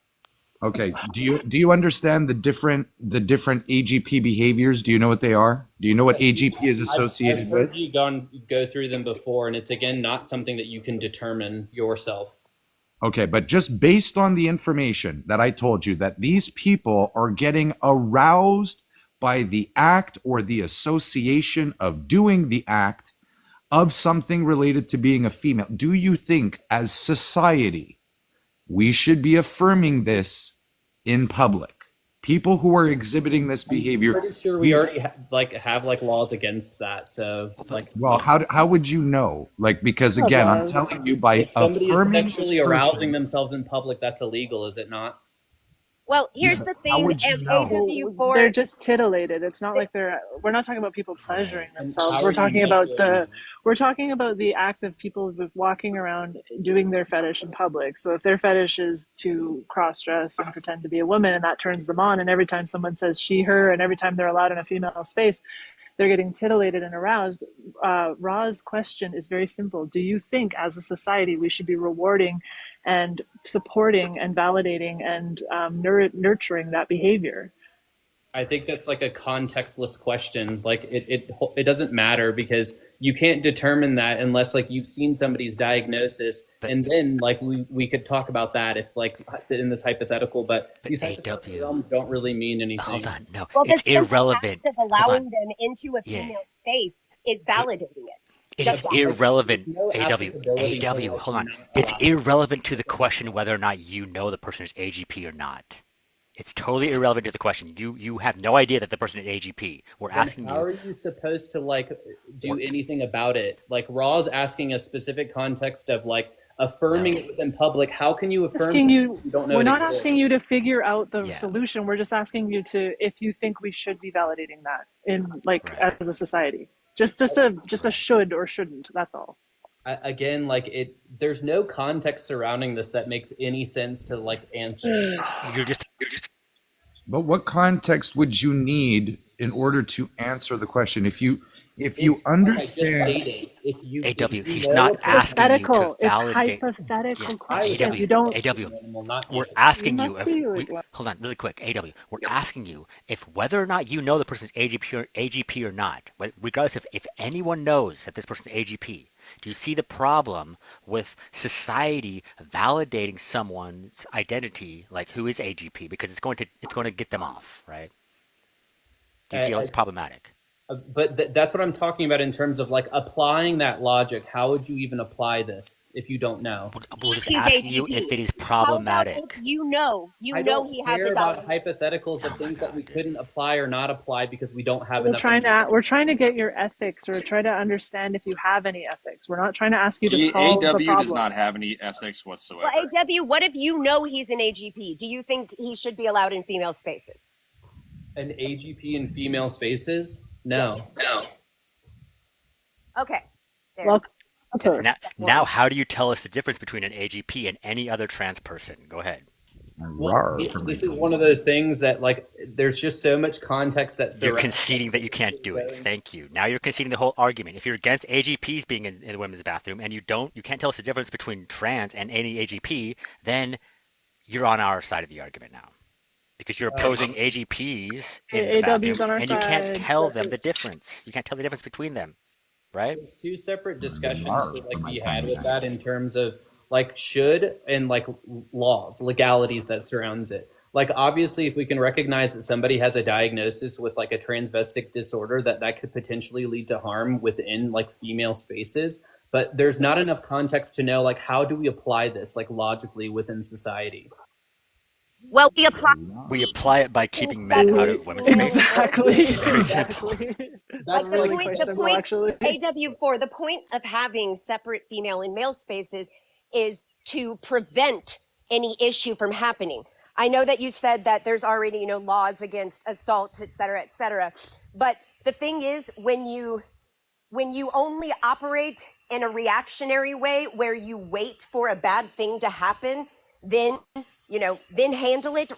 Okay. Do you understand the different AGP behaviors? Do you know what they are? Do you know what AGP is associated I've heard with? you go through them before, and it's again not something that you can determine yourself. Okay, but just based on the information that I told you, that these people are getting aroused by the act or the association of doing the act of something related to being a female, do you think as society we should be affirming this in public? People who are exhibiting this behavior. I'm pretty sure we already have laws against that. So well, how would you know? Like, because again, I'm telling you, by if somebody is affirming sexually arousing themselves in public, that's illegal, is it not? Well, here's the thing, AW4. They're just titillated. It's not like we're not talking about people pleasuring themselves. We're talking about the act of people walking around doing their fetish in public. So if their fetish is to cross-dress and pretend to be a woman, and that turns them on, and every time someone says she, her, and every time they're allowed in a female space, they're getting titillated and aroused. Ra's question is very simple. Do you think as a society we should be rewarding and supporting and validating and nurturing that behavior? I think that's like a contextless question. Like it doesn't matter because you can't determine that unless like you've seen somebody's diagnosis, and then like we could talk about that if like in this hypothetical. But these hypothetical realms don't really mean anything. Hold on, no, Well, it's the simple irrelevant. act of allowing them into a female space is validating it. It's irrelevant. AW, hold on. It's irrelevant to the question whether or not you know the person is AGP or not. It's totally irrelevant to the question. You have no idea that the person is AGP. We're asking How are you supposed to like do anything about it? Like Raw's asking a specific context of like affirming it within public. How can you affirm you don't know? We're not asking you to figure out the solution. We're just asking you to, if you think we should be validating that in like as a society. Just a should or shouldn't. That's all. Again, like there's no context surrounding this that makes any sense to like answer. You're just. But what context would you need in order to answer the question? If you understand, AW, he's not asking you to validate. It's hypothetical question. AW, You don't. AW, we're asking you. Hold on, really quick. AW, we're asking you if whether or not you know the person's AGP or not, regardless if anyone knows that this person's AGP. Do you see the problem with society validating someone's identity, like who is AGP, because it's going to get them off, right? Do you feel it's problematic? But that's what I'm talking about in terms of like applying that logic. How would you even apply this if you don't know? We're just asking you if it is problematic. How about if you know he has about hypotheticals of things that we couldn't apply or not apply because we don't have enough. We're trying to get your ethics, or try to understand if you have any ethics. We're not trying to ask you to solve the problem. AW does not have any ethics whatsoever. Well, AW, what if you know he's an AGP? Do you think he should be allowed in female spaces? An AGP in female spaces? No. Okay. Well, okay. Now, how do you tell us the difference between an AGP and any other trans person? Go ahead. Well, this is one of those things that, like, there's just so much context that you're conceding that you can't do it. Thank you. Now you're conceding the whole argument. If you're against AGPs being in the women's bathroom and you can't tell us the difference between trans and any AGP, then you're on our side of the argument now. Because you're opposing AGPs in the bathroom, and you can't tell them the difference. You can't tell the difference between them, right? There's two separate discussions that like we had with that in terms of like should and like laws, legalities that surrounds it. Like obviously, if we can recognize that somebody has a diagnosis with like a transvestic disorder, that could potentially lead to harm within like female spaces. But there's not enough context to know like how do we apply this like logically within society. Well, we apply it by keeping men out of women's spaces. Exactly. That's really like quite simple, actually. AW4, the point of having separate female and male spaces is to prevent any issue from happening. I know that you said that there's already, laws against assault, et cetera, but the thing is when you only operate in a reactionary way where you wait for a bad thing to happen, then handle it.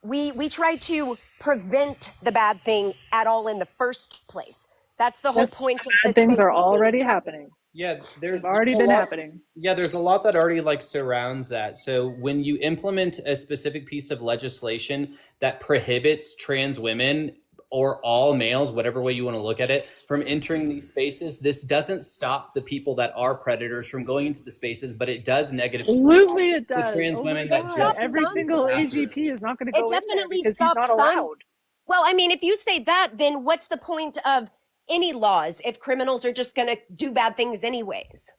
we try to prevent the bad thing at all in the first place. That's the whole point of Bad this things space. are already happening. Yeah, They've already been happening. Yeah, there's a lot that already like surrounds that. So when you implement a specific piece of legislation that prohibits trans women or all males, whatever way you want to look at it, from entering these spaces, this doesn't stop the people that are predators from going into the spaces, but it does negatively Absolutely it the does. trans Oh my women that God. just Every enter the single bathroom. AGP is not going to It go in there definitely because he's stops not some. allowed. Well, I mean, if you say that, then what's the point of any laws if criminals are just going to do bad things anyways?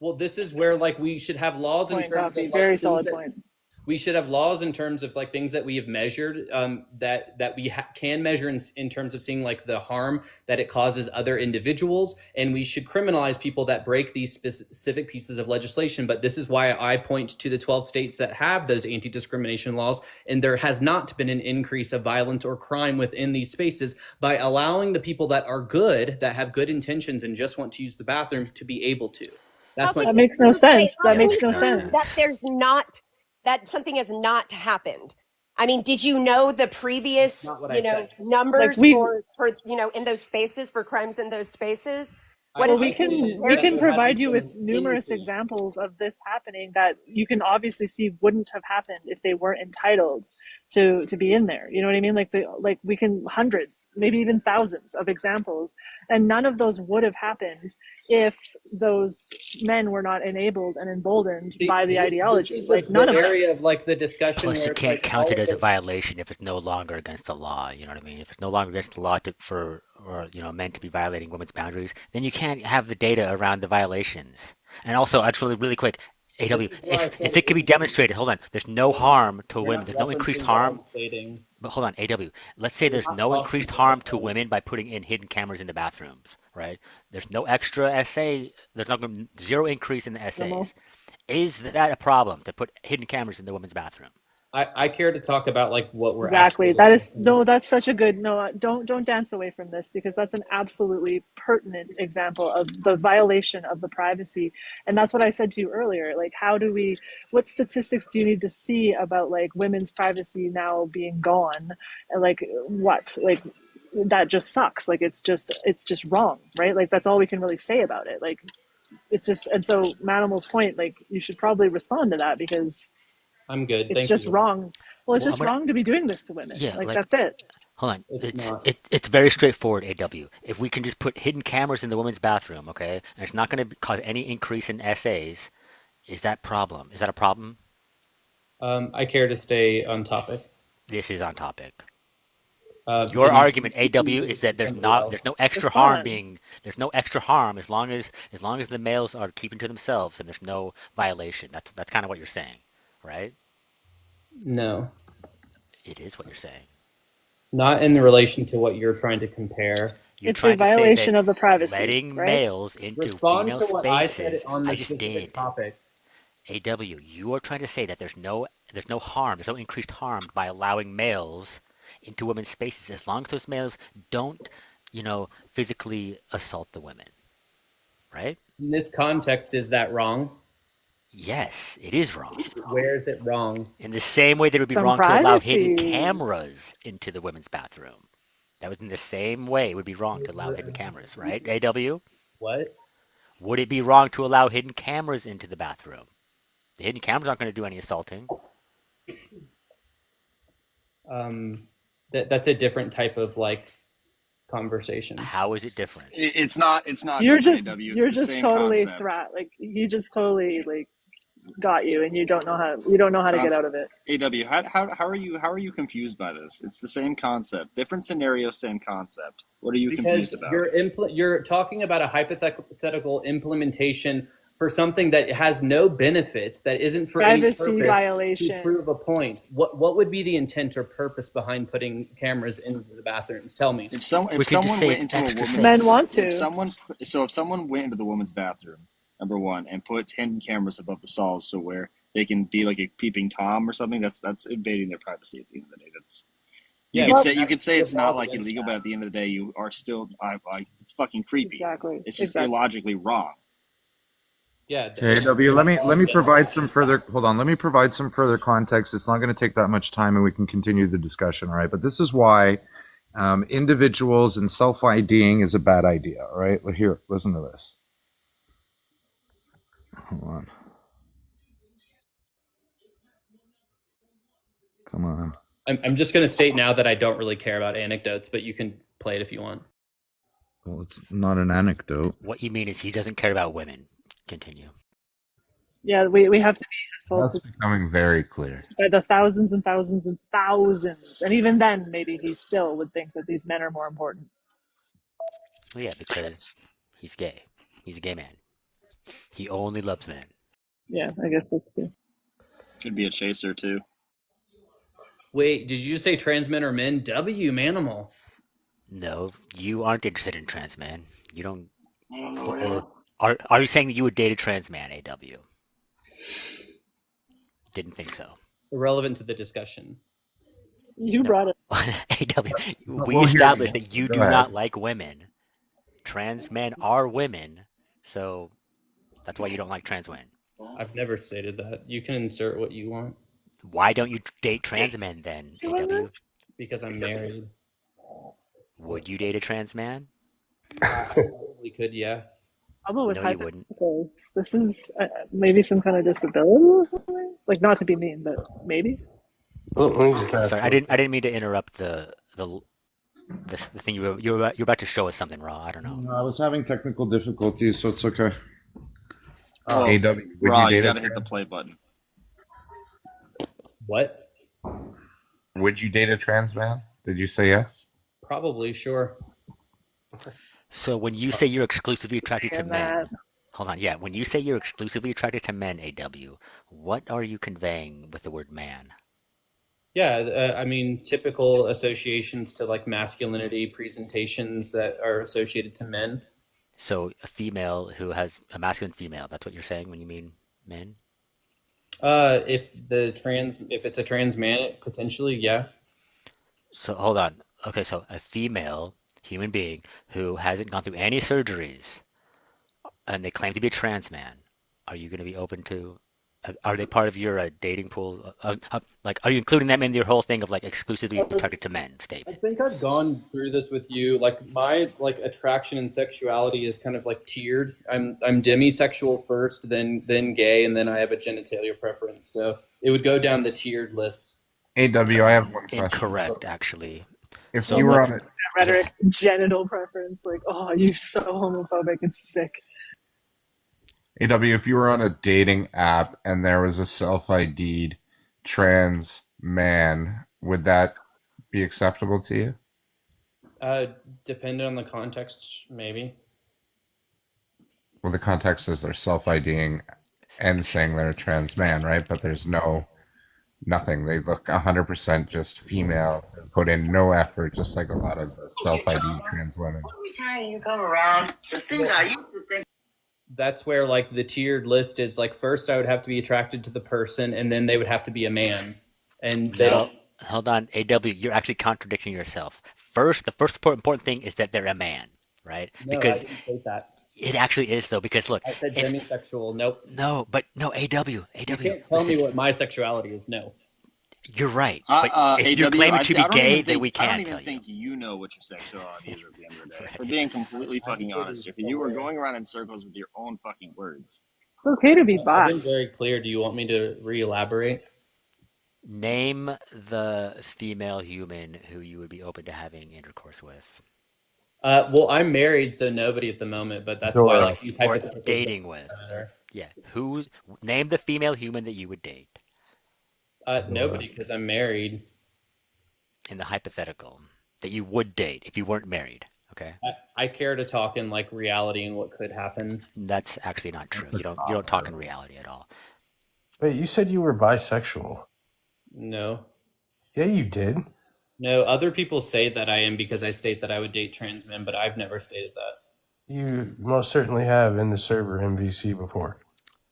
Well, this is where like we should have laws in Point, terms Coffee. of like Very things solid that point. we should have laws in terms of like things that we have measured that we can measure in terms of seeing like the harm that it causes other individuals, and we should criminalize people that break these specific pieces of legislation. But this is why I point to the 12 states that have those anti-discrimination laws, and there has not been an increase of violence or crime within these spaces by allowing the people that are good, that have good intentions and just want to use the bathroom, to be able to. That's my That makes no sense. How That can makes you no prove sense. that there's not, that something has not happened? I mean, did you know the previous, numbers Like for in those spaces, for crimes in those spaces? What Well, is it? we can provide you with numerous examples of this happening that you can obviously see wouldn't have happened if they weren't entitled to be in there. You know what I mean? Like we can hundreds, maybe even thousands of examples, and none of those would have happened if those men were not enabled and emboldened by the ideology. This is Like the none of them. area of like the discussion Plus, where you it's can't like count all it of as a the violation if it's no longer against the law. You know what I mean? If it's no longer against the law for men to be violating women's boundaries, then you can't have the data around the violations. And also, actually, really quick, AW, This is why I said if it can be demonstrated, hold on, there's no harm to you're women. not There's no increased referencing what harm. I'm stating. But hold on, AW. Let's say You're there's not no talking increased to harm to somebody. women by putting in hidden cameras in the bathrooms, right? There's no extra essay. There's not zero increase in the essays. Is that a problem to put hidden cameras in the women's bathroom? I care to talk about like what we're Exactly. actually That is discussing. no. That's such a good no. Don't dance away from this because that's an absolutely pertinent example of the violation of the privacy, and that's what I said to you earlier. Like, how do we? What statistics do you need to see about like women's privacy now being gone? Like what? Like that just sucks. Like it's just wrong, right? Like that's all we can really say about it. Like it's just and so Manimal's point. Like you should probably respond to that because I'm good. it's Thank just you. wrong. Well, it's Well, I'm just gonna, wrong to be doing this to women. yeah, Like like, that's it. hold on. It's not. It's very straightforward, AW. If we can just put hidden cameras in the women's bathroom, okay, and it's not going to cause any increase in essays, is that problem? Is that a problem? I care to stay on topic. This is on topic. Your Then argument, AW, is that somebody else. there's no extra harm there's no extra harm as long as the males are keeping to themselves and there's no violation. That's kind of what you're saying, right? No, It is what you're saying. not in relation to what you're trying to compare. You're It's a trying to say violation that of the privacy, letting right? males into Respond female to what I said spaces, on I the just specific did. topic. AW, you are trying to say that there's no harm, there's no increased harm by allowing males into women's spaces as long as those males don't, physically assault the women, right? In this context, is that wrong? Yes, it is wrong. Where is it wrong? In the same way that it would be Some wrong to allow hidden privacy. cameras into the women's bathroom. That was in the same way it would be wrong to allow hidden cameras, right, AW? What? Would it be wrong to allow hidden cameras into the bathroom? The hidden cameras aren't going to do any assaulting. That's a different type of like conversation. How is it different? It's not. It's not. You're different, just AW. It's you're the just same totally concept. like he just totally like got you and you don't know how to get out of it. AW, how are you confused by this? It's the same concept, different scenario, same concept. What are you confused Because about? you're talking about a hypothetical implementation for something that has no benefits, that isn't for any Privacy purpose violation. to prove a point. What would be the intent or purpose behind putting cameras into the bathrooms? Tell me. If someone went into a woman's Men want to. if someone went into the woman's bathroom, number one, and put hidden cameras above the stalls so where they can be like a peeping tom or something, that's invading their privacy at the end of the day. That's you could say it's not like illegal, but at the end of the day, you are still it's fucking creepy. Exactly. It's just illogically wrong. Yeah. Okay, W. Let me provide some further. Hold on. Let me provide some further context. It's not going to take that much time, and we can continue the discussion. All right. But this is why individuals and self IDing is a bad idea. All right. Here, listen to this. Hold on. Come on. I'm just going to state now that I don't really care about anecdotes, but you can play it if you want. Well, it's not an anecdote. What you mean is he doesn't care about women. Continue. Yeah, we have to be That's assaulted becoming very clear. by the thousands and thousands and thousands. And even then, maybe he still would think that these men are more important. Well, yeah, because he's gay. He's a gay man. He only loves men. Yeah, I guess that's true. Could be a chaser too. Wait, did you say trans men are men? W, manimal. No, you aren't interested in trans man. You don't. Or are you saying that you would date a trans man, AW? Didn't think so. Irrelevant to the discussion. You brought it. AW, we Well, established that you go do ahead. not like women. Trans men are women, so that's why you don't like trans women. I've never stated that. You can insert what you want. Why don't you date trans men then, AW? Because I'm married. Would you date a trans man? I probably could, yeah. Problem with No, you wouldn't. hypotheticals, this is maybe some kind of disability or something. Like, not to be mean, but maybe. Let me just ask Sorry, I didn't mean to interrupt the thing you're about to show us something, Raw. I don't know. No, I was having technical difficulties, so it's okay. Oh, AW, would Raw, you date you a gotta hit trans? the play button. What? Would you date a trans man? Did you say yes? Probably, sure. So when you say you're exclusively attracted to And men, that hold on, yeah, when you say you're exclusively attracted to men, AW, what are you conveying with the word man? Yeah, I mean, typical associations to like masculinity presentations that are associated to men. So a female who has a masculine female, that's what you're saying when you mean men? If it's a trans man, potentially, yeah. So hold on. Okay, so a female human being who hasn't gone through any surgeries and they claim to be a trans man, are you going to be open to? Are they part of your dating pool? Like, are you including them in your whole thing of like exclusively attracted to men I statement? think I've gone through this with you. Like my attraction and sexuality is kind of like tiered. I'm demisexual first, then gay, and then I have a genitalia preference. So it would go down the tiered list. AW, I have one question. Incorrect, actually. If So you were what's on a rhetoric, genital preference, like, oh, you're so homophobic, it's sick. AW, if you were on a dating app and there was a self-ID'd trans man, would that be acceptable to you? Depending on the context, maybe. Well, the context is they're self-IDing and saying they're a trans man, right? But there's nothing. They look 100% just female, put in no effort, just like a lot of the self-ID trans women. Every time you come around, the things I used to think. That's where like the tiered list is. Like first, I would have to be attracted to the person, and then they would have to be a man. And they No, don't. hold on, AW, you're actually contradicting yourself. First, the first important thing is that they're a man, right? No, I Because didn't say that. it actually is though. Because look, I said if demisexual. Nope. no, but no, AW, You can't tell listen, me what my sexuality is. No. you're right. But if you're AW, claiming to be I don't gay, even then think, we I don't can even tell you. think you know what your sexuality is at the end of the day. Right. For being completely fucking honest here, because you were going around in circles with your own fucking words. It's okay to be I've bi. been very clear. Do you want me to re-elaborate? Name the female human who you would be open to having intercourse with. Well, I'm married, so nobody at the moment. But that's why like these Or hypotheticals dating with. Yeah. Name the female human that you would date. Nobody, because I'm married. In the hypothetical that you would date if you weren't married. Okay. I care to talk in like reality and what could happen. That's actually not true. You don't talk in reality at all. Wait, you said you were bisexual. No. Yeah, you did. No, other people say that I am because I state that I would date trans men, but I've never stated that. You most certainly have in the server MVC before.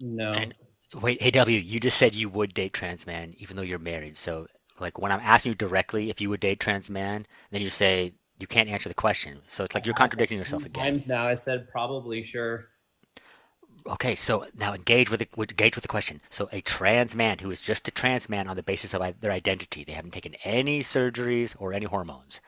No. And wait, hey W, you just said you would date trans man even though you're married. So like when I'm asking you directly if you would date trans man, then you say you can't answer the question. So it's like you're contradicting yourself again. Times now I said probably, sure. Okay, so now engage with the question. So a trans man who is just a trans man on the basis of their identity, they haven't taken any surgeries or any hormones.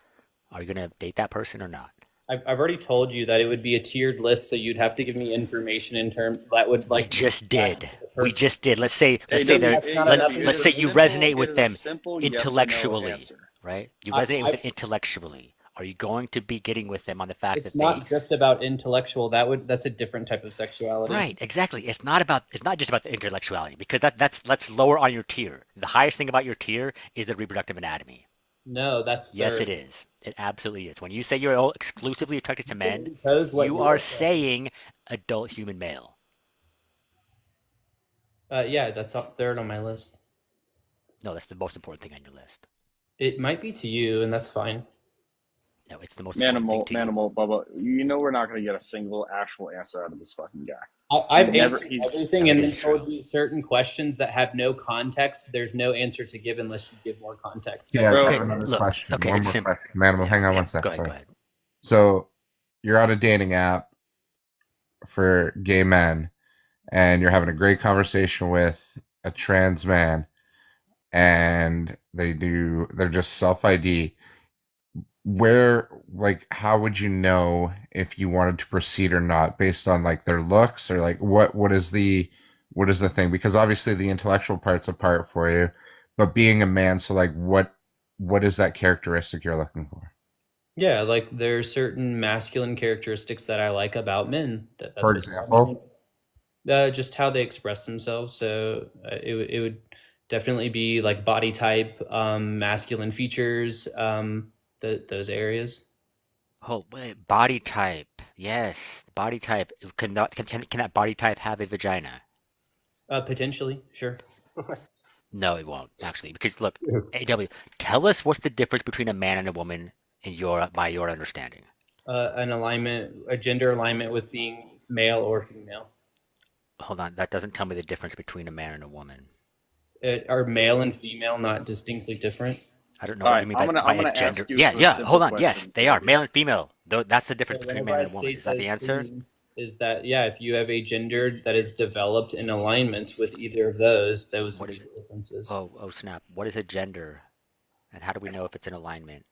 Are you gonna date that person or not? I've already told you that it would be a tiered list, so you'd have to give me information in terms that would We like just did. the We person. just did. Let's say they're That's not enough let's say you information. resonate with them yes or no intellectually, answer. right? You resonate with them intellectually. Are you going to be getting with them on the fact It's that they not just about intellectual. That's a different type of sexuality. Right, exactly. It's not just about the intellectuality because that's lower on your tier. The highest thing about your tier is the reproductive anatomy. No, that's Yes, third. it is. It absolutely is. When you say you're exclusively attracted to men, Impose what you you are are saying. saying adult human male. Yeah, that's up third on my list. No, that's the most important thing on your list. It might be to you, and that's fine. No, it's the most important thing to you. Manimal, Bubba, you know we're not going to get a single actual answer out of this fucking guy. I've answered everything and then told you certain questions that have no context. There's no answer to give unless you give more context. Yeah, Okay, another look, question. okay, One it's more simple. question. Manimal, hang on Yeah, one second. go ahead, Sorry. go ahead. So you're on a dating app for gay men and you're having a great conversation with a trans man and they're just self ID. Where, like, how would you know if you wanted to proceed or not based on like their looks, or like what is the thing? Because obviously the intellectual part's a part for you, but being a man, so like what is that characteristic you're looking for? Yeah, like there's certain masculine characteristics that I like about men. That's For example? just how they express themselves. So it would definitely be like body type, masculine features, those areas. Oh, wait, body type. Yes, body type. Can that body type have a vagina? Potentially, sure. No, it won't actually, because look, AW, tell us what's the difference between a man and a woman by your understanding. An alignment, a gender alignment with being male or female. Hold on, that doesn't tell me the difference between a man and a woman. Are male and female not distinctly different? I don't know what you mean by a gender. Yeah, hold on. Yes, they are male and female. That's the difference between man and woman. Is that the answer? Is that, yeah, if you have a gender that is developed in alignment with either of those are the differences. Oh snap! What is a gender, and how do we know if it's in alignment?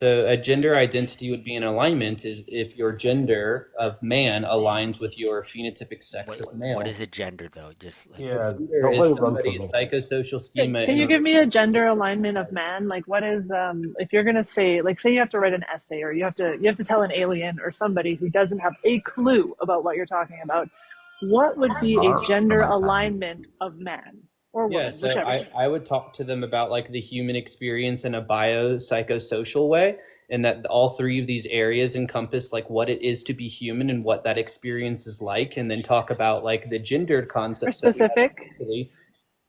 So a gender identity would be in alignment is if your gender of man aligns with your phenotypic sex of male. What is a gender though? Just like gender is somebody's psychosocial schema. Can you give me a gender alignment of man? Like, what is if you're gonna say, like, say you have to write an essay, or you have to tell an alien or somebody who doesn't have a clue about what you're talking about, what would be a gender alignment of man or woman, Yeah, so whichever? I would talk to them about like the human experience in a biopsychosocial way, and that all three of these areas encompass like what it is to be human and what that experience is like, and then talk about like the gendered concepts. Or specific?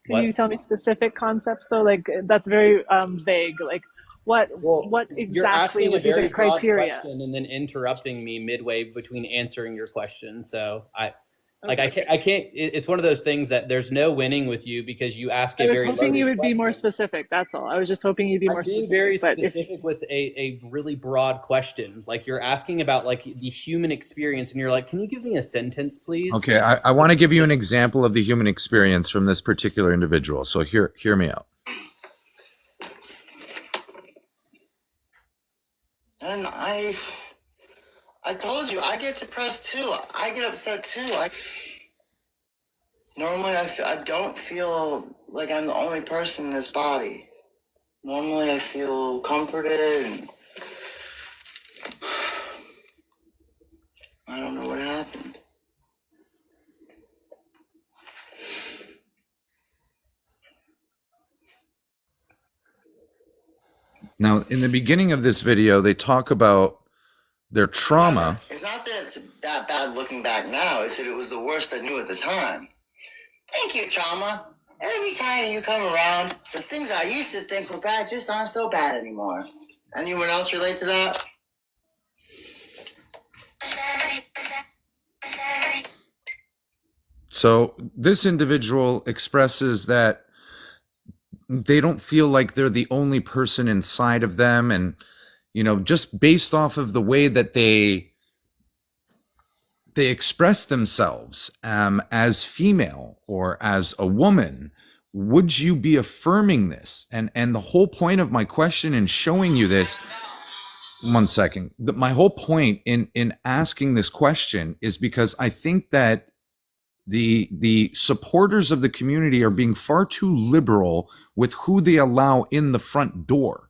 Can you tell me specific concepts though? Like that's very vague. Like what You're exactly asking a would be very the broad criteria? question and then interrupting me midway between answering your question. So I can't. It's one of those things that there's no winning with you because you ask a I was very hoping you would loaded be more question. specific. That's all. I was just hoping you'd be more I'm being specific. very but if- specific with a really broad question. Like you're asking about like the human experience, and you're like, "Can you give me a sentence, please?" Okay, I want to give you an example of the human experience from this particular individual. So hear me out. And I told you, I get depressed too. I get upset too. Normally, I don't feel like I'm the only person in this body. Normally, I feel comforted, and I don't know what happened. Now, in the beginning of this video, they talk about their trauma. It's not that it's that bad looking back now. It's that it was the worst I knew at the time. Thank you, trauma. Every time you come around, the things I used to think were bad just aren't so bad anymore. Anyone else relate to that? So this individual expresses that they don't feel like they're the only person inside of them. And, just based off of the way that they they express themselves as female or as a woman, would you be affirming this? And the whole point of my question in showing you this, one second, my whole point in asking this question is because I think that the supporters of the community are being far too liberal with who they allow in the front door.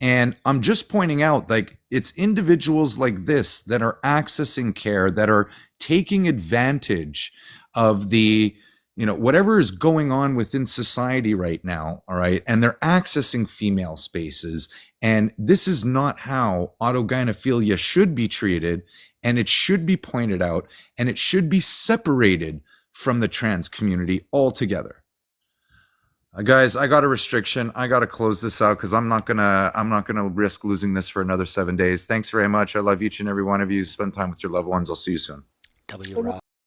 And I'm just pointing out, like, it's individuals like this that are accessing care, that are taking advantage of the, whatever is going on within society right now. All right. And they're accessing female spaces. And this is not how autogynephilia should be treated. And it should be pointed out, and it should be separated from the trans community altogether. Guys, I got a restriction. I got to close this out because I'm not gonna risk losing this for another 7 days. Thanks very much. I love each and every one of you. Spend time with your loved ones. I'll see you soon.